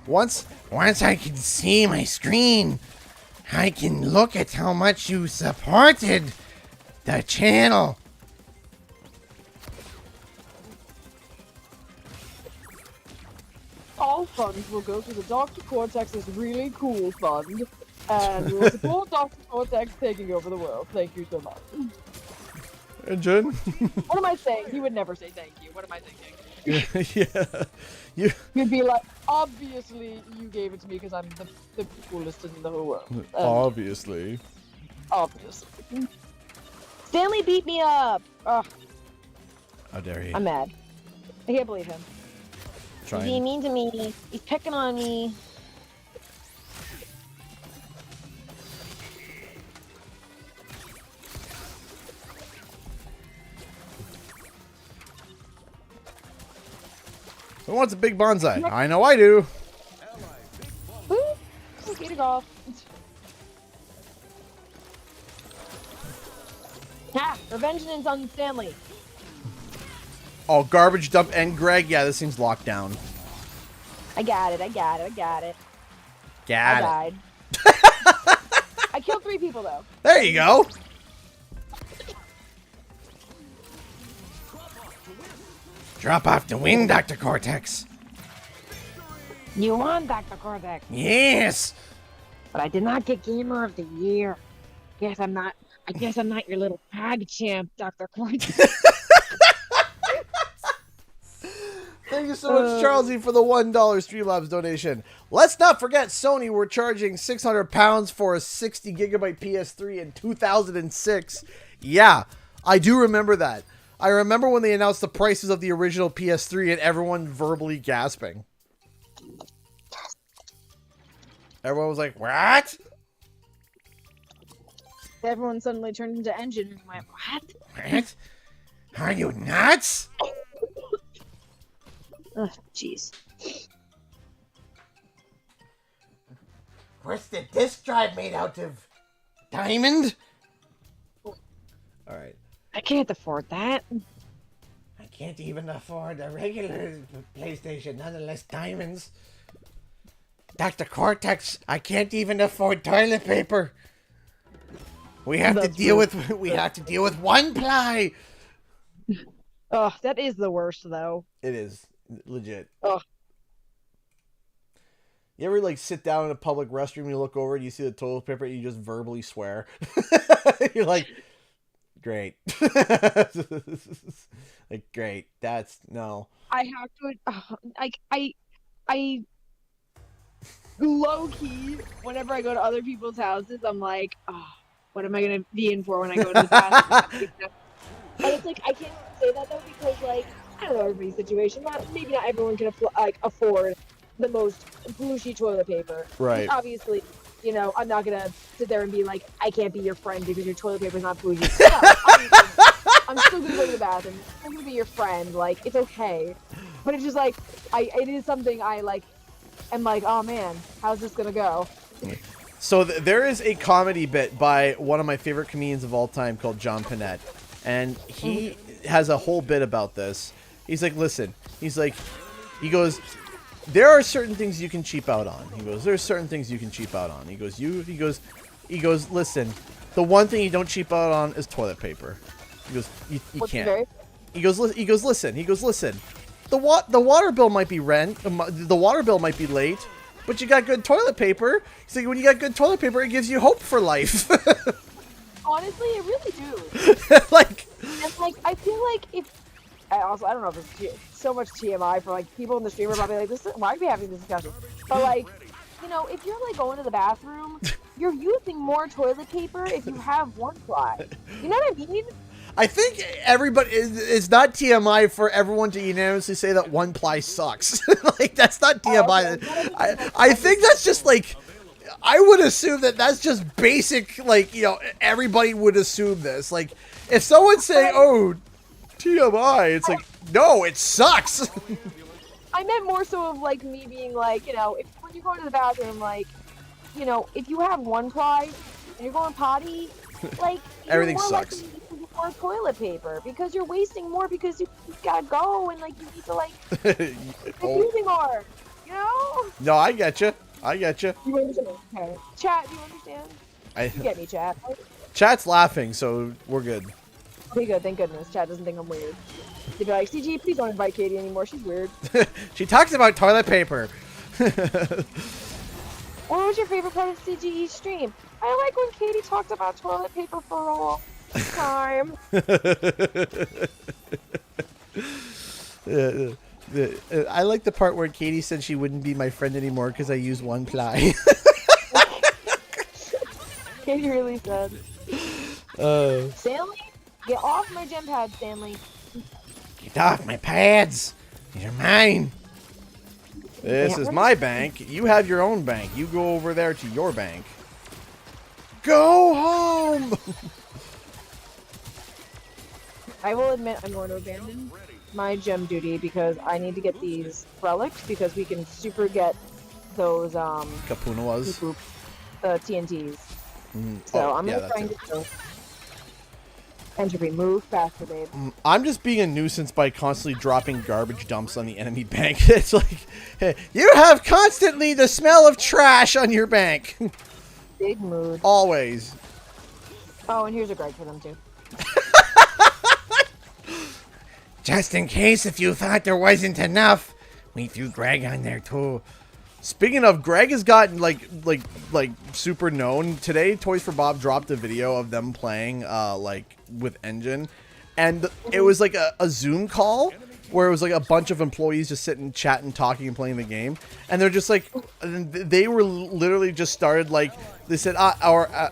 Once I can see my screen, I can look at how much you supported the channel. all funds will go to the Dr. Cortex's really cool fund, and we'll support Dr. Cortex taking over the world. Thank you so much. And Jen? What am I saying? He would never say thank you. What am I thinking? Yeah. You'd be like, obviously you gave it to me because I'm the coolest in the whole world. Obviously. Obviously. Stanley beat me up! Ugh, How dare he? I'm mad. I can't believe him. He's being mean to me. He's picking on me. Who wants a big bonsai? I know I do. Woo! Okay to golf. Ha! Revengeance on Stanley. Oh, garbage dump and Greg. Yeah, this thing's locked down. I got it. I Got died. I killed 3 people though. There you go. Drop off to win, Dr. Cortex. You won, Dr. Cortex. Yes. But I did not get Gamer of the Year. I guess I'm not your little tag champ, Dr. Cortex. Thank you so much, Charlesy, for the $1 Streamlabs donation. Let's not forget, Sony were charging £600 for a 60GB PS3 in 2006. Yeah, I do remember that. I remember when they announced the prices of the original PS3 and everyone verbally gasping. Everyone was like, what? Everyone suddenly turned into Engine and went, what? What? Are you nuts? Ugh, jeez. What's the disk drive made out of? Diamond? Alright. I can't afford that. I can't even afford a regular PlayStation, nonetheless diamonds. Dr. Cortex, I can't even afford toilet paper. We have to That's deal rude. with one ply. Ugh, that is the worst though. It is legit. Ugh. You ever like sit down in a public restroom, you look over and you see the toilet paper and you just verbally swear? You're like, great. Like, great. That's no. I have to like I low key whenever I go to other people's houses, I'm like, oh, what am I gonna be in for when I go to the bathroom? And it's like I can't say that though because like I don't know everybody's situation. Maybe not everyone can afford the most bougie toilet paper. Right. Obviously, you know, I'm not gonna sit there and be like, I can't be your friend because your toilet paper's not bougie. No, obviously, I'm still gonna go to the bathroom. I'm gonna be your friend. Like, it's okay. But it's just like, it is something I like. I'm like, oh man, how's this gonna go? So there is a comedy bit by one of my favorite comedians of all time called John Panette, and he has a whole bit about this. He's like, listen, he goes, there are certain things you can cheap out on. He goes, there's certain things you can cheap out on. He goes, listen, the one thing you don't cheap out on is toilet paper. He goes, you can't. He goes, listen. The water bill might be the water bill might be late, but you got good toilet paper. He's like, when you got good toilet paper, it gives you hope for life. Honestly, it really do. Like, And like, I feel like I don't know if it's so much TMI for like people in the stream are probably like, why are we having this discussion? But like, you know, if you're like going to the bathroom, you're using more toilet paper if you have one ply. You know what I mean? I think everybody it's not TMI for everyone to unanimously say that one ply sucks. Like, that's not TMI. I think that's just like, I would assume that that's just basic, like, you know, everybody would assume this. Like, if someone's saying, oh, TMI, it's like, no, it sucks. I meant more so of like me being like, you know, when you go to the bathroom, like, you know, if you have one ply and you're going potty, like, Everything you're more sucks. likely to use more toilet paper because you're wasting more because you gotta go and like you need to like you're using more, you know? No, I get you. You understand? Okay. Chat, do you understand? You get me, chat. Chat's laughing, so we're good. Okay, good. Thank goodness. Chat doesn't think I'm weird. They'd be like, CG, please don't invite Katie anymore. She's weird. She talks about toilet paper. What was your favorite part of CGE's stream? I like when Katie talked about toilet paper for a long time. I like the part where Katie said she wouldn't be my friend anymore because I use one ply. Katie really said. Stanley, get off my gem pad, Stanley. Get off my pads. These are mine. This is my bank. You have your own bank. You go over there to your bank. Go home. I will admit I'm going to abandon my gem duty because I need to get these relics because we can super get those Kapunawas. the TNTs. So I'm gonna try and get those. Entropy, move faster, babe. I'm just being a nuisance by constantly dropping garbage dumps on the enemy bank. It's like, hey, you have constantly the smell of trash on your bank. Big mood. Always. Oh, and here's a Greg for them too. Just in case if you thought there wasn't enough, we threw Greg on there too. Speaking of, Greg has gotten like super known. Today, Toys for Bob dropped a video of them playing like with Engine, and it was like a Zoom call where it was like a bunch of employees just sitting, chatting, talking, and playing the game. And they're just like, they were literally just started like, they said,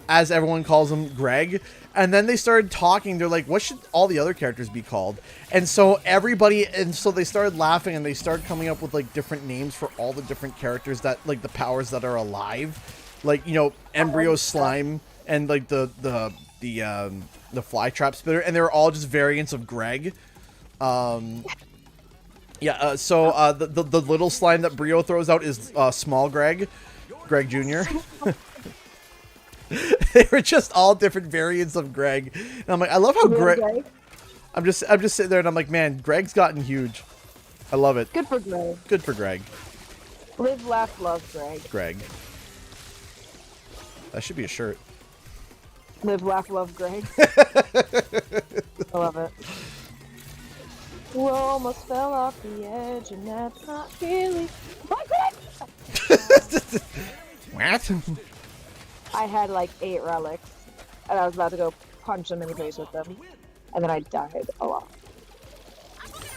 as everyone calls him, Greg. And then they started talking. They're like, what should all the other characters be called? And so they started laughing and they started coming up with like different names for all the different characters that like the powers that are alive. Like, you know, Embryo Slime and like the Fly Trap Spitter. And they were all just variants of Greg. The little slime that Brio throws out is Small Greg Jr. They were just all different variants of Greg. And I'm like, I love how Greg. I'm just sitting there and I'm like, man, Greg's gotten huge. I love it. Good for Greg. Good for Greg. Live, laugh, love, Greg. Greg. That should be a shirt. Live, laugh, love, Greg. I love it. We almost fell off the edge, and that's not really. What, Greg? What? I had like 8 relics, and I was about to go punch them in the face with them, and then I died a lot.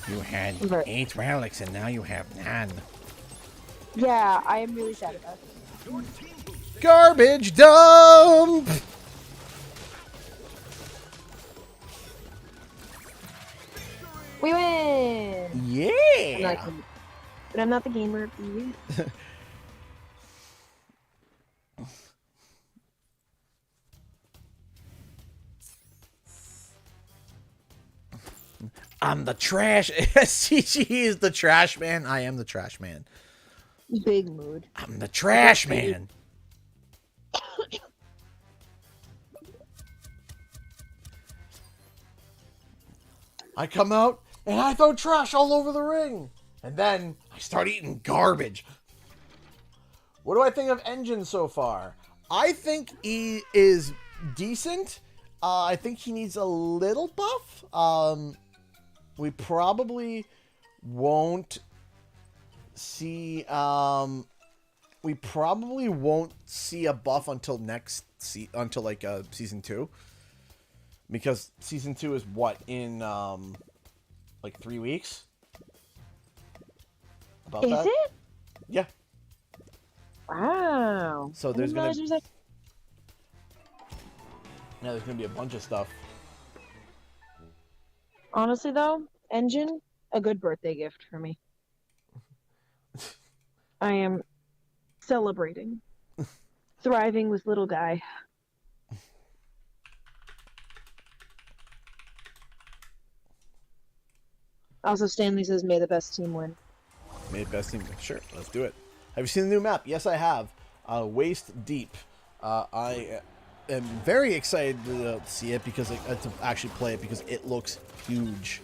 You had 8 relics, and now you have none. Yeah, I am really sad about it. Garbage dump! We win! Yeah! But I'm not the gamer of the year. I'm the trash. CG is the trash man. I am the trash man. Big mood. I'm the trash man. I come out and I throw trash all over the ring. And then I start eating garbage. What do I think of Engine so far? I think he is decent. I think he needs a little buff. We probably won't see a buff until season 2, because season 2 is what, in like 3 weeks. About Is that? it? Yeah. Wow. So there's gonna be a bunch of stuff. Honestly, though, Engine, a good birthday gift for me. I am celebrating. Thriving with little guy. Also, Stanley says, may the best team win. May the best team win. Sure, let's do it. Have you seen the new map? Yes, I have. Waist Deep. I am very excited to see it, because to actually play it, because it looks huge.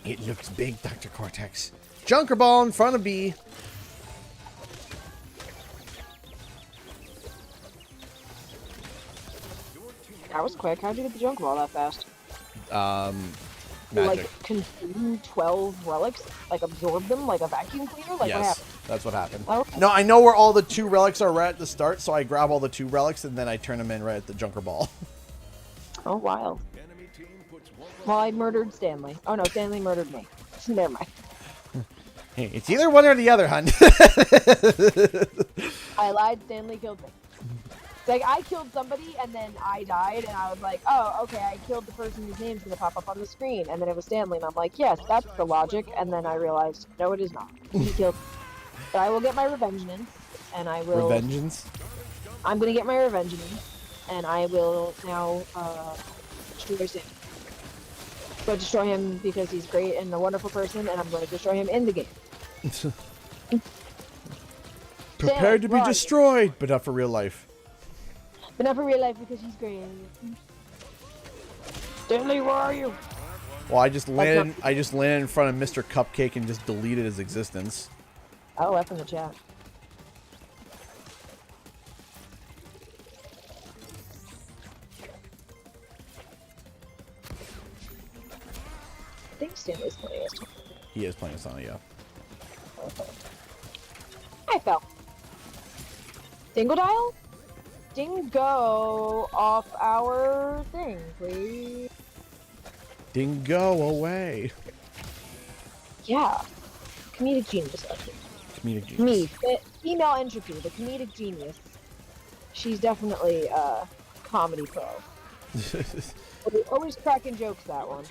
It looks big, Dr. Cortex. Junker Ball in front of B. That was quick. How'd you get the junk ball that fast? Magic. Like, consume 12 relics? Like, absorb them like a vacuum cleaner? Like, what Yes, happened? that's what happened. Okay. No, I know where all the 2 relics are right at the start, so I grab all the 2 relics, and then I turn them in right at the Junker Ball. Oh, wild. Well, I murdered Stanley. Oh, no, Stanley murdered me. Never mind. Hey, it's either one or the other, hun. I lied, Stanley killed me. It's like, I killed somebody, and then I died, and I was like, oh, okay, I killed the person whose name's gonna pop up on the screen. And then it was Stanley, and I'm like, yes, that's the logic. And then I realized, no, it is not. He killed me. But I will get my revengeance, and I will... Revengeance? I'm gonna get my revengeance, and I will now, destroy Stanley. I'm going to destroy him because he's great and a wonderful person, and I'm going to destroy him in the game. Prepared to be destroyed, but not for real life. But not for real life, because he's great. Stanley, where are you? Well, I just landed in front of Mr. Cupcake and just deleted his existence. Oh, F in the chat. I think Stanley's playing as Tom. He is playing Sonic, yeah. I fell. Dingle dial? Dingo off our thing, please. Dingo away. Yeah. Comedic genius. Comedic genius. Me. Female entropy, the comedic genius. She's definitely a comedy pro. Always cracking jokes, that one.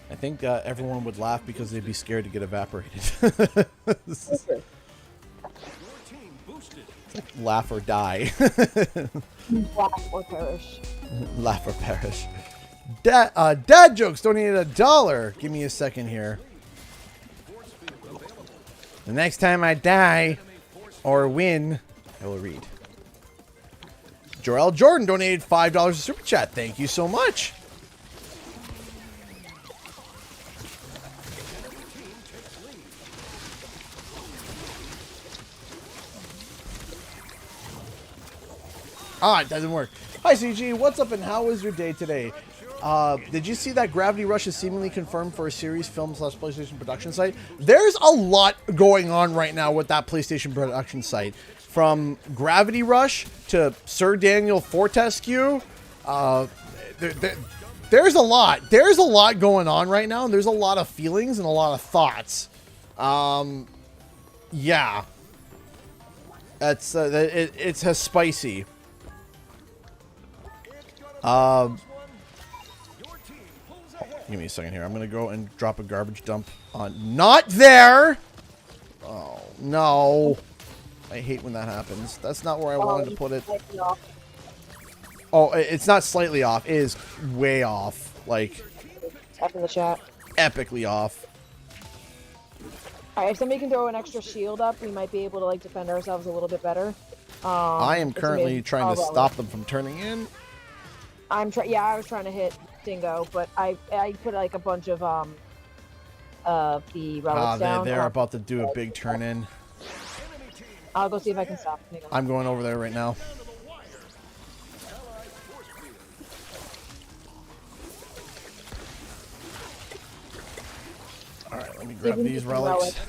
I think everyone would laugh because they'd be scared to get evaporated. Laugh or die. Laugh or perish. Laugh or perish. Dad jokes donated $1. Give me a second here. The next time I die or win, I will read. Jorel Jordan donated $5 to Super Chat. Thank you so much. Ah, it doesn't work. Hi, CG. What's up and how was your day today? Did you see that Gravity Rush is seemingly confirmed for a series film / PlayStation production site? There's a lot going on right now with that PlayStation production site. From Gravity Rush to Sir Daniel Fortescue. There's a lot. There's a lot going on right now. And there's a lot of feelings and a lot of thoughts. Yeah. It's a spicy. Give me a second here. I'm gonna go and drop a garbage dump on. Not there. Oh no! I hate when that happens. That's not where I wanted to put it. Oh, it's not slightly off. It is way off. Like, Up in the chat. epically off. Alright, if somebody can throw an extra shield up, we might be able to like defend ourselves a little bit better. I am currently trying to stop them from turning in. Yeah, I was trying to hit Dingo, but I put like a bunch of the relics down. They're about to do a big turn in. I'll go see if I can stop Dingo. I'm going over there right now. Alright, let me grab these relics.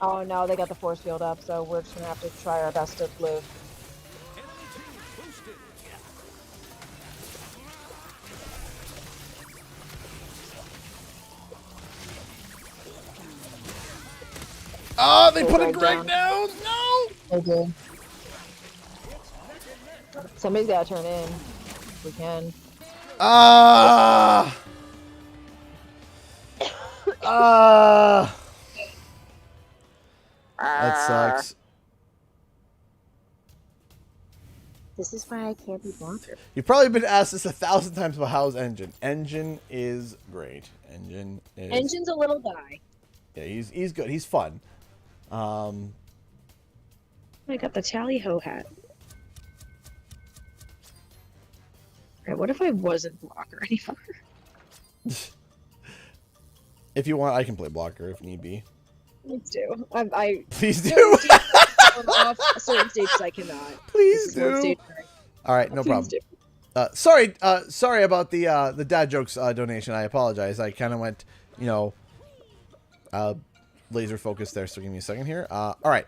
Oh no, they got the force field up, so we're just gonna have to try our best to live. Oh, they put a Greg down! No! They did. Somebody's gotta turn in. If we can. That sucks. This is why I can't be blocker. You've probably been asked this 1,000 times about how's Engine. Engine is great. Engine's a little guy. Yeah, he's good. He's fun. I got the tally ho hat. Alright, what if I wasn't blocker anymore? If you want, I can play blocker if need be. Please do. Please do. Off certain stages I cannot. Please do. All right, no problem. Sorry about the dad jokes donation. I apologize. I kind of went, laser focused there. So give me a second here. All right.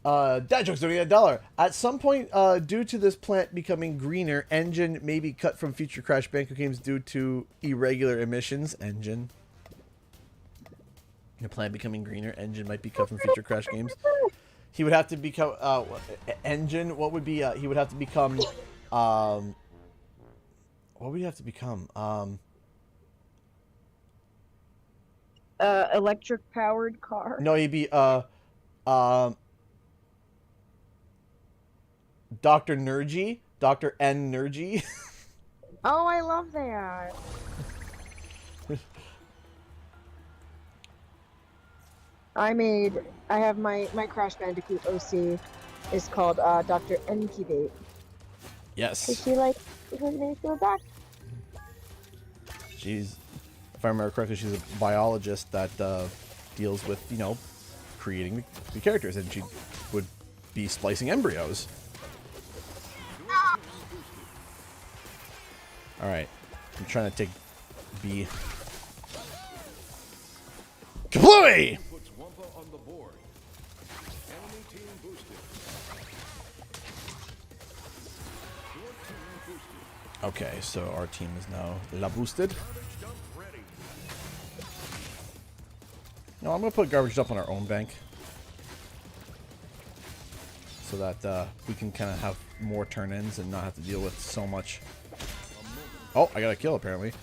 Dad jokes donated $1. At some point, due to this plant becoming greener, Engine may be cut from future Crash Bandicoot games due to irregular emissions. Engine. The plant becoming greener, Engine might be cut from future Crash games. He would have to become Engine. What would be? He would have to become. What would he have to become? Electric powered car. No, he'd be Dr. Nergy, Dr. N Nergy. Oh, I love that. I have my Crash Bandicoot OC is called Dr. Incubate. Yes. Is she like her name go back? She's, if I remember correctly, she's a biologist that deals with, creating the characters, and she would be splicing embryos. All right, I'm trying to take B. Kablooey! Puts Wumpa on the board. Enemy team boosted. Your team boosted. Okay, so our team is now la boosted. Garbage dump ready. No, I'm gonna put garbage dump on our own bank, so that we can kind of have more turn-ins and not have to deal with so much. Oh, I got a kill apparently.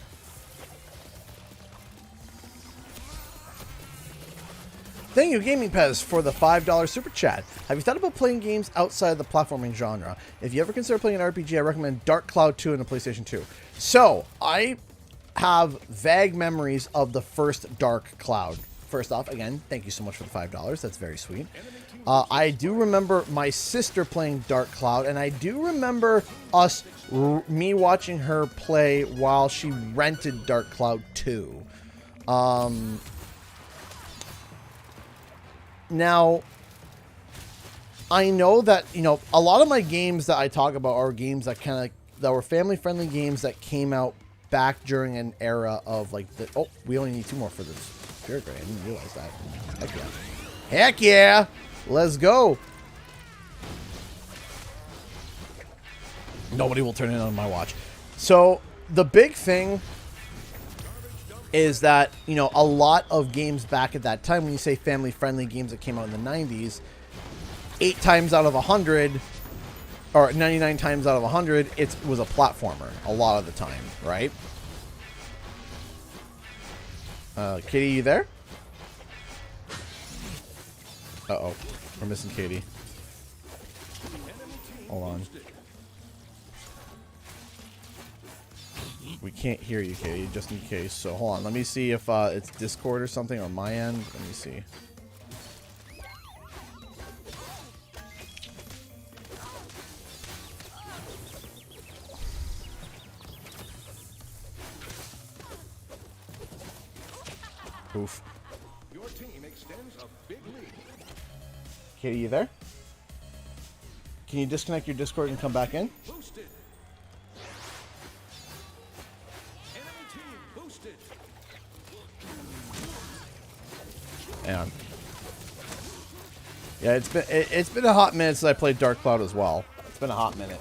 Thank you, Gaming Pez, for the $5 super chat. Have you thought about playing games outside of the platforming genre? If you ever consider playing an RPG, I recommend Dark Cloud 2 in the PlayStation 2. So, I have vague memories of the first Dark Cloud. First off, again, thank you so much for the $5. That's very sweet. I do remember my sister playing Dark Cloud, and I do remember me watching her play while she rented Dark Cloud 2. Now, I know that, you know, a lot of my games that I talk about are games that that were family-friendly games that came out back during an era of like the... Oh, we only need 2 more for this Spirit Gray. I didn't realize that. Heck yeah. Heck yeah! Let's go! Nobody will turn it on my watch. So, the big thing is that, you know, a lot of games back at that time, when you say family-friendly games that came out in the 90s, 8 times out of 100, or 99 times out of 100, it was a platformer a lot of the time, right? Katie, you there? Uh-oh. We're missing Katie. Hold on. We can't hear you, Katie, just in case. So, hold on. Let me see if it's Discord or something on my end. Let me see. Oof. Your team extends a big lead. Katie, you there? Can you disconnect your Discord and come back in? Boosted. Enemy team boosted. Hang on. Yeah, it's been a hot minute since I played Dark Cloud as well. It's been a hot minute.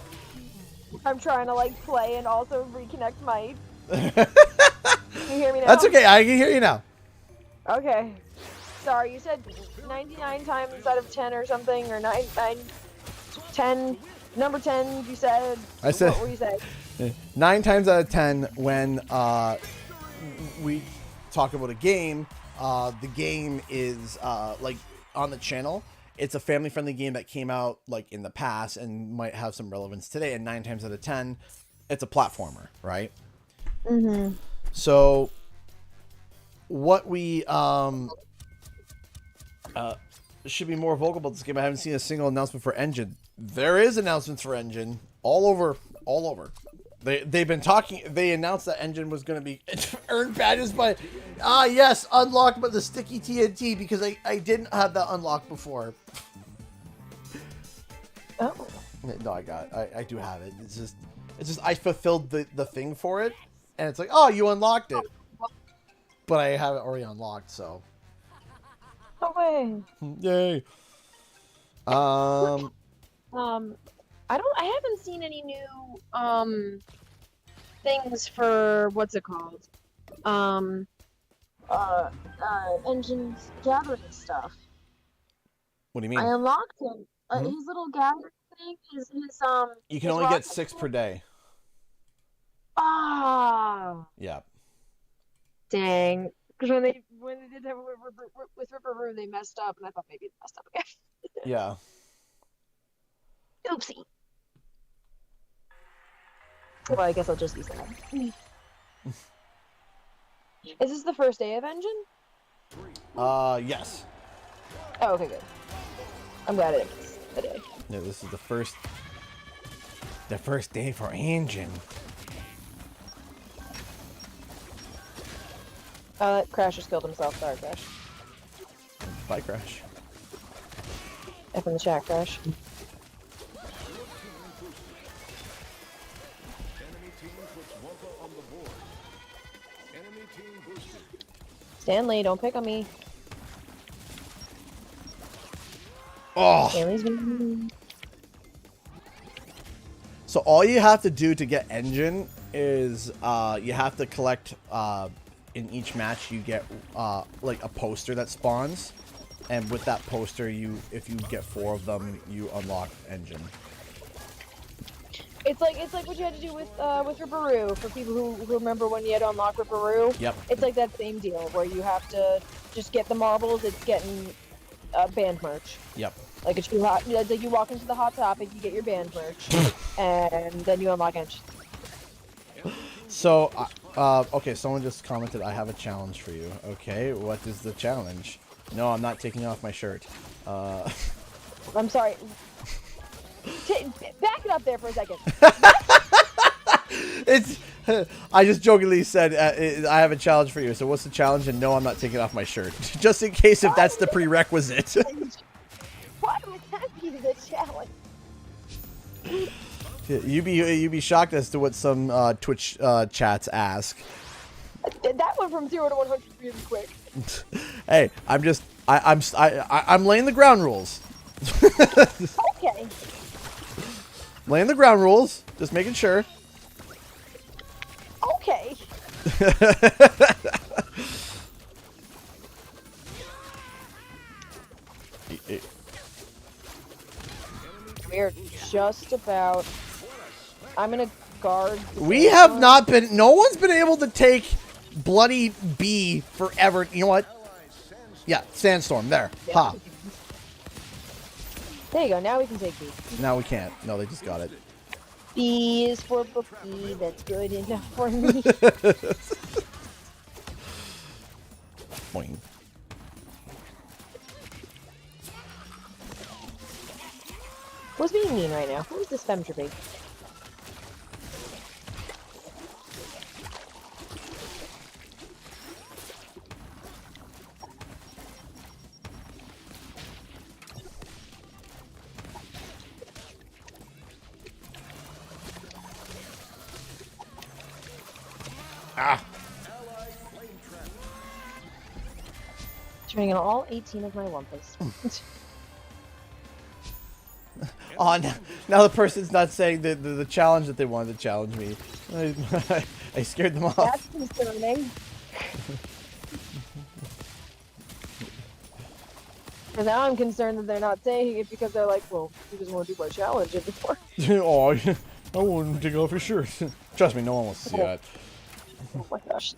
I'm trying to like play and also reconnect my. Can you hear me now? That's okay. I can hear you now. Okay. Sorry, you said 99 times out of 10 or something, or 10. Number 10, you said. I said. What were you saying? 9 times out of 10 when we talk about a game, the game is like on the channel. It's a family-friendly game that came out like in the past and might have some relevance today. And 9 times out of 10, it's a platformer, right? Mm-hmm. So what we should be more vocal about this game. I haven't seen a single announcement for Engine. There is announcements for Engine all over. They've been talking. They announced that Engine was going to be earn badges by yes, unlocked by the sticky TNT, because I didn't have that unlocked before. Oh. No, I do have it. It's just I fulfilled the thing for it, and it's like, oh, you unlocked it, but I have it already unlocked, so. No way. Yay. I haven't seen any new things for what's it called? Engine's gathering stuff. What do you mean? I unlocked him. Mhm. His little gathering thing, his You can his only get rocket 6 pool. per day. Ah, Yeah. dang. Because when they did that with Ripperoo, they messed up, and I thought maybe they messed up again. Yeah. Oopsie. Well, I guess I'll just use that. Is this the first day of Engine? Yes. Oh, okay, good. I'm glad it is the day. Yeah, this is the first day for Engine. Crash just killed himself. Sorry, Crash. Bye, Crash. F in the chat, Crash. Enemy team puts Wumpa on the board. Enemy team boosted. Stanley, don't pick on me. Oh. Stanley's been... So all you have to do to get Engine is you have to collect in each match you get like a poster that spawns, and with that poster if you get 4 of them you unlock Engine. It's like what you had to do with Ripperoo, for people who remember when you had to unlock Ripperoo. Yep. It's like that same deal where you have to just get the marbles. It's getting band merch. Yep. Like it's like you walk into the Hot Topic, you get your band merch, and then you unlock Engine. So okay, someone just commented, I have a challenge for you. Okay, what is the challenge? No, I'm not taking off my shirt. I'm sorry. Back it up there for a second. It's. I just jokingly said I have a challenge for you. So what's the challenge? And no, I'm not taking off my shirt, just in case if that's the prerequisite. Why was that be the challenge. Yeah, you be shocked as to what some Twitch chats ask. That went from 0 to 100 really quick. Hey, I'm laying the ground rules. Okay. Laying the ground rules, just making sure. Okay. We're just about. I'm gonna guard. We have not been. No one's been able to take Bloody B forever. You know what? Yeah, Sandstorm. There. Yeah. Ha. There you go. Now we can take B. Now we can't. No, they just got it. B is for Bookie. That's good enough for me. Boing. Who's being mean right now? Who is this femtree? Ah. Turning on all 18 of my Wumpus. Oh, now the person's not saying the challenge that they wanted to challenge me. I scared them off. That's concerning. And now I'm concerned that they're not saying it because they're like, well, he doesn't want to do my challenge anymore. Oh, I wouldn't take off your shirt. Trust me, no one wants to see that. Oh my gosh.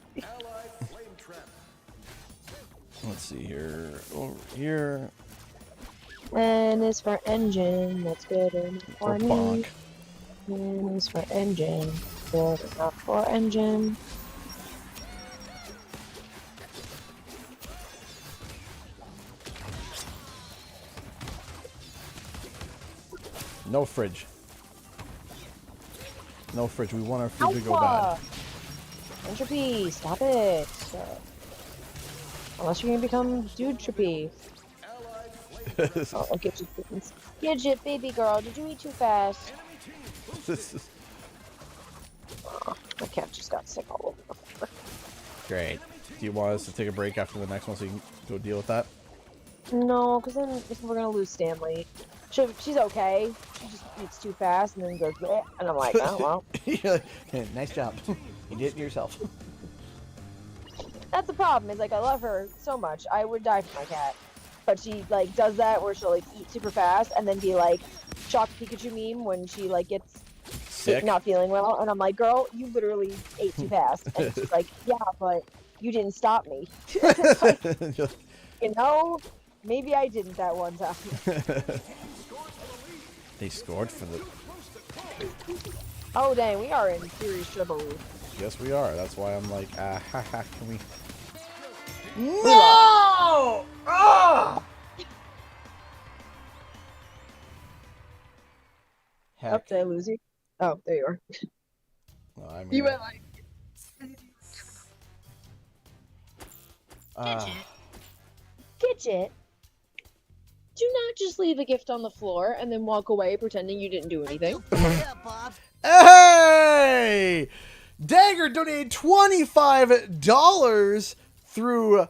Let's see here. Over here. N is for engine, that's good enough for me. bonk. N is for engine, good enough for engine. No fridge. No fridge. We want our food to go bad. Entropy, stop it. Unless you're gonna become dude trippy. Oh, Gidget, Gidget, baby girl, did you eat too fast? Oh, my cat just got sick all over the floor. Great. Do you want us to take a break after the next one so you can go deal with that? No, because then we're gonna lose Stanley. She's okay. She just eats too fast and then goes bleh, and I'm like, oh well. Yeah, nice job. You did it yourself. That's the problem. Is like I love her so much. I would die for my cat, but she like does that where she'll like eat super fast and then be like shock Pikachu meme when she like gets Sick. not feeling well, and I'm like, girl, you literally ate too fast. And she's like, yeah, but you didn't stop me. Like, you know, maybe I didn't that one time. They scored for the... Oh dang, we are in serious trouble. Yes, we are. That's why I'm like, haha, can we... No! Ah! Heck. Oh, did I lose you? Oh, there you are. Well, I mean, You went like... Gidget, do not just leave a gift on the floor and then walk away pretending you didn't do anything. Hey! Dagger donated $25 through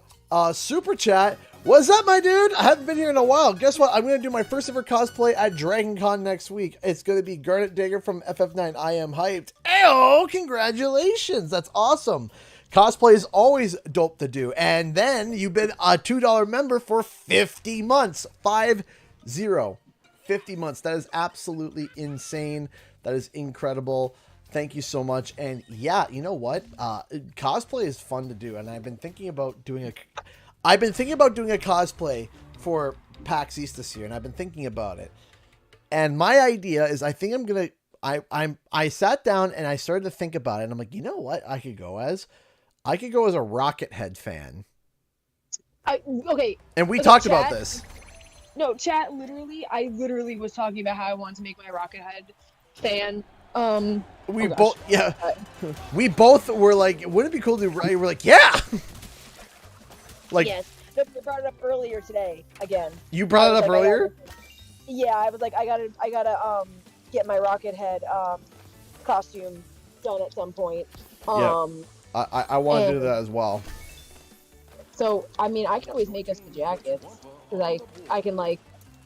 Super Chat. What's up, my dude? I haven't been here in a while. Guess what? I'm going to do my first ever cosplay at Dragon Con next week. It's going to be Garnet Dagger from FF9. I am hyped. Ayo! Congratulations. That's awesome. Cosplay is always dope to do. And then you've been a $2 member for 50 months. 50. 50 months. That is absolutely insane. That is incredible. Thank you so much. And yeah, you know what? Cosplay is fun to do. And I've been thinking about doing a cosplay for PAX East this year. And I've been thinking about it. And my idea is I think I'm going to, I sat down and I started to think about it. And I'm like, you know what I could go as? I could go as a Rocket Head fan. Okay. And we okay, talked chat, about this. No, chat, I literally was talking about how I wanted to make my Rocket Head fan. We both, yeah. We both were like, wouldn't it be cool to do, we're like, yeah! Like, yes. I brought it up earlier today, again. you brought it up earlier? Yeah, I was like, I gotta get my rocket head costume done at some point. Yeah. I want to do and- that as well. So I mean, I can always make us the jackets because I can like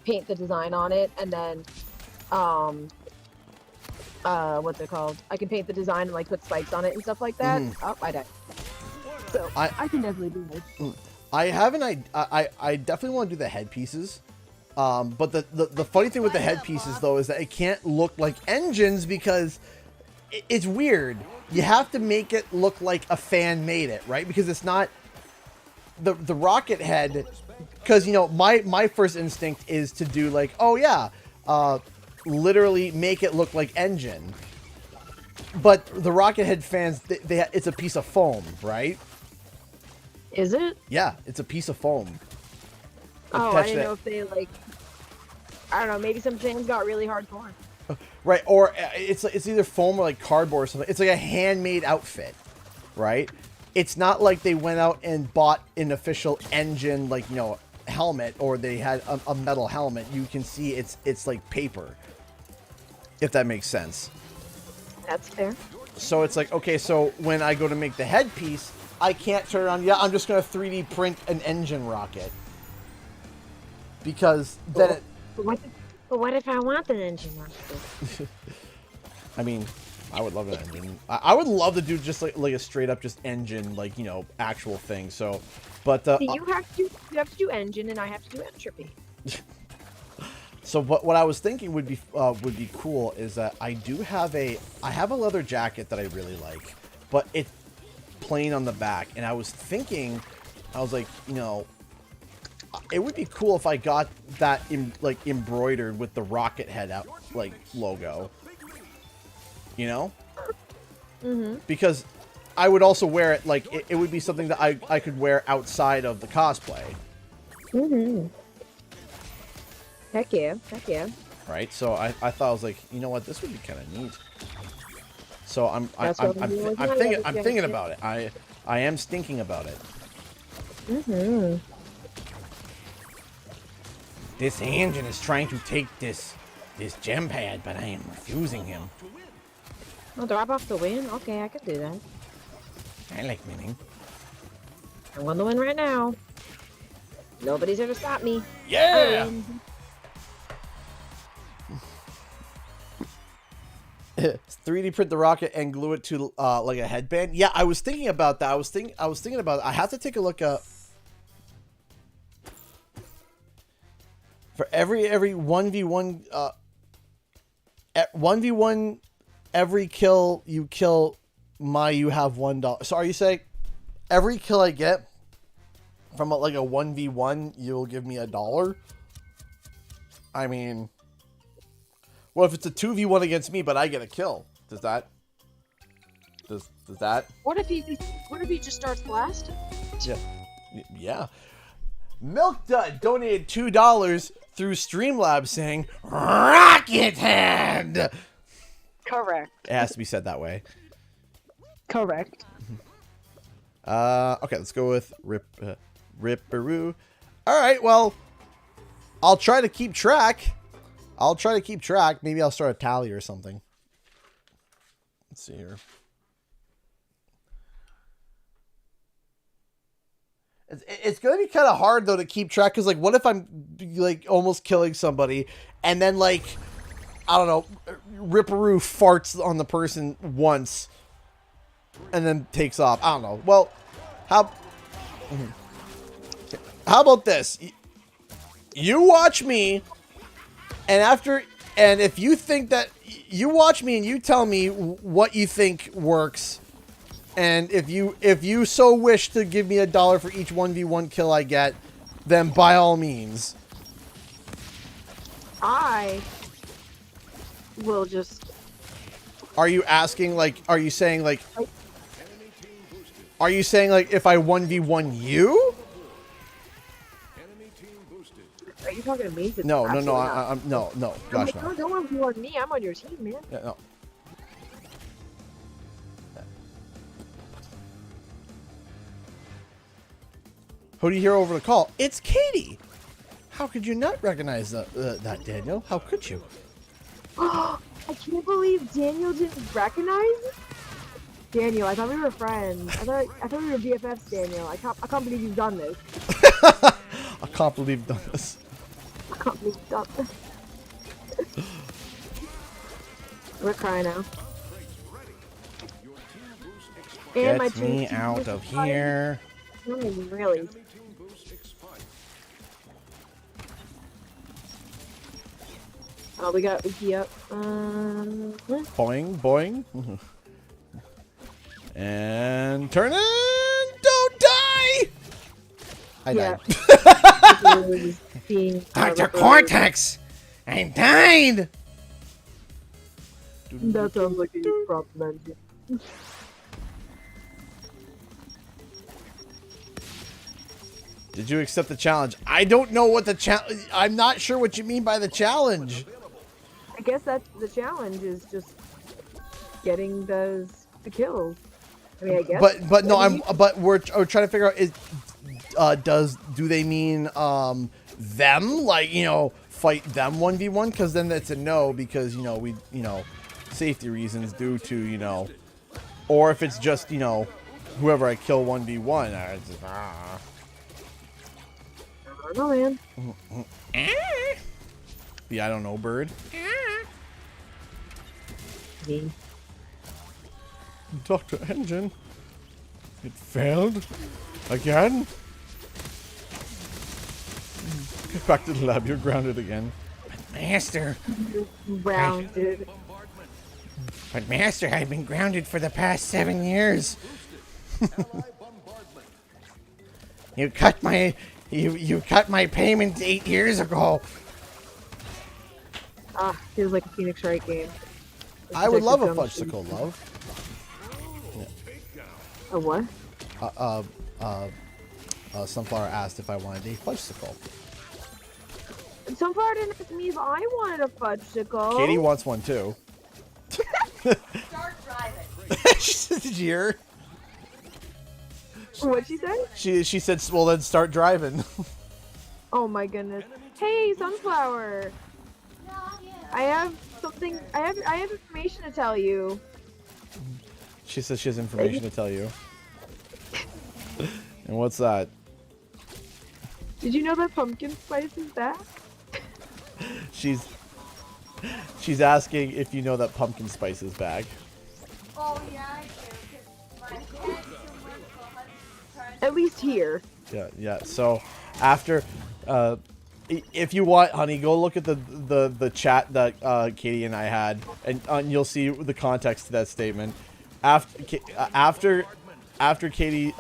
paint the design on it and then what's it called? I can paint the design and like put spikes on it and stuff like that. Oh, I died. So I can definitely do this. I haven't. I definitely want to do the headpieces. But the funny thing with the headpieces though is that it can't look like engines because it's weird. You have to make it look like a fan made it, right? Because it's not the rocket head. Because you know my first instinct is to do like, oh yeah, literally make it look like engine. But the rocket head fans, it's a piece of foam, right? Is it? Yeah, it's a piece of foam. Oh, I didn't know if they like. I don't know. Maybe some fans got really hardcore. Right, or it's either foam or like cardboard or something. It's like a handmade outfit, right? It's not like they went out and bought an official engine, like, you know, helmet, or they had a metal helmet. You can see it's like paper, if that makes sense. That's fair. So it's like, okay, so when I go to make the headpiece, I can't turn around. Yeah, I'm just gonna 3D print an engine rocket because then it. But what if I want an engine rocket? I mean, I would love an engine. I would love to do just like a straight up just engine, like, you know, actual thing. So, but See, you have to do engine, and I have to do entropy. so what I was thinking would be cool is that I have a leather jacket that I really like, but it's plain on the back, and I was thinking, I was like, you know, it would be cool if I got that embroidered with the rocket head out like logo, you know? Because I would also wear it like it would be something that I could wear outside of the cosplay. Heck yeah, heck yeah. Right? So I thought, I was like, you know what, this would be kind of neat. So I'm thinking about it. I am thinking about it. This engine is trying to take this gem pad, but I am refusing him. I'll drop off the win? Okay, I could do that. I like winning. I'm going to win right now. Nobody's here to stop me. Yeah! 3D print the rocket and glue it to like a headband. Yeah, I was thinking about that. I was thinking about it. I have to take a look at for every 1v1 1v1 every kill you kill you have $1. So are you saying every kill I get from like a 1v1 you'll give me $1? I mean, well, if it's a 2v1 against me, but I get a kill, does that? What if he just starts blasting? Yeah. Milk Dud donated $2 through Streamlabs saying Rocket Hand. Correct. It has to be said that way. Correct. Okay, let's go with Ripperoo. All right, well, I'll try to keep track. Maybe I'll start a tally or something. Let's see here. It's going to be kind of hard, though, to keep track. Because, like, what if I'm, like, almost killing somebody. And then, like, I don't know, Ripperoo farts on the person once. And then takes off. I don't know. Well, how about this? You watch me. And if you think that, you watch me and you tell me what you think works. And if you so wish to give me $1 for each 1v1 kill I get, then by all means. I will just. Are you asking, like, are you saying like if I 1v1 you? Are you talking to me? No, I'm no, gosh, no. Don't want on me. I'm on your team, man. Yeah, no. Who do you hear over the call? It's Katie. How could you not recognize that, Daniel? How could you? I can't believe Daniel didn't recognize it. Daniel, I thought we were friends. I thought we were BFFs, Daniel. I can't believe you've done this. I can't believe you've done this. I can't believe you've done this. We're crying now. And my Get me team out of here. Really? Oh, we got Uki up. Boing, boing. And turn in! Don't die! I died. Dr. Cortex! I died! That sounds like a problem. Did you accept the challenge? I don't know what the challenge... I'm not sure what you mean by the challenge. I guess that's the challenge, is just getting the kills. I mean, I guess. But no, we're trying to figure out, do they mean them, like, you know, fight them 1v1? Because then that's a no, because, you know, safety reasons due to, you know, or if it's just, you know, whoever I kill 1v1. I don't know, man. Yeah, I don't know, bird. Dr. Engine. It failed. Again? Get back to the lab. You're grounded again. But Master. Grounded. But Master, I've been grounded for the past 7 years. You cut my payment 8 years ago. Ah, feels like a Phoenix Wright game. I would love a fudgesicle, love. A what? Sunflower asked if I wanted a fudgesicle. Sunflower didn't ask me if I wanted a fudgesicle. Katie wants one too. Start driving. Did you hear her? What'd she say? She said, well, then start driving. Oh my goodness. Hey, Sunflower. I have something. I have information to tell you. She says she has information to tell you. And what's that? Did you know that pumpkin spice is back? She's asking if you know that pumpkin spice is back. Oh yeah, I do. 'Cause my dad's At least here. Yeah. So after, if you want, honey, go look at the chat that Katie and I had, and you'll see the context to that statement. After Katie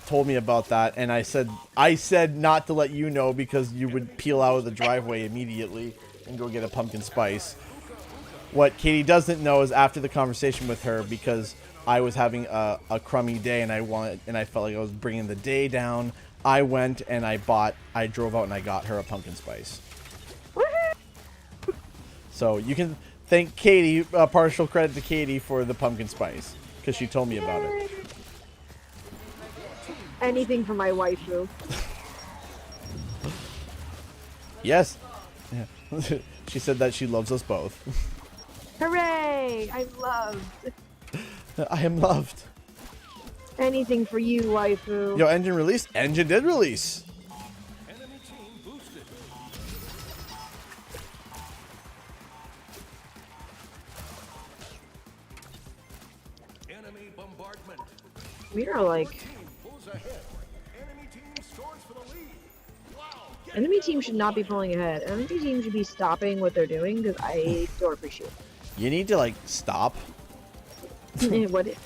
told me about that, and I said not to let you know because you would peel out of the driveway immediately and go get a pumpkin spice. What Katie doesn't know is after the conversation with her, because I was having a crummy day and I felt like I was bringing the day down, I went and I drove out and I got her a pumpkin spice. So you can thank Katie, partial credit to Katie for the pumpkin spice, because she told me about it. Anything for my waifu. Yes. Yeah. She said that she loves us both. Hooray! I'm loved. I am loved. Anything for you, waifu. Yo, engine released? Engine did release. Enemy team boosted. Enemy bombardment. We are like... Team pulls ahead. Enemy team scores for the lead. Wow. Enemy team should not be pulling ahead. Enemy team should be stopping what they're doing, because I don't appreciate You need to, like, stop. it. What it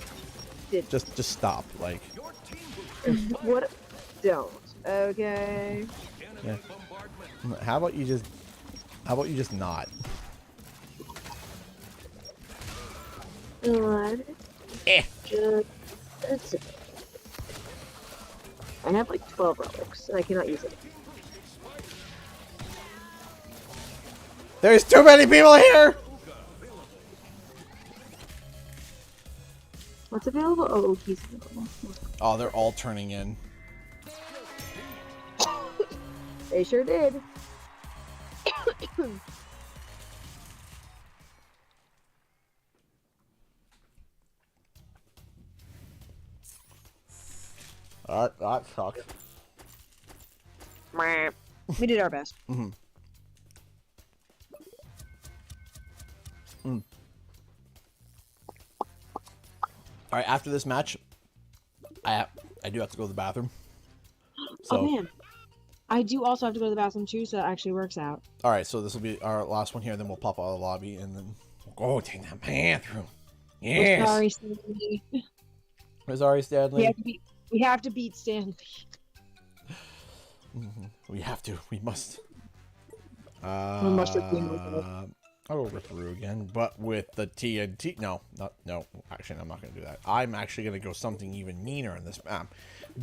did. Just stop, like. Your team boosted. What? Don't. Okay. Yeah. How about you just not? What? Just... That's it. I have like 12 relics, and I cannot use it. There's too many people here! What's available? Oh, Oki's available. Oh, they're all turning in. They sure did. That sucks. We did our best. All right, after this match, I do have to go to the bathroom. So, Oh man, I do also have to go to the bathroom too, so that actually works out. all right, so this will be our last one here, then we'll pop out of the lobby, and then we'll go take that bathroom. Yes. Sorry, Stanley. Sorry, Stanley. We have to beat Stanley. We have to. We must. must have been with it. I'll go Ripperoo again, but with the TNT. No. Actually, I'm not going to do that. I'm actually going to go something even meaner in this map.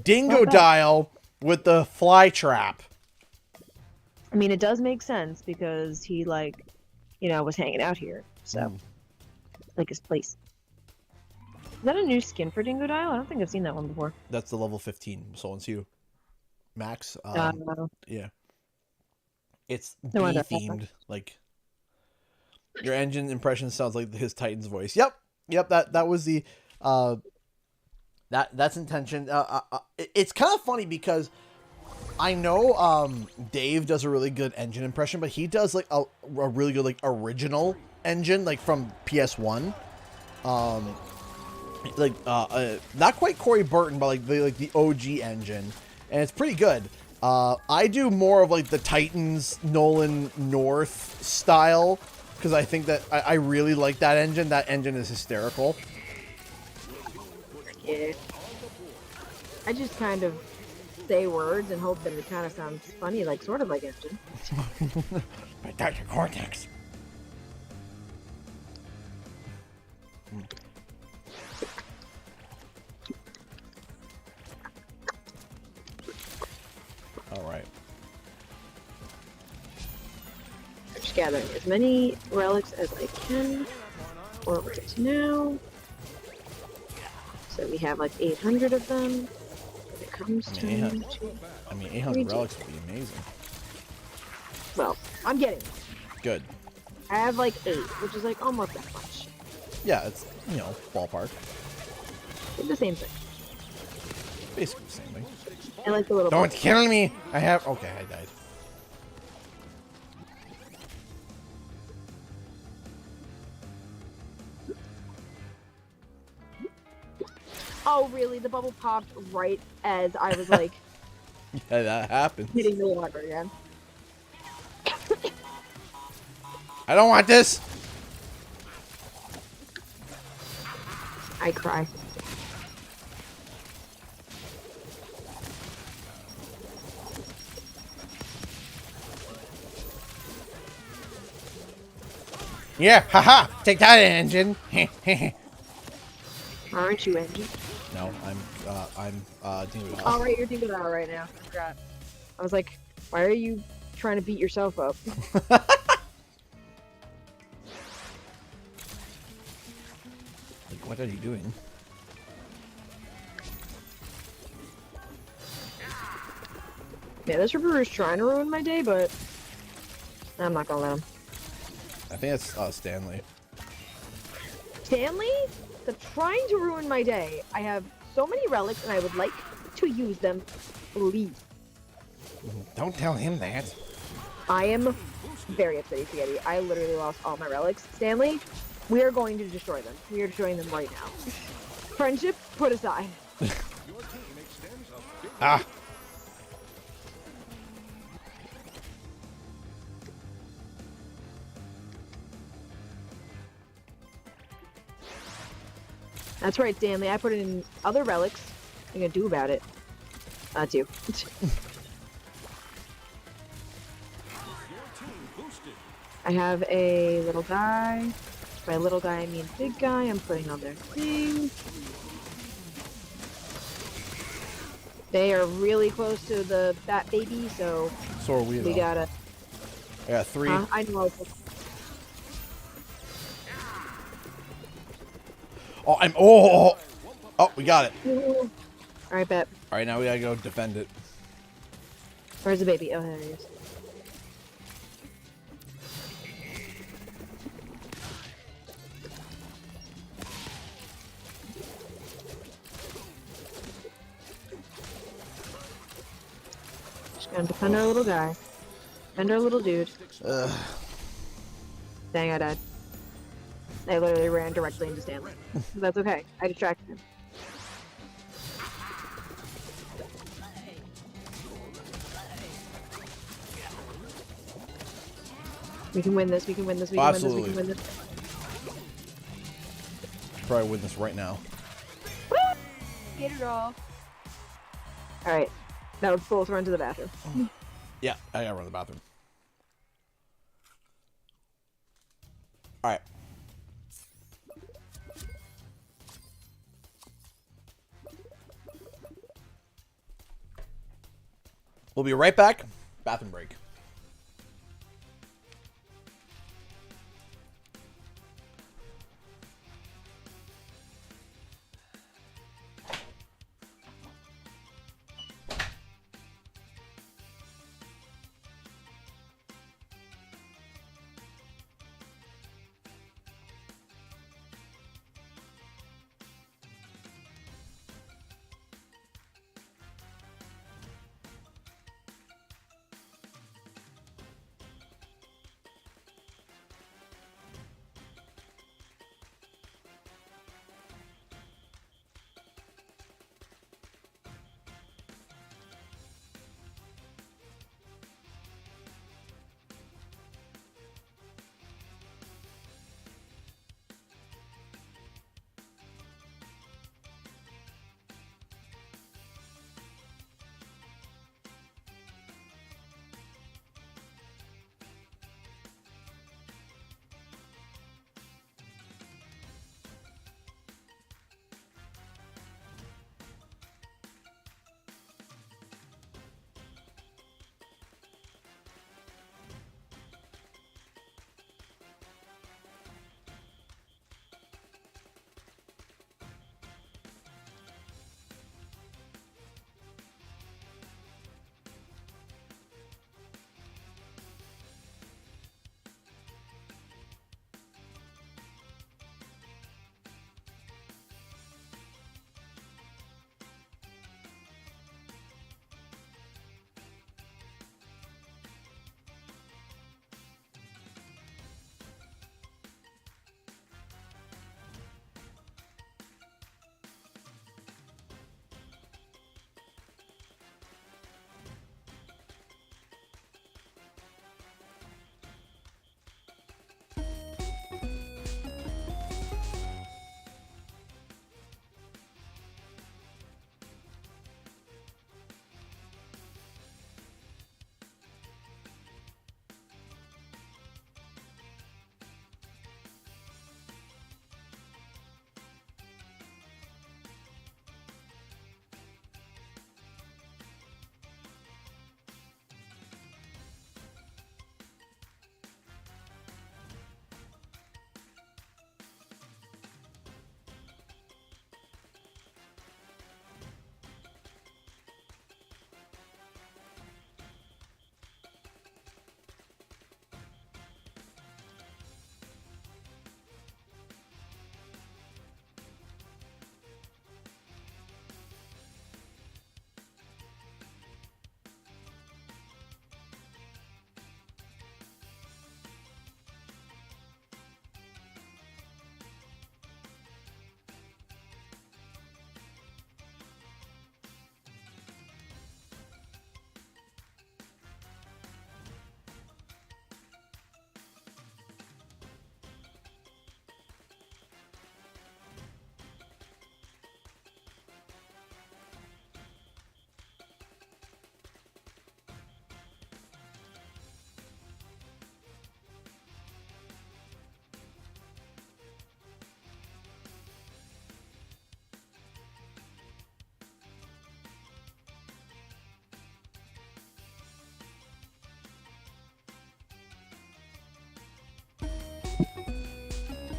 Dingo Dial with the fly trap. I mean, it does make sense because he, like, you know, was hanging out here. So, like his place. Is that a new skin for Dingo Dial? I don't think I've seen that one before. That's the level 15. So it's you. Max. Yeah. It's No wonder. bee-themed. Like, your engine impression sounds like his Titan's voice. Yep. That was the... That's intention. It's kind of funny because I know Dave does a really good engine impression, but he does like a really good like original engine like from PS1. Not quite Corey Burton, but like the OG engine, and it's pretty good. I do more of like the Titans Nolan North style because I think that I really like that engine. That engine is hysterical. Yeah. I just kind of say words and hope that it kind of sounds funny, like sort of like engine. By Dr. Cortex. All right. I'm just gathering as many relics as I can for right now. So we have like 800 of them. When it comes to 800 relics would be amazing. Well, I'm getting them. Good. I have like 8, which is like almost that much. Yeah, it's, ballpark. It's the same thing. Basically the same thing. I like the little. Don't kill me! I have... Okay, I died. Oh, really? The bubble popped right as I was like Yeah, that happens. hitting the water again. I don't want this! I cry. Yeah, haha! Take that, engine! Aren't you, Angie? No, I'm Dingo Dial. Oh, right, you're thinking about it right now. I forgot. I was like, why are you trying to beat yourself up? Like, what are you doing? Yeah, this Reaper is trying to ruin my day, but I'm not gonna let him. I think it's Stanley. Stanley? They're trying to ruin my day. I have so many relics and I would like to use them. Please. Don't tell him that. I am very upset, Spaghetti. I literally lost all my relics. Stanley, we are going to destroy them. We are destroying them right now. Friendship, put aside. Ah! That's right, Stanley. I put in other relics. What are you gonna do about it? That's you. I have a little guy. By little guy, I mean big guy. I'm putting on their thing. They are really close to the bat baby, so So are we, we though. gotta. I got 3. I know. Oh, Oh, we got it. All right, bet. All right, now we gotta go defend it. Where's the baby? Oh, there he is. And defend our little guy. Defend our little dude. Dang, I died. I literally ran directly into Stanley. That's okay. I distracted him. We can win this. We can win this. We can win this. We can win this. Probably win this right now. Get it off. Alright. Now let's both run to the bathroom. Yeah, I gotta run to the bathroom. Alright. We'll be right back. Bathroom break.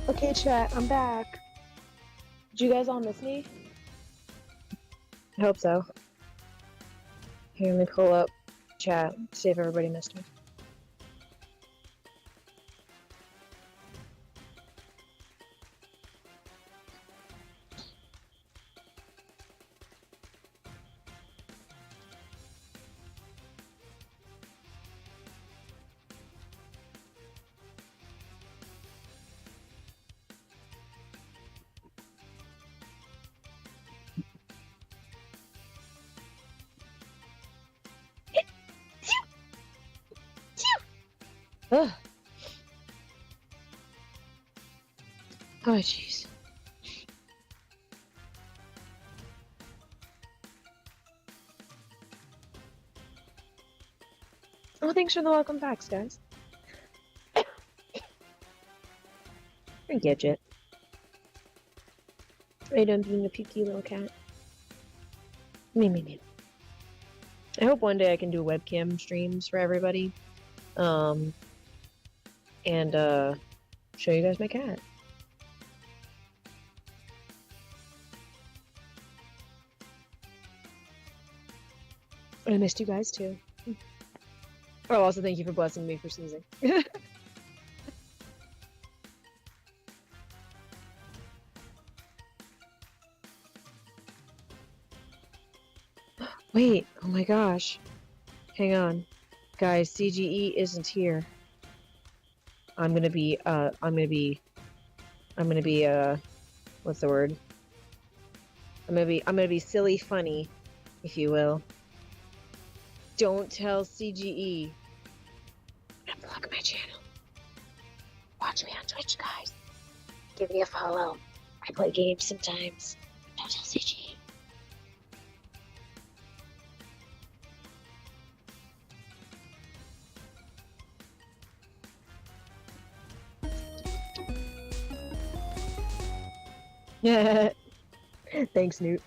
Okay, chat, I'm back. Did you guys all miss me? I hope so. Here, let me pull up chat, see if everybody missed me. Ugh. Oh, jeez. Oh, thanks for the welcome packs, guys. I get it. I don't being a pukey little cat. Me. I hope one day I can do webcam streams for everybody. And show you guys my cat. I missed you guys too. Oh, also thank you for blessing me for sneezing. Wait, oh my gosh. Hang on. Guys, CGE isn't here. I'm gonna be, what's the word? I'm gonna be silly funny, if you will. Don't tell CGE. Unblock my channel. Watch me on Twitch, guys. Give me a follow. I play games sometimes. Don't tell CGE. Yeah. Thanks, Newt.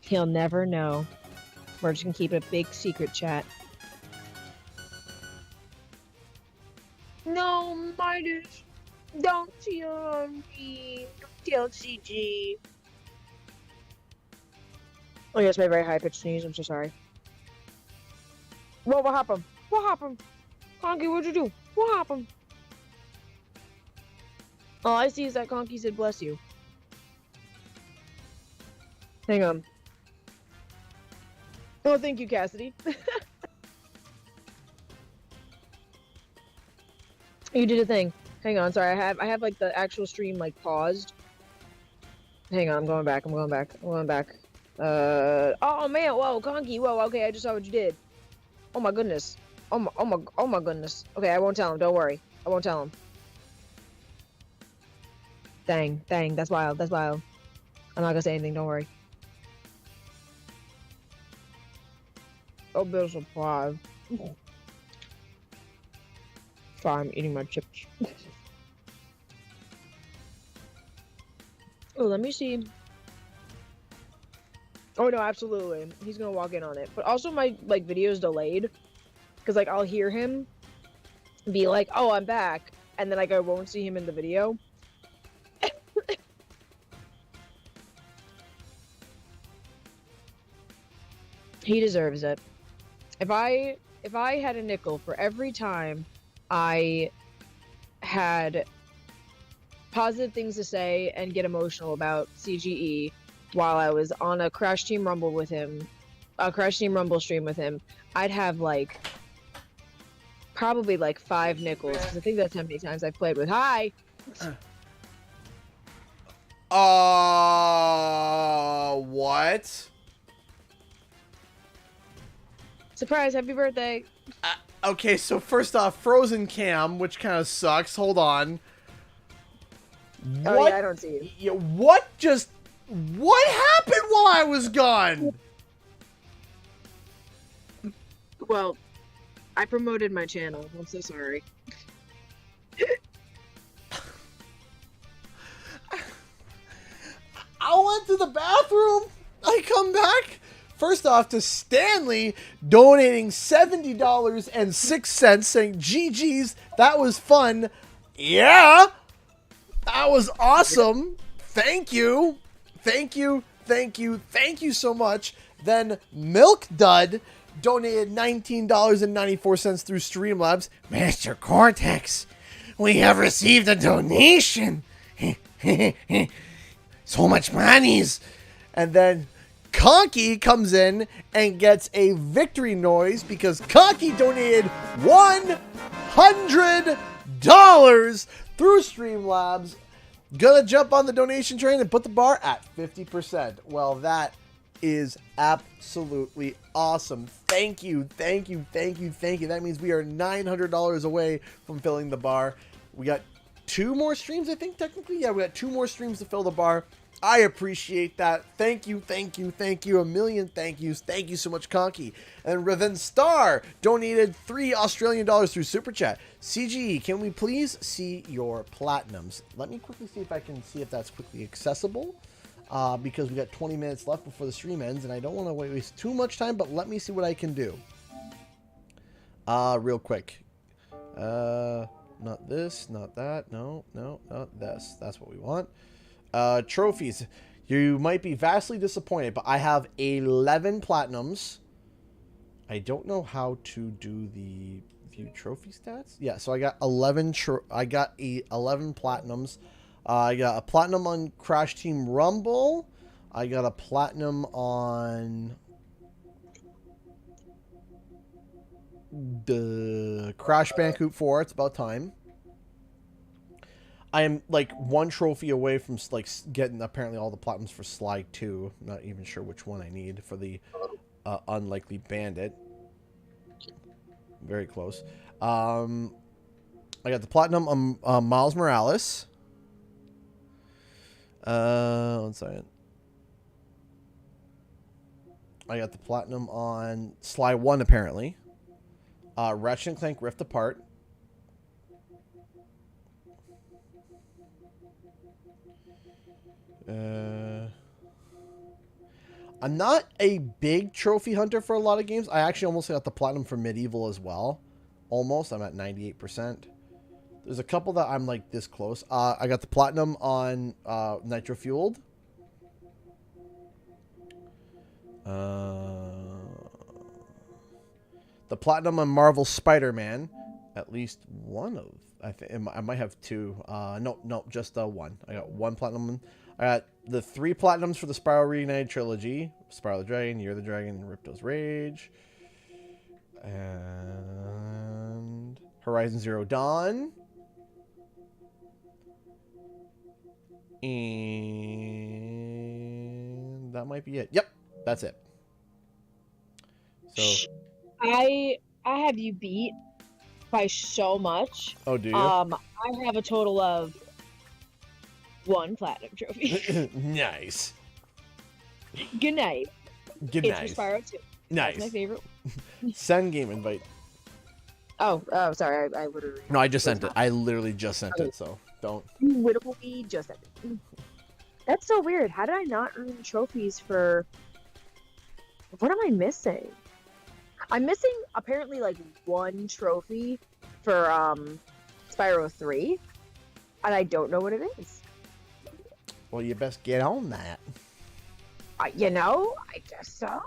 He'll never know. We're just gonna keep a big secret chat. No, Midas. Don't tell me. Don't tell CG. Oh, yes, my very high pitched sneeze. I'm so sorry. What happened? What happened? Conky, what'd you do? What happened? All I see is that Conky said bless you. Hang on. Oh, thank you, Cassidy. You did a thing. Hang on, sorry. I have like the actual stream like paused. Hang on, I'm going back. Oh man, whoa, Conky, whoa. Okay, I just saw what you did. Oh my goodness. Oh my goodness. Okay, I won't tell him. Don't worry. I won't tell him. Dang, that's wild. I'm not gonna say anything. Don't worry. Oh, bit of surprise. Sorry, I'm eating my chips. Oh, let me see. Oh no, absolutely. He's gonna walk in on it. But also my like video is delayed. Cause like I'll hear him be like, oh, I'm back. And then like I won't see him in the video. He deserves it. If I had a nickel for every time I had positive things to say and get emotional about CGE while I was on a Crash Team Rumble with him, a Crash Team Rumble stream with him, I'd have like probably like 5 nickels. 'Cause I think that's how many times I've played with. Hi. What? Surprise! Happy birthday. Okay, so first off, Frozen Cam, which kind of sucks. Hold on. Oh What? yeah, I don't see you. Yeah, what happened while I was gone? Well, I promoted my channel. I'm so sorry. I went to the bathroom. I come back. First off, to Stanley donating $70.06, saying, GG's, that was fun. Yeah, that was awesome. Thank you. Thank you so much. Then Milk Dud donated $19.94 through Streamlabs. Master Cortex, we have received a donation. So much monies. And then Conky comes in and gets a victory noise because Conky donated $100 through Streamlabs. Gonna jump on the donation train and put the bar at 50%. Well, that is absolutely awesome. Thank you, thank you, thank you, thank you. That means we are $900 away from filling the bar. We got 2 more streams, I think, technically. Yeah, we got 2 more streams to fill the bar. I appreciate that. Thank you, thank you, thank you. A million thank yous. Thank you so much, Conky. And Raven Star donated $3 Australian through Super Chat. CGE, can we please see your platinums? Let me quickly see if I can see if that's quickly accessible. Because we got 20 minutes left before the stream ends, and I don't want to waste too much time, but let me see what I can do. Real quick. Not this, not that. No, not this. That's what we want. Trophies. You might be vastly disappointed, but I have 11 platinums. I don't know how to do the view trophy stats. Yeah, so I got 11 platinums. I got a platinum on Crash Team Rumble. I got a platinum on the Crash Bandicoot 4. It's about time. I am like 1 trophy away from like getting apparently all the platinums for Sly 2. Not even sure which one I need for the Unlikely Bandit. Very close. I got the platinum on Miles Morales. 1 second. I got the platinum on Sly 1 apparently. Ratchet and Clank Rift Apart. I'm not a big trophy hunter for a lot of games. I actually almost got the platinum for Medieval as well. Almost. I'm at 98%. There's a couple that I'm like this close. I got the platinum on Nitro Fueled. The platinum on Marvel Spider-Man. At least one of. I think I might have 2. No, just 1. I got 1 platinum. I got the 3 platinums for the Spiral Reunited trilogy. Spiral the Dragon, Year of the Dragon, and Ripto's Rage. And Horizon Zero Dawn. And that might be it. Yep, that's it. So I have you beat by so much. Oh, do you? I have a total of 1 platinum trophy. Nice. Good night. Good It's night. for Spyro 2. Nice. That's my favorite. Send game invite. Oh, sorry. I literally. No, I just sent it. I literally just sent it, so don't. You literally just said it. That's so weird. How did I not earn trophies for? What am I missing? I'm missing apparently like 1 trophy for Spyro 3, and I don't know what it is. Well, you best get on that. You know, I guess so.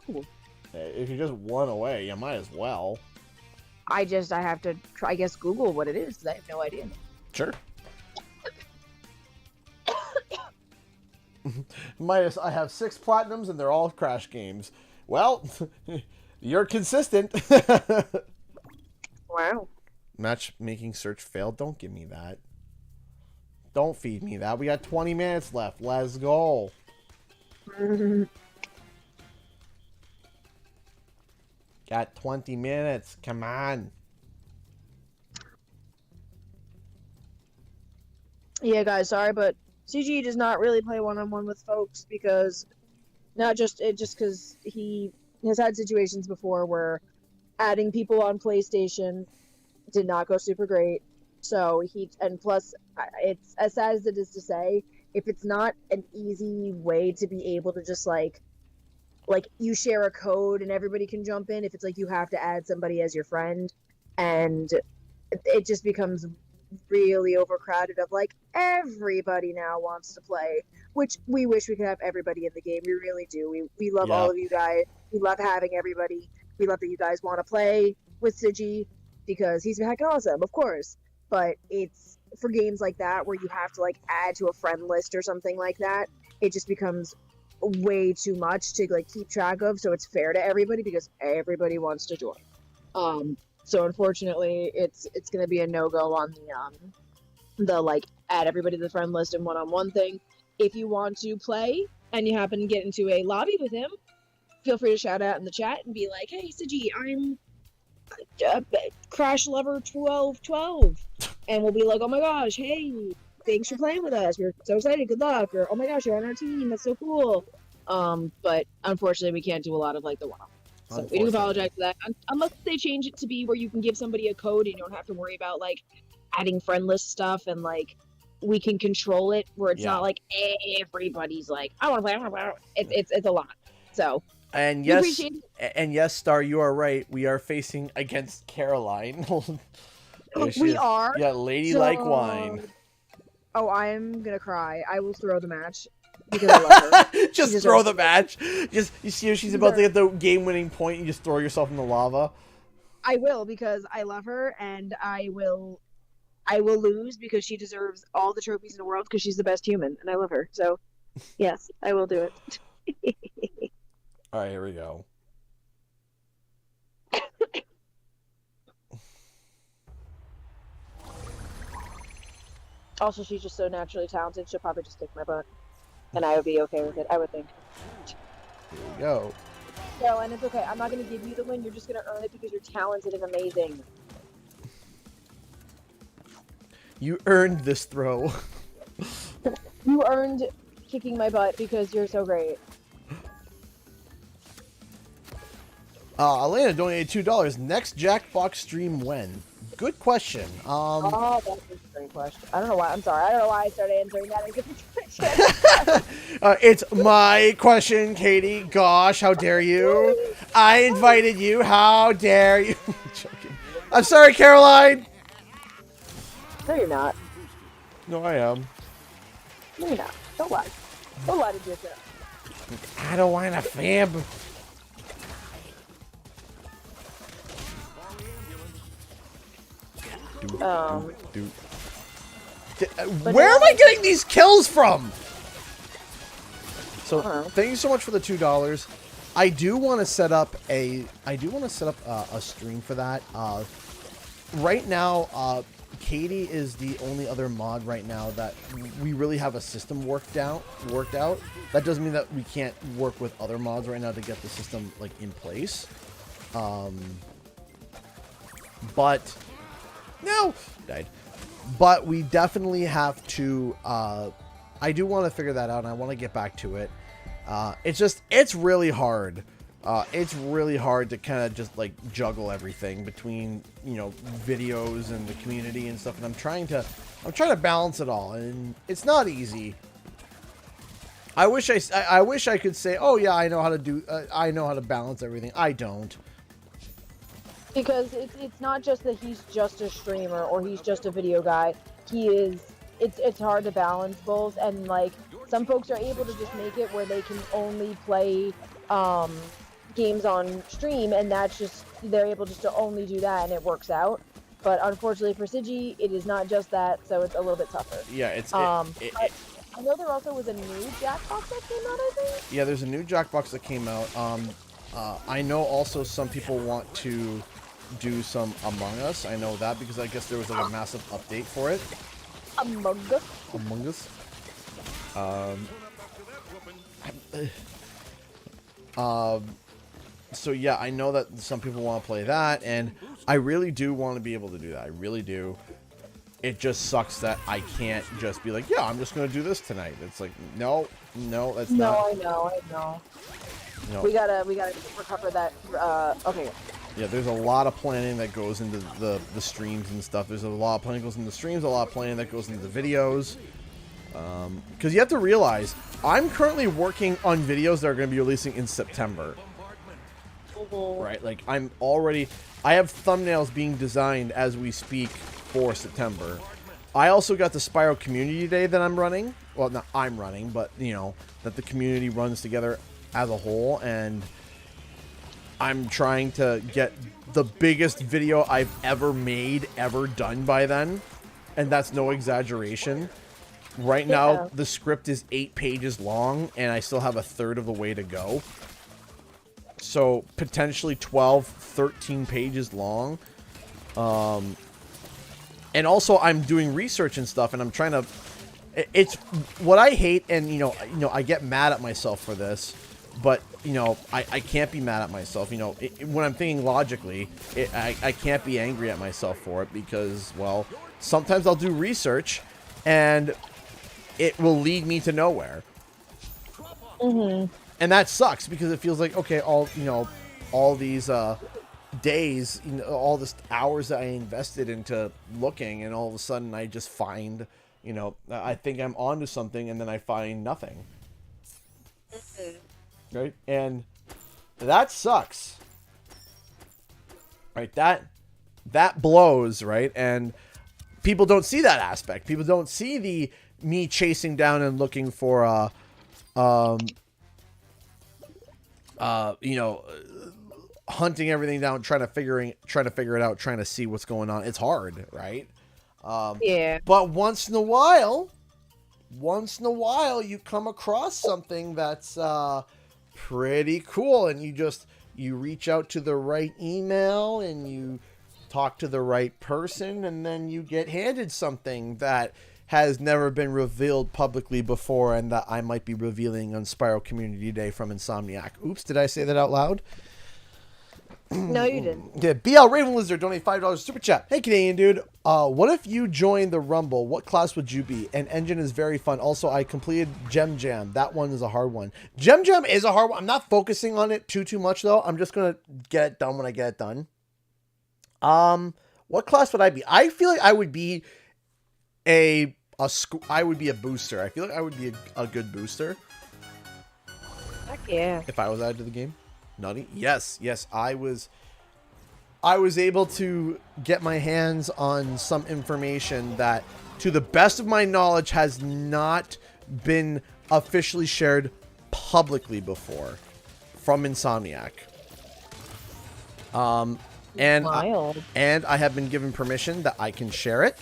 If you just 1 away, you might as well. I have to try, I guess, Google what it is, because I have no idea. Sure. I have 6 platinums, and they're all Crash games. Well, you're consistent. Wow. Matchmaking search failed. Don't give me that. Don't feed me that. We got 20 minutes left. Let's go. Got 20 minutes. Come on. Yeah, guys, sorry, but CG does not really play one-on-one with folks because just because he has had situations before where adding people on PlayStation did not go super great. So and plus, it's as sad as it is to say, if it's not an easy way to be able to just like you share a code and everybody can jump in, if it's like you have to add somebody as your friend, and it just becomes really overcrowded of like everybody now wants to play, which we wish we could have everybody in the game. We really do. We love all of you guys. We love having everybody. We love that you guys want to play with Sigi because he's heckin' awesome, of course. But it's for games like that where you have to like add to a friend list or something like that, it just becomes way too much to like keep track of, so it's fair to everybody because everybody wants to join. So unfortunately it's going to be a no-go on the like add everybody to the friend list and one-on-one thing. If you want to play and you happen to get into a lobby with him, feel free to shout out in the chat and be like, hey, Siji, I'm Crash Lover 1212. And we'll be like, oh my gosh, hey, thanks for playing with us. We're so excited. Good luck. Or, oh my gosh, you're on our team. That's so cool. But unfortunately, we can't do a lot of like the one-off. So we do apologize for that. Unless they change it to be where you can give somebody a code and you don't have to worry about like adding friend list stuff, and like we can control it where it's not like everybody's like, I want to play. I want to play. It's a lot. So. And yes, Star, you are right. We are facing against Caroline. We are. Yeah, lady like wine. Oh, I am gonna cry. I will throw the match because I love her. Just throw the match. Just you see her, she's about to get the game-winning point. You just throw yourself in the lava. I will, because I love her, and I will lose because she deserves all the trophies in the world because she's the best human, and I love her. So, yes, I will do it. All right, here we go. Also, she's just so naturally talented, she'll probably just kick my butt. And I would be okay with it, I would think. Here we go. No, and it's okay. I'm not going to give you the win. You're just going to earn it because you're talented and amazing. You earned this throw. You earned kicking my butt because you're so great. Elena donated $2. Next Jackbox stream when? Good question. Oh, that's a great question. I don't know why. I'm sorry. I don't know why I started answering that in a different question. It's my question, Katie. Gosh, how dare you? I invited you. How dare you? I'm joking. I'm sorry, Caroline. No, you're not. No, I am. No, you're not. Don't lie. Don't lie to yourself. I don't want to fib. Where am I getting these kills from? So thank you so much for the $2. I do want to set up a stream for that. Right now, Katie is the only other mod right now that we really have a system worked out. That doesn't mean that we can't work with other mods right now to get the system like in place. But no, died. But we definitely have to. I do want to figure that out, and I want to get back to it. It's really hard. It's really hard to kind of just like juggle everything between, you know, videos and the community and stuff. And I'm trying to balance it all, and it's not easy. I wish I could say, oh yeah, I know how to balance everything. I don't. Because it's not just that he's just a streamer or he's just a video guy. It's hard to balance both, and like some folks are able to just make it where they can only play games on stream, and that's just they're able just to only do that, and it works out. But unfortunately for Siji, it is not just that, so it's a little bit tougher. Yeah, it's. I know there also was a new Jackbox that came out, I think. Yeah, there's a new Jackbox that came out. I know also some people want to do some Among Us. I know that because I guess there was like a massive update for it. Among Us. So yeah, I know that some people want to play that, and I really do want to be able to do that. I really do. It just sucks that I can't just be like, yeah, I'm just going to do this tonight. It's like, no, that's not. No, I know. No. We gotta recover that. Okay. Yeah, there's a lot of planning that goes into the streams and stuff. There's a lot of planning that goes into the streams, a lot of planning that goes into the videos. Because you have to realize, I'm currently working on videos that are going to be releasing in September. Right? Like, I have thumbnails being designed as we speak for September. I also got the Spyro Community Day that I'm running. Well, not I'm running, but, you know, that the community runs together as a whole, and I'm trying to get the biggest video I've ever made, ever done by then. And that's no exaggeration. Right now, the script is 8 pages long, and I still have a third of the way to go. So, potentially 12, 13 pages long. And also, I'm doing research and stuff, and I'm trying to... It's what I hate, and, you know, I get mad at myself for this. But, you know, I can't be mad at myself. You know, when I'm thinking logically, I can't be angry at myself for it because, well, sometimes I'll do research and it will lead me to nowhere. And that sucks because it feels like, okay, all these days, you know, all this hours that I invested into looking, and all of a sudden I just find, you know, I think I'm onto something, and then I find nothing. Right? And that sucks. Right? That blows, right? And people don't see that aspect. People don't see the me chasing down and looking for you know, hunting everything down, trying to figure it out, trying to see what's going on. It's hard, right? Yeah. But once in a while you come across something that's pretty cool, and you reach out to the right email and you talk to the right person, and then you get handed something that has never been revealed publicly before, and that I might be revealing on Spiral Community Day from Insomniac. Oops, did I say that out loud? No, you didn't. Yeah, BL Raven Lizard donate $5 super chat. Hey, Canadian dude. What if you joined the Rumble? What class would you be? And engine is very fun. Also, I completed Gem Jam. That one is a hard one. Gem Jam is a hard one. I'm not focusing on it too much though. I'm just gonna get it done when I get it done. What class would I be? I feel like I would be I would be a booster. I feel like I would be a good booster. Heck yeah. If I was added to the game. Nutty? Yes. I was able to get my hands on some information that, to the best of my knowledge, has not been officially shared publicly before from Insomniac. And I have been given permission that I can share it.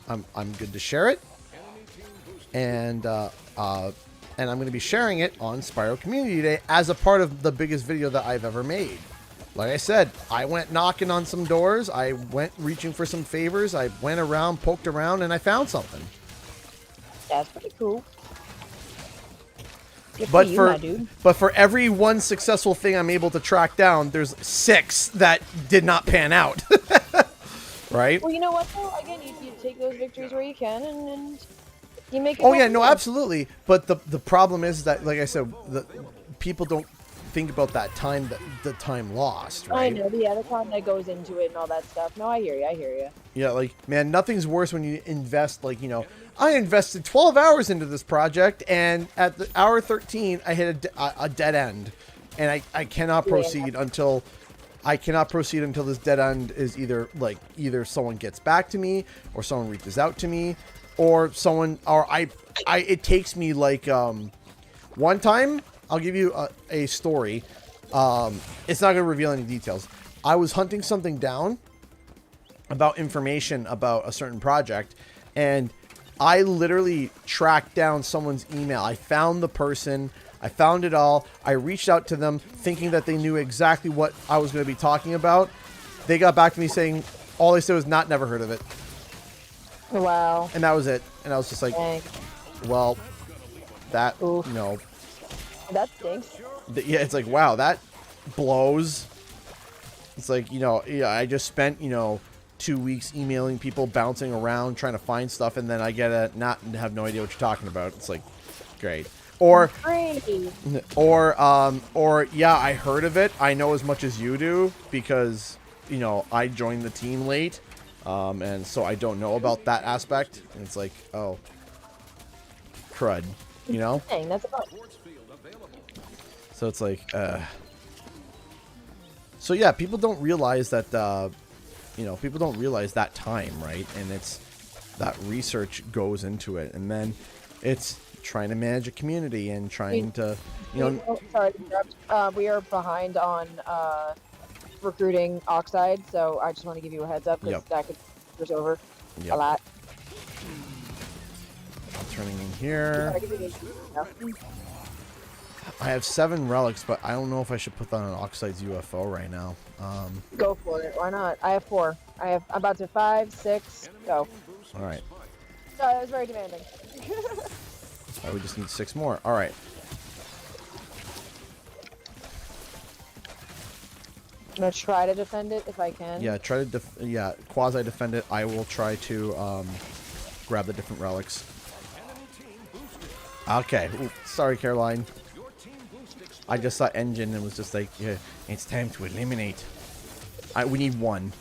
I'm good to share it. And I'm going to be sharing it on Spyro Community Day as a part of the biggest video that I've ever made. Like I said, I went knocking on some doors. I went reaching for some favors. I went around, poked around, and I found something. That's pretty cool. But for every one successful thing I'm able to track down, there's 6 that did not pan out. Right? Well, you know what, though? Again, you take those victories where you can, and you make it. Oh, yeah, no, absolutely. But the problem is that, like I said, the people don't think about that time, the time lost, right? I know, the time that goes into it and all that stuff. No, I hear you. Yeah, like, man, nothing's worse when you invest, like, you know, I invested 12 hours into this project, and at the hour 13, I hit a dead end. And I cannot proceed until... this dead end is either someone gets back to me, or someone reaches out to me, or it takes me like, one time, I'll give you a story. It's not going to reveal any details. I was hunting something down about information about a certain project, and I literally tracked down someone's email. I found the person. I found it all. I reached out to them thinking that they knew exactly what I was going to be talking about. They got back to me saying all they said was never heard of it. Wow. And that was it. And I was just like, dang. Well, that, Oof. you know. That stinks. Yeah, it's like, wow, that blows. It's like, you know, I just spent, 2 weeks emailing people, bouncing around, trying to find stuff, and then I get have no idea what you're talking about. It's like, great. Or yeah, I heard of it. I know as much as you do because, I joined the team late. And so I don't know about that aspect. And it's like, oh, crud, Dang, that's about So it's like, so yeah, people don't realize that, people don't realize that time, right? And it's that research goes into it. And then it's trying to manage a community and trying to, sorry to interrupt. We are behind on recruiting Oxide, so I just want to give you a heads up because that could push over a lot. Turning in here. I have 7 relics, but I don't know if I should put that on Oxide's UFO right now. Go for it. Why not? I have 4. I'm about to 5, 6. Go. All right. That was very demanding. We just need 6 more. All right. I'm gonna try to defend it if I can. Yeah, try to quasi defend it. I will try to grab the different relics. Okay. Ooh, sorry, Caroline. I just saw engine and was just like, yeah, it's time to eliminate. We need one.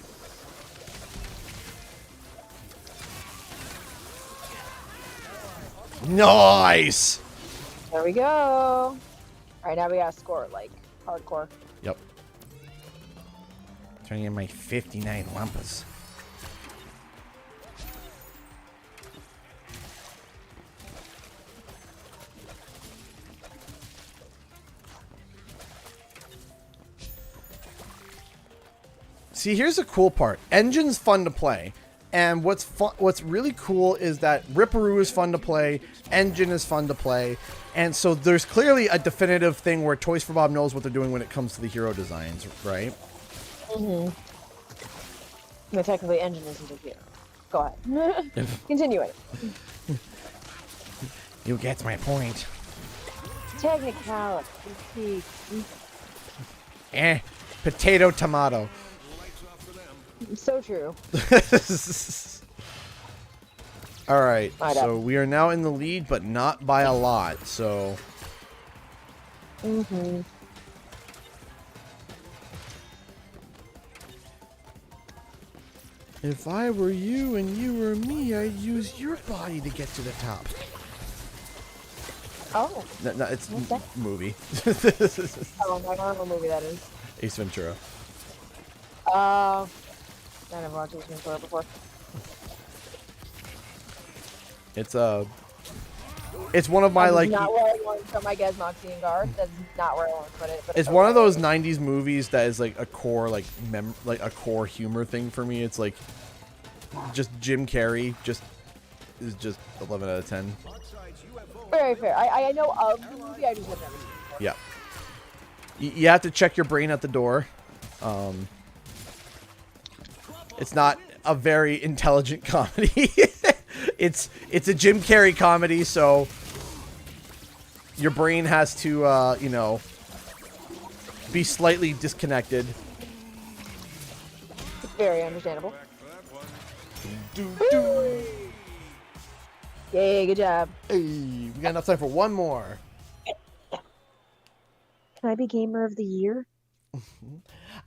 Nice. There we go. All right, now we gotta score like hardcore. Yep. Turning in my 59 Wampas. See, here's the cool part. Engine's fun to play. And what's really cool is that Ripperoo is fun to play, Engine is fun to play, and so there's clearly a definitive thing where Toys for Bob knows what they're doing when it comes to the hero designs, right? Mm-hmm. No, technically, Engine isn't a hero. Go ahead. Continue it. You get my point. Technicality. Potato, tomato. So true. Alright, so we are now in the lead, but not by a lot, so... Mm-hmm. If I were you and you were me, I'd use your body to get to the top. Oh. No, it's a movie. Oh, I don't know what movie that is. Ace Ventura. I never watched Ace Ventura before. It's one of my That's like. not where I want to put my guys, Moxie and Garth. That's not where I want to put it. But It's one of those '90s movies that is like a core like a core humor thing for me. It's like just Jim Carrey is just 11 out of 10. Very fair. I know of the movie. I just have never seen it. Yeah. You have to check your brain at the door. It's not a very intelligent comedy. It's a Jim Carrey comedy, so your brain has to, you know, be slightly disconnected. Very understandable. Yay, good job. Hey, we got enough time for one more. Can I be Gamer of the Year?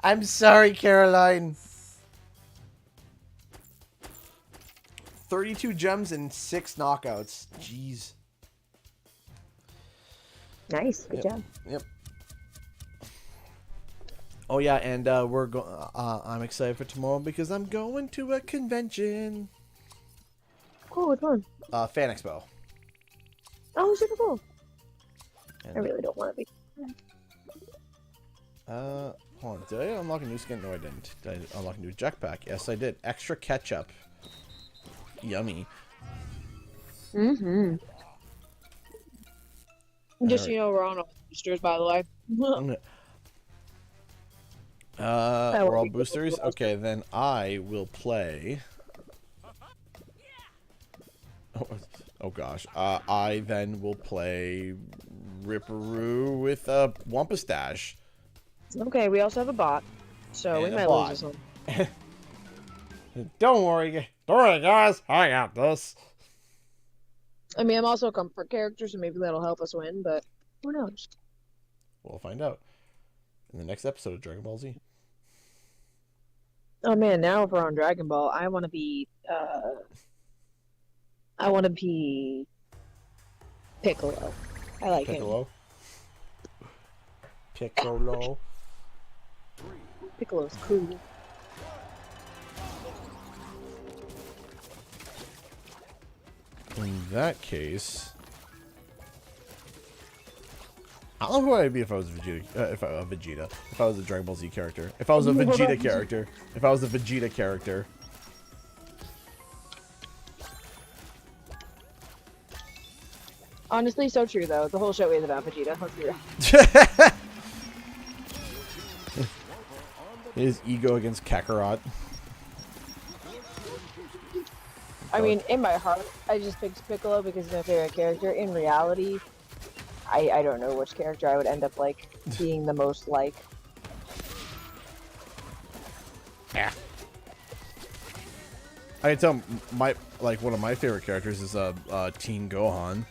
I'm sorry, Caroline. 32 gems and 6 knockouts. Jeez. Nice, good job. Yep. Oh yeah, and I'm excited for tomorrow because I'm going to a convention. Cool, which one? Fan Expo. Oh, super cool. And, I really don't want to be. hold on. Did I unlock a new skin? No, I didn't. Did I unlock a new jetpack? Yes, I did. Extra ketchup. Yummy. Mm-hmm. Just so you know, we're on boosters, by the way. We're all boosters? Okay, then I will play... Oh gosh. I then will play Ripperoo with a Wampastache. Okay, we also have a bot, so we And a might bot. lose this one. Don't worry, guys. I got this. I mean, I'm also a comfort character, so maybe that'll help us win, but who knows? We'll find out in the next episode of Dragon Ball Z. Oh man, now if we're on Dragon Ball, I want to be Piccolo. I like him. Piccolo. Piccolo's cool. In that case, I don't know who I'd be if I was Vegeta. If I was a Dragon Ball Z character. If I was a Vegeta character. If I was a Vegeta character. Honestly, so true though. The whole show is about Vegeta. Let's be real. His ego against Kakarot. I mean, in my heart, I just picked Piccolo because he's my favorite character. In reality, I don't know which character I would end up like being the most like. Yeah. I can tell one of my favorite characters is Teen Gohan.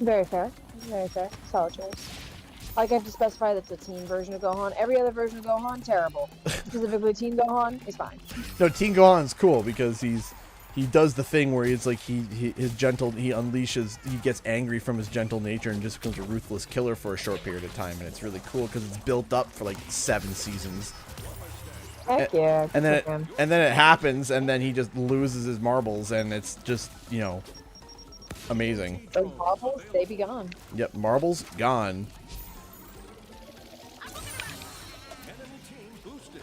Very fair. Very fair. Solid choice. Like, I have to specify that's a teen version of Gohan. Every other version of Gohan, terrible. Specifically, Teen Gohan is fine. No, Teen Gohan's cool because he does the thing where he's like he gets angry from his gentle nature and just becomes a ruthless killer for a short period of time, and it's really cool because it's built up for like 7 seasons. Heck yeah. And then it happens, and then he just loses his marbles, and it's just, you know, amazing. Those marbles, they be gone. Yep, marbles gone. Enemy team boosted.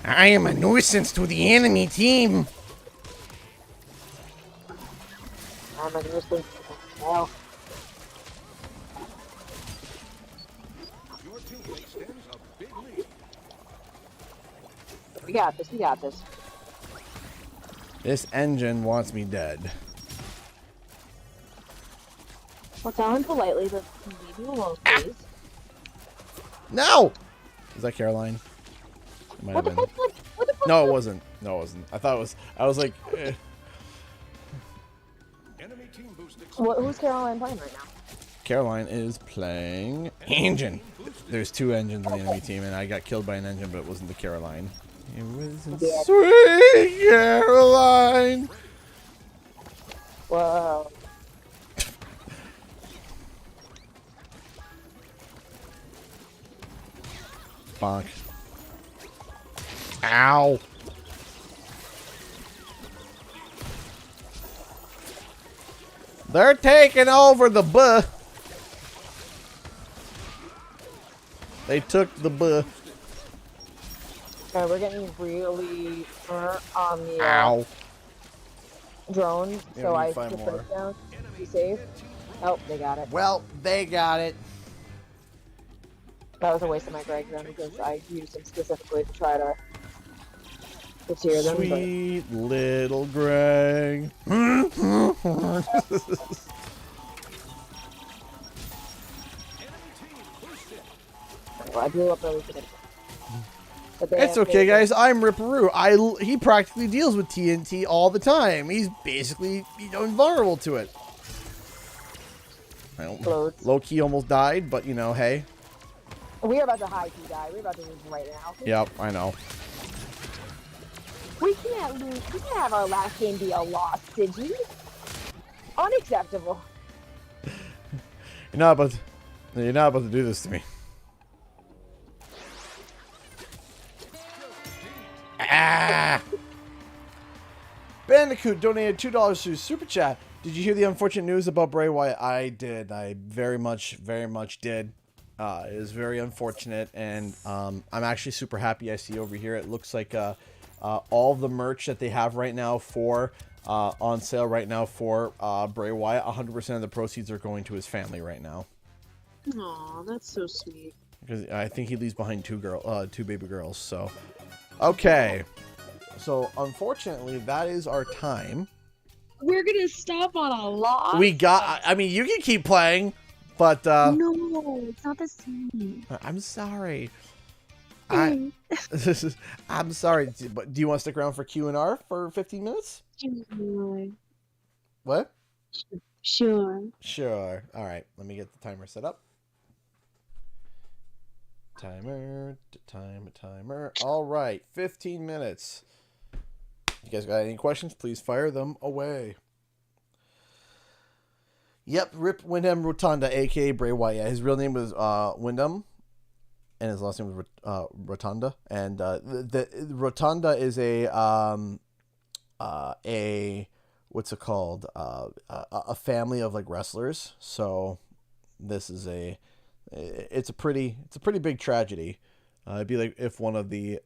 I am a nuisance to the enemy team. I'm a nuisance. Well, Your team extends a big lead. we got this. We got this. This engine wants me dead. Well, tell him politely, but leave you alone, please. No! Is that Caroline? It might What the have been. fuck? What the fuck? No, it wasn't. No, it wasn't. I thought it was. I was like, Enemy team boost Who's Caroline playing right now? Caroline is playing engine. There's 2 engines on the enemy team, and I got killed by an engine, but it wasn't the Caroline. It wasn't Yeah. sweet Caroline. Whoa. Bonk. Ow. They're taking over the buh. They took the buh. We're getting really burnt on the Ow. drones, Yeah, so we I need 5 put more. those down. Be safe. Oh, they got it. Well, they got it. That was a waste of my Greg then because I used them specifically to try to tear them. Sweet little Greg. But I blew up really good. But they It's have okay, big- guys. I'm Ripperoo. He practically deals with TNT all the time. He's basically, you know, invulnerable to it. Explodes. Low-key almost died, but, you know, hey. We're about to high key die. We're about to lose right now. Yep, I know. We can't lose. We can't have our last game be a loss, Siggy. Unacceptable. You're not about to do this to me. Ah! Bandicoot donated $2 to Super Chat. Did you hear the unfortunate news about Bray Wyatt? I did. I very much did. It is very unfortunate, and I'm actually super happy. I see over here, it looks like all the merch that they have right now for on sale right now for Bray Wyatt, 100% of the proceeds are going to his family right now. Aw, that's so sweet. Because I think he leaves behind 2 baby girls. So, okay. So unfortunately, that is our time. We're gonna stop on a loss. We got. I mean, you can keep playing, but No, it's not the same. I'm sorry. I'm sorry. But do you want to stick around for Q&R for 15 minutes? Sure. What? Sure. Sure. All right. Let me get the timer set up. Timer. All right. 15 minutes. You guys got any questions? Please fire them away. Yep. Rip Wyndham Rotunda, a.k.a. Bray Wyatt. His real name was Wyndham, and his last name was Rotunda. And the Rotunda is a what's it called? A family of like wrestlers. So this is it's a pretty big tragedy. It'd be like if one of the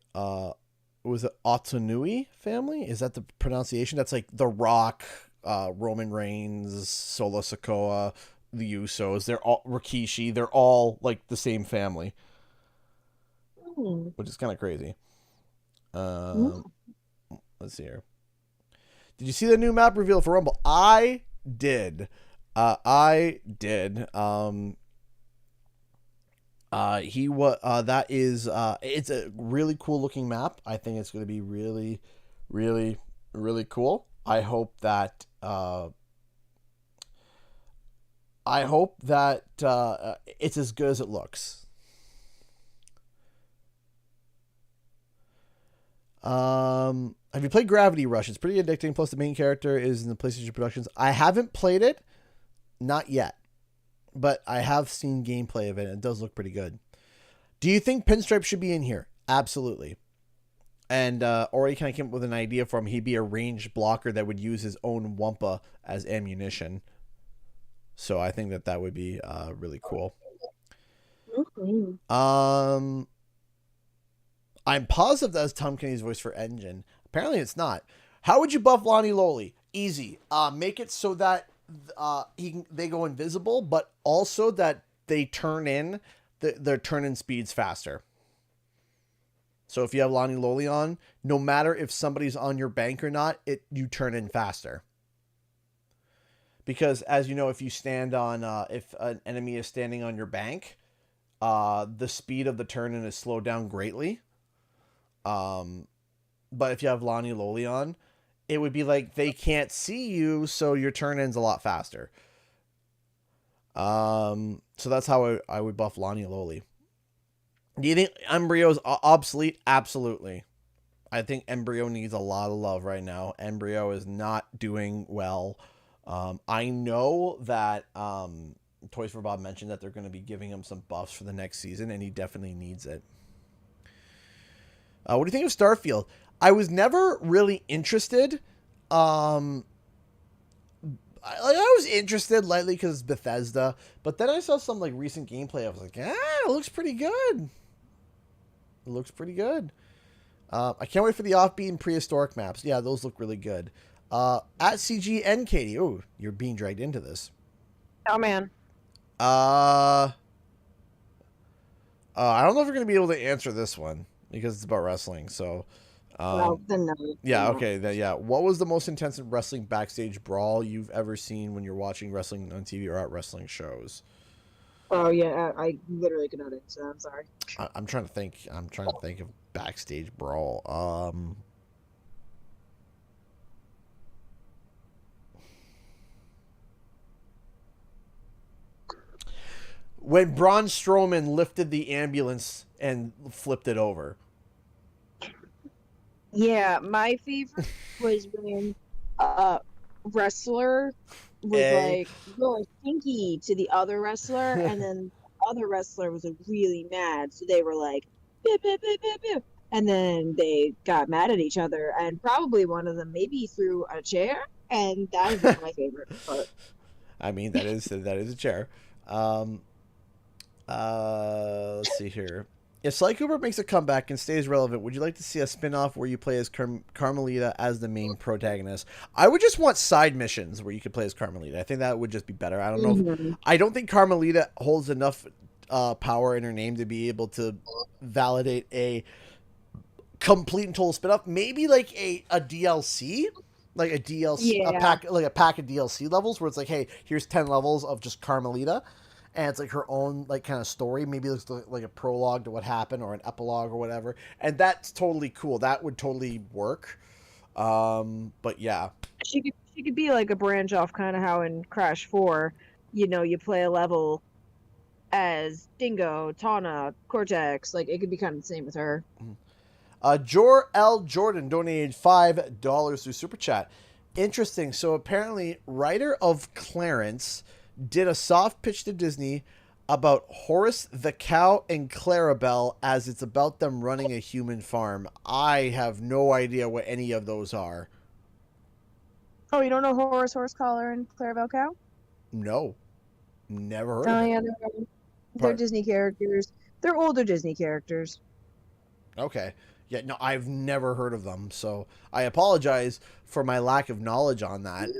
was it Otonui family? Is that the pronunciation? That's like The Rock, Roman Reigns, Solo Sikoa, the Usos. They're all Rikishi. They're all like the same family, which is kind of crazy. Let's see here. Did you see the new map reveal for Rumble? I did. I did. That is it's a really cool looking map. I think it's going to be really, really, really cool. I hope that it's as good as it looks. Have you played Gravity Rush? It's pretty addicting. Plus, the main character is in the PlayStation Productions. I haven't played it, not yet, but I have seen gameplay of it, and it does look pretty good. Do you think Pinstripe should be in here? Absolutely. And already kind of came up with an idea for him. He'd be a ranged blocker that would use his own Wumpa as ammunition. So I think that would be really cool. Mm-hmm. I'm positive that's Tom Kenny's voice for Engine. Apparently it's not. How would you buff Lonnie Loli? Easy. Make it so that they go invisible, but also that they turn in their turn-in speeds faster. So if you have Lonnie Loli on, no matter if somebody's on your bank or not, you turn in faster. Because as you know, if you stand on, if an enemy is standing on your bank, the speed of the turn-in is slowed down greatly. But if you have Lonnie Loli on, it would be like they can't see you, so your turn-in's a lot faster. So that's how I would buff Lonnie Loli. Do you think Embryo's obsolete? Absolutely. I think Embryo needs a lot of love right now. Embryo is not doing well. I know that Toys for Bob mentioned that they're going to be giving him some buffs for the next season, and he definitely needs it. What do you think of Starfield? I was never really interested. I was interested lightly because it's Bethesda, but then I saw some like recent gameplay. I was like, it looks pretty good. It looks pretty good. I can't wait for the offbeat and prehistoric maps. Yeah, those look really good. At CG and Katie. Oh, you're being dragged into this. Oh man. I don't know if we're gonna be able to answer this one because it's about wrestling. So, Well, then no. yeah, okay, yeah. What was the most intense wrestling backstage brawl you've ever seen when you're watching wrestling on TV or at wrestling shows? Oh yeah, I literally could not answer. I'm sorry. I'm trying to think. I'm trying to think of backstage brawl. When Braun Strowman lifted the ambulance and flipped it over. Yeah, my favorite was when wrestler was like going stinky to the other wrestler, and then the other wrestler was really mad, so they were like, "Pew, pew, pew, pew, pew," and then they got mad at each other, and probably one of them maybe threw a chair, and that is my favorite part. I mean, that is a chair. Let's see here. If Sly Cooper makes a comeback and stays relevant, would you like to see a spin-off where you play as Carmelita as the main protagonist? I would just want side missions where you could play as Carmelita. I think that would just be better. I don't know. I don't think Carmelita holds enough power in her name to be able to validate a complete and total spin-off. Maybe like a DLC, like a DLC, Yeah. a pack of DLC levels where it's like, hey, here's 10 levels of just Carmelita. And it's like her own like kind of story. Maybe it's like a prologue to what happened or an epilogue or whatever. And that's totally cool. That would totally work. But yeah. She could be like a branch off, kind of how in Crash 4, you play a level as Dingo, Tawna, Cortex. Like, it could be kind of the same with her. Jor L. Jordan donated $5 through Super Chat. Interesting. So apparently, writer of Clarence did a soft pitch to Disney about Horace the Cow and Clarabelle as it's about them running a human farm. I have no idea what any of those are. Oh, you don't know Horace Horsecollar and Clarabelle Cow? No. Never heard Oh, of it. yeah, they're Part- Disney characters. They're older Disney characters. Okay. Yeah, no, I've never heard of them, so I apologize for my lack of knowledge on that.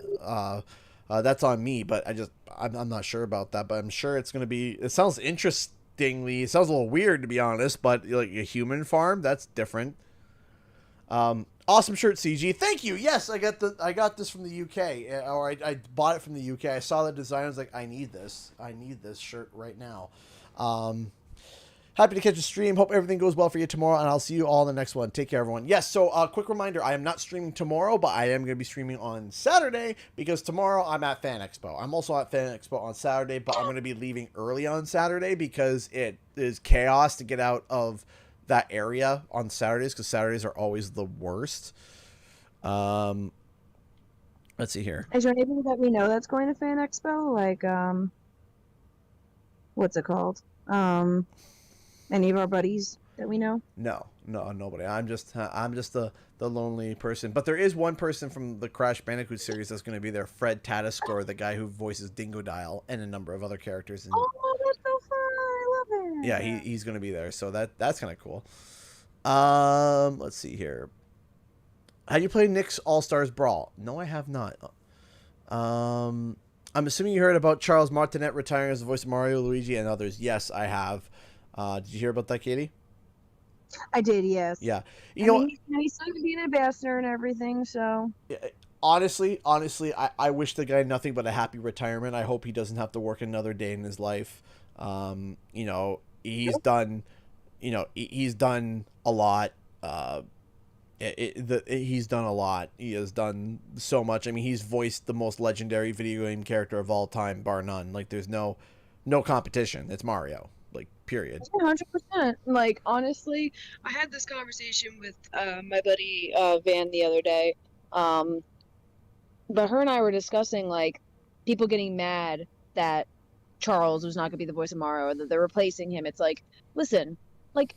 That's on me, but I'm not sure about that, but I'm sure it's going to be, it sounds interestingly, it sounds a little weird to be honest, but like a human farm, that's different. Awesome shirt, CG. Thank you. Yes, I got this from the UK, or I bought it from the UK. I saw the design. I was like, I need this. I need this shirt right now. Happy to catch a stream. Hope everything goes well for you tomorrow, and I'll see you all in the next one. Take care, everyone. Yes, so quick reminder, I am not streaming tomorrow, but I am going to be streaming on Saturday, because tomorrow I'm at Fan Expo. I'm also at Fan Expo on Saturday, but I'm going to be leaving early on Saturday because it is chaos to get out of that area on Saturdays, because Saturdays are always the worst. Let's see here. Is there anybody that we know that's going to Fan Expo? Like, what's it called? Any of our buddies that we know? No, nobody. I'm just the lonely person. But there is one person from the Crash Bandicoot series that's going to be there, Fred Tatascore, the guy who voices Dingo Dial, and a number of other characters. And, Oh, that's so fun! I love it. yeah, he's going to be there, so that's kind of cool. Let's see here. Have you played Nick's All-Stars Brawl? No, I have not. I'm assuming you heard about Charles Martinet retiring as the voice of Mario, Luigi, and others. Yes, I have. Did you hear about that, Katie? I did, yes. Yeah. I mean, he's still gonna be an ambassador and everything, so. Honestly, I wish the guy nothing but a happy retirement. I hope he doesn't have to work another day in his life. He's done, he's done a lot. He's done a lot. He has done so much. I mean, he's voiced the most legendary video game character of all time, bar none. Like, there's no competition. It's Mario. Like, period. 100%. Like, honestly, I had this conversation with my buddy Van the other day. But her and I were discussing, like, people getting mad that Charles was not going to be the voice of Mario, or that they're replacing him. It's like, listen, like,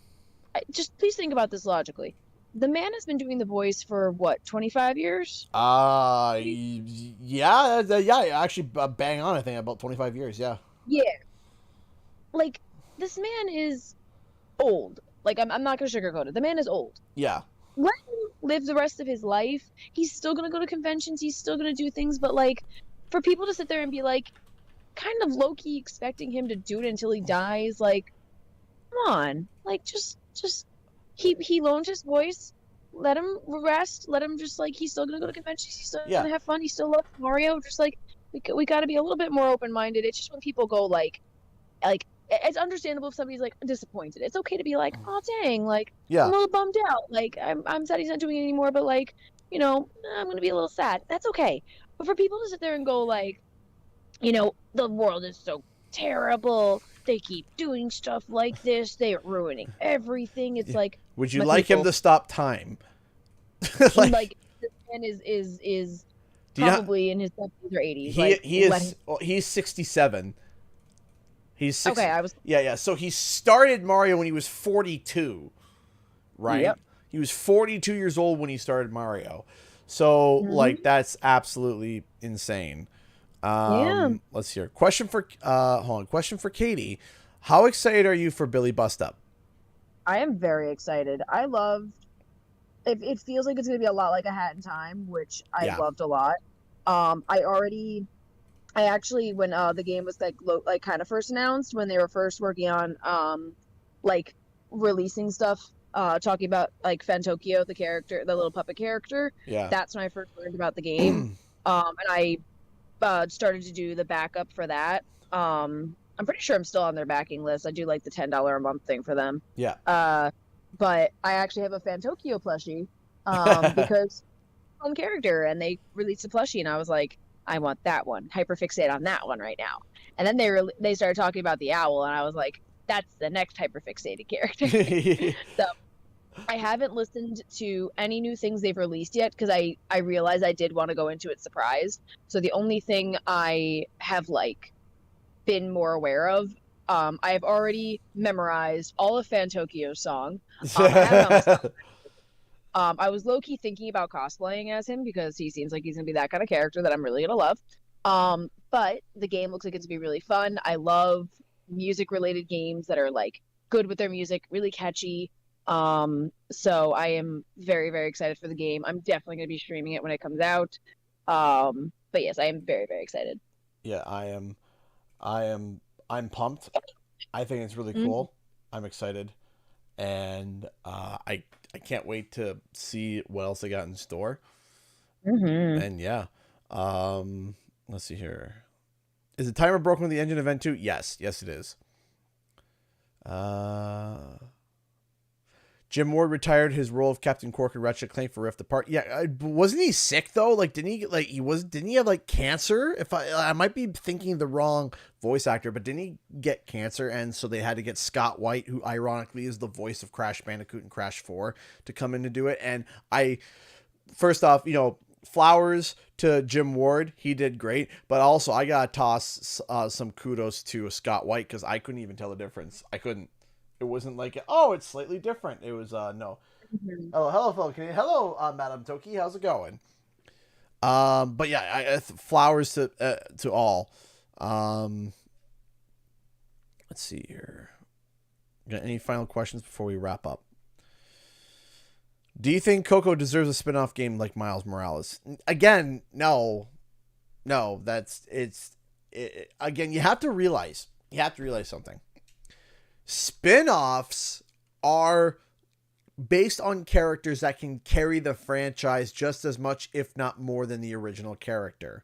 just please think about this logically. The man has been doing the voice for, what, 25 years? Yeah, actually, bang on, I think, about 25 years, yeah. Yeah. Like, this man is old. Like, I'm not going to sugarcoat it. The man is old. Yeah. Let him live the rest of his life. He's still going to go to conventions. He's still going to do things. But, like, for people to sit there and be, like, kind of low-key expecting him to do it until he dies, like, come on. Like, just he loaned his voice. Let him rest. Let him just, like, he's still going to go to conventions. He's still going to have fun. He still loves Mario. Just, like, we got to be a little bit more open-minded. It's just when people go, like, it's understandable if somebody's, like, disappointed. It's okay to be like, oh, dang, like, I'm a little bummed out. Like, I'm sad he's not doing it anymore, but, like, I'm going to be a little sad. That's okay. But for people to sit there and go, like, the world is so terrible. They keep doing stuff like this. They're ruining everything. It's like... Would you like him to stop time? like this man is probably in his 70s or 80s. He's 67. He's okay. Yeah. So he started Mario when he was 42, right? Yep. He was 42 years old when he started Mario. So like that's absolutely insane. Let's hear. Question for Katie. How excited are you for Billy Bust Up? I am very excited. I loved. It feels like it's gonna be a lot like A Hat in Time, which I loved a lot. I actually, when the game was like kind of first announced, when they were first working on like releasing stuff, talking about like Fantokyo, the character, the little puppet character. Yeah. That's when I first learned about the game. And I started to do the backup for that. I'm pretty sure I'm still on their backing list. I do like the $10 a month thing for them. Yeah. But I actually have a Fantokyo plushie because own character, and they released a plushie, and I was like, I want that one. Hyperfixate on that one right now. And then they started talking about the owl, and I was like, that's the next hyperfixated character. So I haven't listened to any new things they've released yet because I realized I did want to go into it surprised. So the only thing I have like been more aware of, I've already memorized all of Fantokyo's song. I was low-key thinking about cosplaying as him because he seems like he's gonna be that kind of character that I'm really gonna love. But the game looks like it's gonna be really fun. I love music-related games that are like good with their music, really catchy. So I am very, very excited for the game. I'm definitely gonna be streaming it when it comes out. But yes, I am very, very excited. Yeah, I'm pumped. I think it's really cool. I'm excited. and I can't wait to see what else they got in store. Mm-hmm. And yeah, let's see here. Is the timer broken with the engine event too? Yes, it is. Jim Ward retired his role of Captain Cork and Ratchet Clank for Rift Apart. Yeah, wasn't he sick though? Like, didn't he have like cancer? If I might be thinking the wrong voice actor, but didn't he get cancer? And so they had to get Scott White, who ironically is the voice of Crash Bandicoot and Crash 4, to come in to do it. And first off, flowers to Jim Ward. He did great. But also, I got to toss some kudos to Scott White, because I couldn't even tell the difference. I couldn't. It wasn't like, oh, it's slightly different. It was, no. Mm-hmm. Hello, fellow Canadian. Hello, Madam Toki. How's it going? But yeah, flowers to all. Let's see here. Got any final questions before we wrap up? Do you think Coco deserves a spin-off game like Miles Morales? Again, no. Again, you have to realize something. Spin-offs are based on characters that can carry the franchise just as much, if not more, than the original character.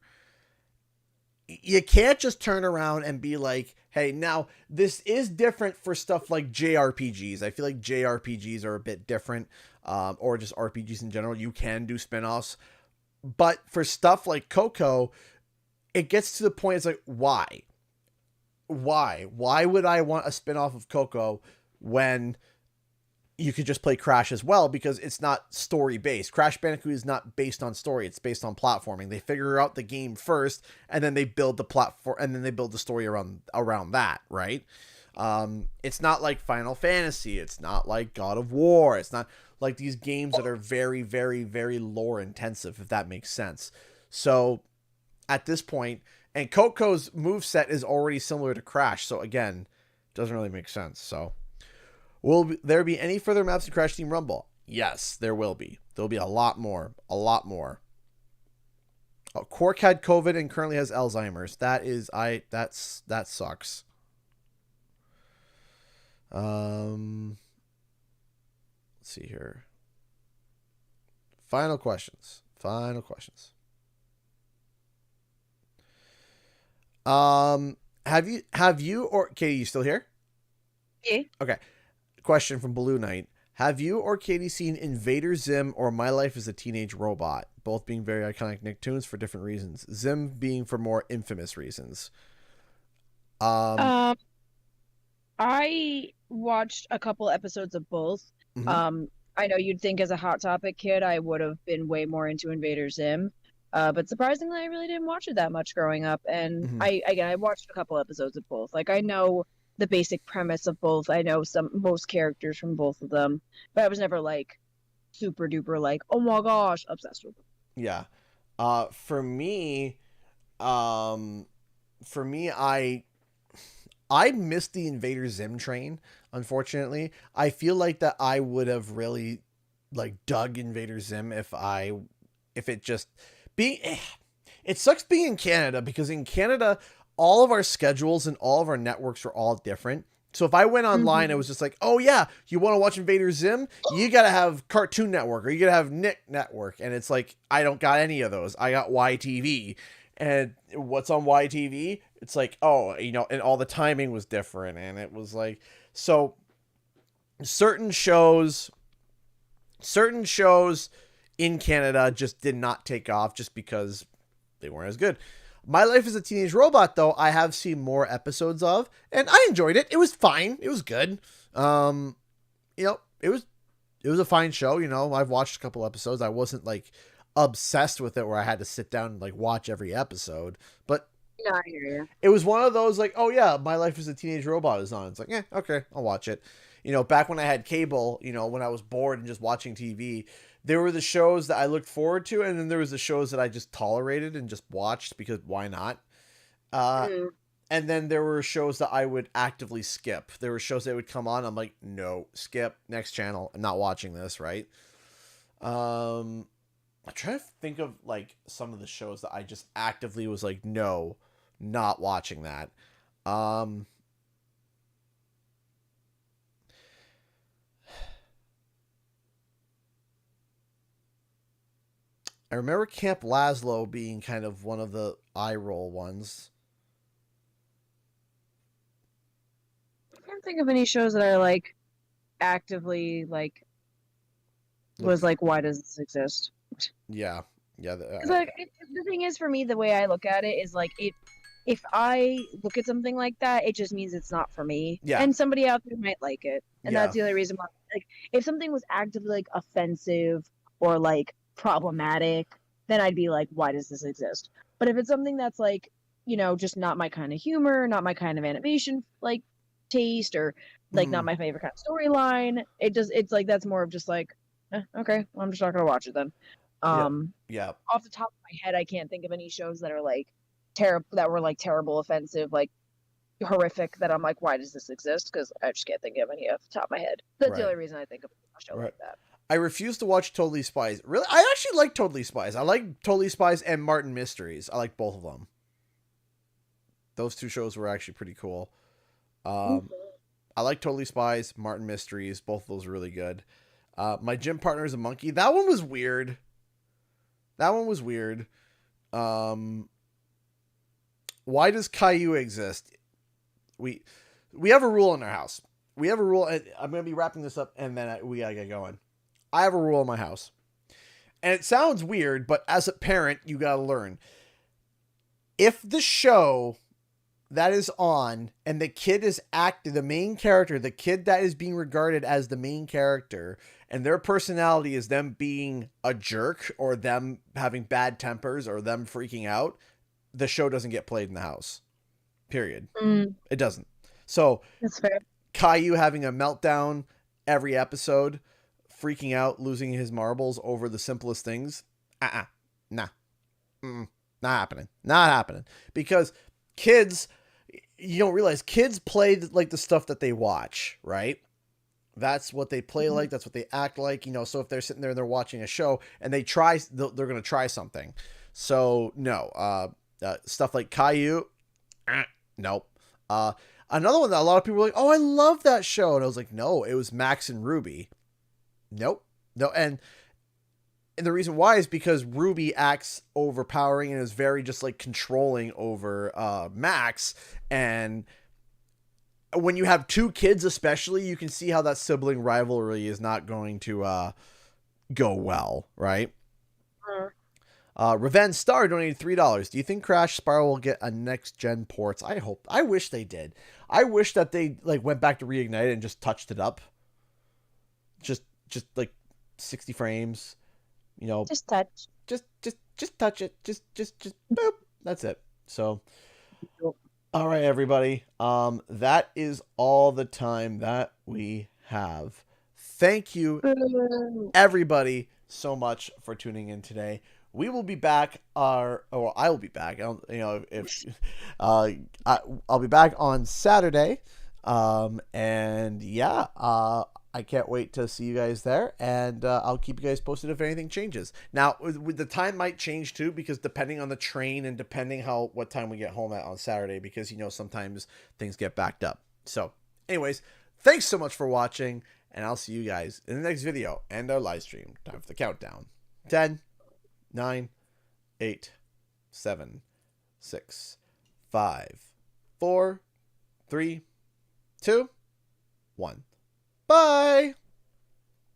You can't just turn around and be like, hey, now this is different for stuff like JRPGs. I feel like JRPGs are a bit different, or just RPGs in general. You can do spin-offs. But for stuff like Coco, it gets to the point, it's like, why? Why would I want a spin-off of Coco when you could just play Crash as well? Because it's not story based. Crash Bandicoot is not based on story. It's based on platforming. They figure out the game first, and then they build the platform, and then they build the story around that, right? It's not like Final Fantasy. It's not like God of War. It's not like these games that are very, very, very lore intensive, if that makes sense. So at this point, and Coco's moveset is already similar to Crash, so again, doesn't really make sense. So, will there be any further maps in Crash Team Rumble? Yes, there will be. There'll be a lot more. Quark had COVID and currently has Alzheimer's. That sucks. Let's see here. Final questions. Have you or Katie, you still here? Yeah. Okay. Question from Blue Knight. Have you or Katie seen Invader Zim or My Life as a Teenage Robot? Both being very iconic Nicktoons for different reasons. Zim being for more infamous reasons. I watched a couple episodes of both. Mhm. I know you'd think as a Hot Topic kid I would have been way more into Invader Zim. But surprisingly, I really didn't watch it that much growing up. And Mhm. I watched a couple episodes of both. Like, I know the basic premise of both. I know most characters from both of them, but I was never like super duper like, oh my gosh, obsessed with them. Yeah. For me, I missed the Invader Zim train, unfortunately. I feel like that I would have really like dug Invader Zim if it just it sucks being in Canada, because in Canada all of our schedules and all of our networks are all different. So if I went online, it was just like, oh yeah, you want to watch Invader Zim? You got to have Cartoon Network, or you got to have Nick Network. And it's like, I don't got any of those. I got YTV. And what's on YTV? It's like, oh, and all the timing was different. And it was like, so certain shows in Canada just did not take off just because they weren't as good. My Life as a Teenage Robot, though, I have seen more episodes of, and I enjoyed it. It was fine. It was good. It was a fine show. I've watched a couple episodes. I wasn't like obsessed with it where I had to sit down and like watch every episode, but No, I hear you. it was one of those like, oh yeah, My Life as a Teenage Robot is on. It's like, yeah, okay, I'll watch it. Back when I had cable, when I was bored and just watching TV, there were the shows that I looked forward to, and then there was the shows that I just tolerated and just watched because why not? And then there were shows that I would actively skip. There were shows that would come on. I'm like, no, skip, next channel. I'm not watching this, right? I'm trying to think of like some of the shows that I just actively was like, no, not watching that. I remember Camp Laszlo being kind of one of the eye roll ones. I can't think of any shows that I like actively like was like, why does this exist? Yeah. Yeah. Because like the thing is, for me, the way I look at it is like it. If I look at something like that, it just means it's not for me. Yeah. And somebody out there might like it, and Yeah. that's the only reason why. Like, if something was actively like offensive or like problematic, then I'd be like, why does this exist? But if it's something that's like, you know, just not my kind of humor, not my kind of animation like taste, or like not my favorite kind of storyline, it's like that's more of just like, okay, well, I'm just not gonna watch it then. Yeah. Off the top of my head, I can't think of any shows that are like terrible, offensive, like horrific, that I'm like, why does this exist? Because I just can't think of any off the top of my head. That's the only reason I think of a show like that. I refuse to watch Totally Spies. Really, I actually like Totally Spies. I like Totally Spies and Martin Mysteries. I like both of them. Those two shows were actually pretty cool. I like Totally Spies, Martin Mysteries. Both of those are really good. My gym partner is a monkey. That one was weird. Why does Caillou exist? We have a rule in our house. We have a rule. And I'm going to be wrapping this up, and then we got to get going. I have a rule in my house. And it sounds weird, but as a parent, you got to learn. If the show that is on and the kid is the main character, the kid that is being regarded as the main character, and their personality is them being a jerk or them having bad tempers or them freaking out, the show doesn't get played in the house. Period. It doesn't. So that's fair. Caillou having a meltdown every episode, freaking out, losing his marbles over the simplest things. Nah. Not happening. Because kids, you don't realize, kids play like the stuff that they watch, right? That's what they play like. That's what they act like. You know, so if they're sitting there and they're watching a show and they're going to try something. So no, stuff like Caillou, nope. Another one that a lot of people were like, oh, I love that show. And I was like, no, it was Max and Ruby. Nope. No. And the reason why is because Ruby acts overpowering and is very just like controlling over Max. And when you have two kids, especially, you can see how that sibling rivalry is not going to go well, right? Revenge Star donated $3. Do you think Crash Spiral will get a next gen ports? I wish they did. I wish that they like went back to Reignite and just touched it up. Just like 60 frames, you know. Just touch. Just touch it. Just boop. That's it. So, all right, everybody. That is all the time that we have. Thank you, everybody, so much for tuning in today. We will be back, or I will be back. I don't, you know, if I'll be back on Saturday, and yeah, I can't wait to see you guys there, and I'll keep you guys posted if anything changes. Now, with the time might change too, because depending on the train and depending what time we get home at on Saturday, because you know sometimes things get backed up. So, anyways, thanks so much for watching, and I'll see you guys in the next video and our live stream. Time for the countdown. 10. 9, 8, 7, 6, 5, 4, 3, 2, 1. Bye!